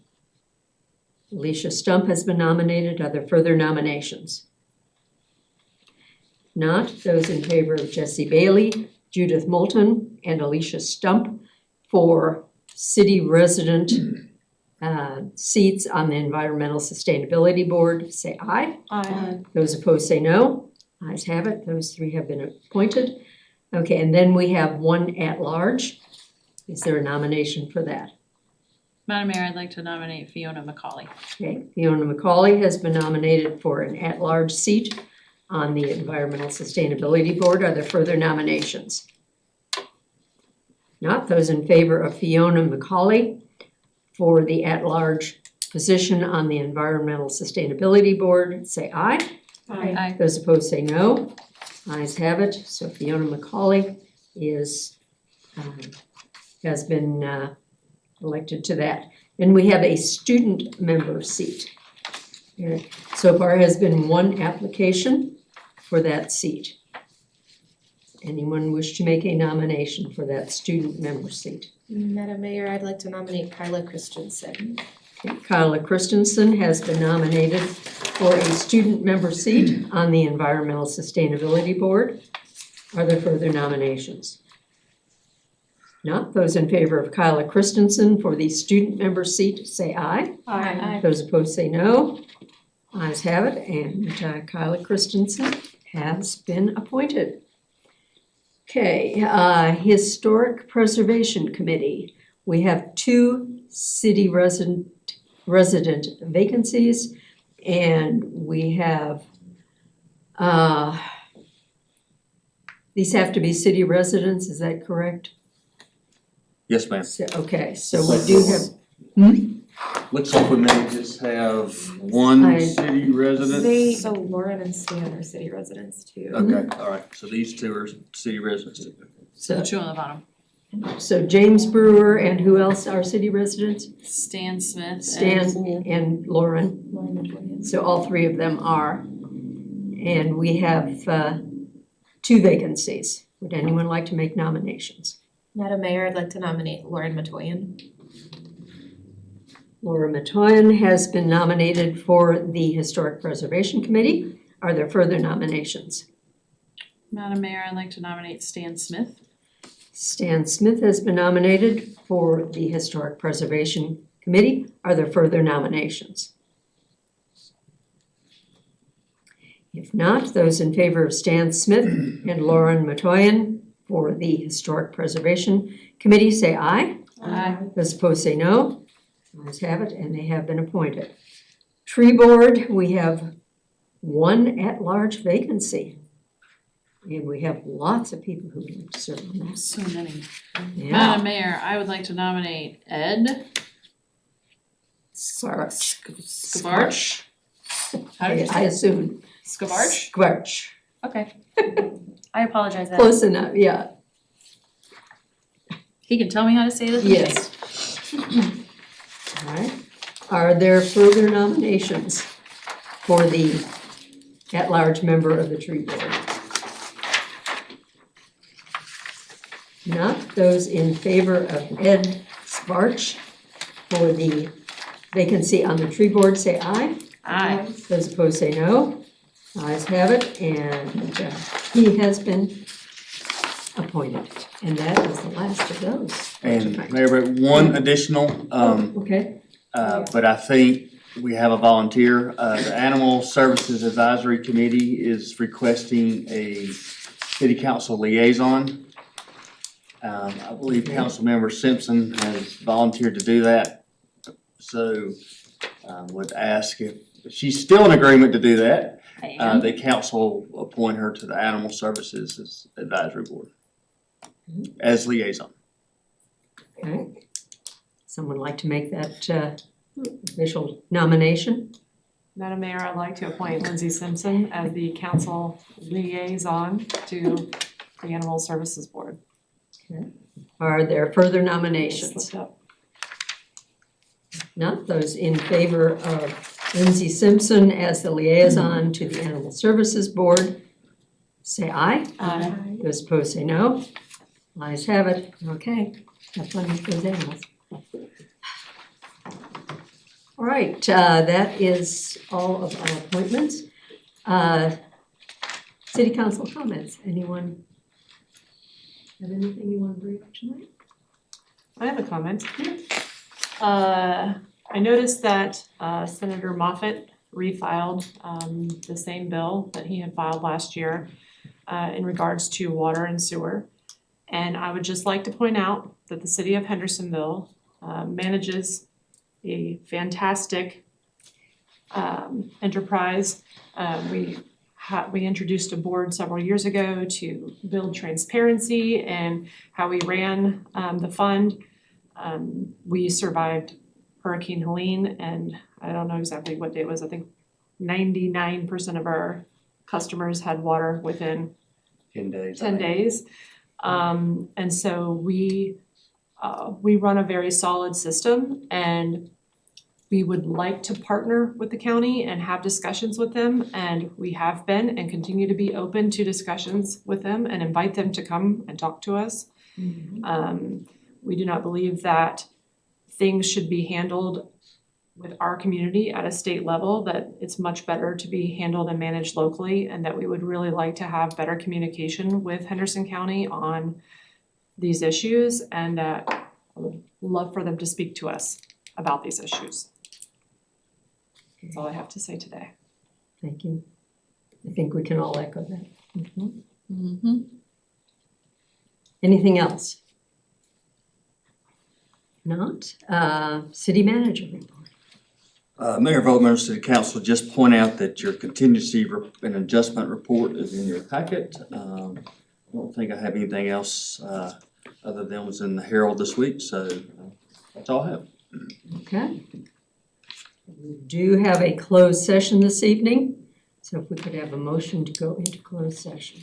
Alicia Stump has been nominated. Are there further nominations? Not, those in favor of Jesse Bailey, Judith Moulton, and Alicia Stump for city resident seats on the Environmental Sustainability Board, say aye. Aye. Those opposed say no. Ayes have it. Those three have been appointed. Okay, and then we have one at large. Is there a nomination for that? Madam Mayor, I'd like to nominate Fiona McCauley. Okay, Fiona McCauley has been nominated for an at-large seat on the Environmental Sustainability Board. Are there further nominations? Not, those in favor of Fiona McCauley for the at-large position on the Environmental Sustainability Board, say aye. Aye. Those opposed say no. Ayes have it. So Fiona McCauley has been elected to that. And we have a student member seat. So far has been one application for that seat. Anyone wish to make a nomination for that student member seat? Madam Mayor, I'd like to nominate Kyla Christensen. Okay, Kyla Christensen has been nominated for a student member seat on the Environmental Sustainability Board. Are there further nominations? Not, those in favor of Kyla Christensen for the student member seat, say aye. Aye. Those opposed say no. Ayes have it, and Kyla Christensen has been appointed. Okay, Historic Preservation Committee. We have 2 city resident vacancies, and we have, these have to be city residents, is that correct? Yes, ma'am. Okay, so we do have, Looks like we may just have one I- city resident. So Lauren and Stan are city residents too. Okay, all right, so these two are city residents too. So the two on the bottom. so James Brewer and who else are city residents? Stan Smith. Stan and Lauren. So all 3 of them are. And we have 2 vacancies. Would anyone like to make nominations? Madam Mayor, I'd like to nominate Lauren Matoyan. Laura Matoyan has been nominated for the Historic Preservation Committee. Are there further nominations? Madam Mayor, I'd like to nominate Stan Smith. Stan Smith has been nominated for the Historic Preservation Committee. Are there further nominations? If not, those in favor of Stan Smith and Lauren Matoyan for the Historic Preservation Committee, say aye. Aye. Those opposed say no. Ayes have it, and they have been appointed. Tree Board, we have 1 at-large vacancy. And we have lots of people who would like to serve on that. So many. Yeah. Madam Mayor, I would like to nominate Ed Skavarch. How did you say I it? assume. Skavarch? Skvarch. Okay. I apologize, Ed. Close enough, yeah. He can tell me how to say it at the meeting. Yes. All right. Are there further nominations for the at-large member of the Tree Board? Not, those in favor of Ed Sparch for the vacancy on the Tree Board, say aye. Aye. Those opposed say no. Ayes have it, and he has been appointed. And that is the last of those. And Mayor, but one additional, Okay. but I think we have a volunteer. The Animal Services Advisory Committee is requesting a city council liaison. I believe Councilmember Simpson has volunteered to do that. So, would ask if she's still in agreement to do that. The council appoint her to the Animal Services Advisory Board as liaison. Okay. Someone like to make that official nomination? Madam Mayor, I'd like to appoint Lindsay Simpson as the council liaison to the Animal Services Board. Okay. Are there further nominations? Not those in favor of Lindsay Simpson as the liaison to the Animal Services Board, say aye. Aye. Those opposed say no. Ayes have it. Okay, have fun with those animals. All right, that is all of our appointments. City council comments. Anyone have anything you want to bring up tonight? I have a comment. I noticed that Senator Moffett refiled the same bill that he had filed last year in regards to water and sewer. And I would just like to point out that the city of Hendersonville manages a fantastic enterprise. We introduced a board several years ago to build transparency and how we ran the fund. We survived Hurricane Helene, and I don't know exactly what day it was. I think 99% of our customers had water within 10 days. 10 days. And so we run a very solid system, and we would like to partner with the county and have discussions with them, and we have been and continue to be open to discussions with them and invite them to come and talk to us. We do not believe that things should be handled with our community at a state level, that it's much better to be handled and managed locally, and that we would really like to have better communication with Henderson County on these issues, and I would love for them to speak to us about these issues. That's all I have to say today. Thank you. I think we can all echo that. Anything else? Not? City manager report. Mayor Vogel, City Council, just point out that your contingency and adjustment report is in your packet. I don't think I have anything else other than what's in the Herald this week, so that's all I have. Okay. We do have a closed session this evening, so if we could have a motion to go into closed session.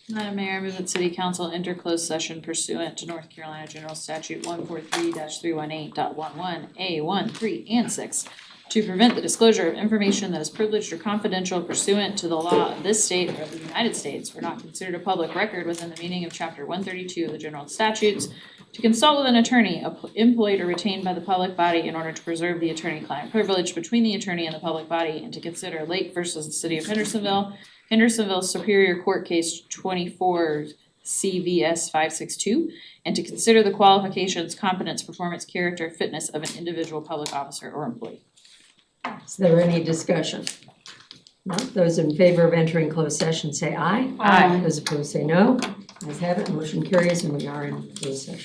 Madam Mayor, I move that City Council enter closed session pursuant to North Carolina General Statute 143-318.11 A1, 3, and 6 to prevent the disclosure of information that is privileged or confidential pursuant to the law of this state or of the United States or not considered a public record within the meaning of Chapter 132 of the General Statutes, to consult with an attorney employed or retained by the public body in order to preserve the attorney-client privilege between the attorney and the public body, and to consider Lake versus the City of Hendersonville, Hendersonville Superior Court Case 24 CVS 562, and to consider the qualifications, competence, performance, character, fitness of an individual public officer or employee. Is there any discussion? No? Those in favor of entering closed session say aye. Aye. Those opposed say no. Ayes have it, motion carries, and we are in closed session.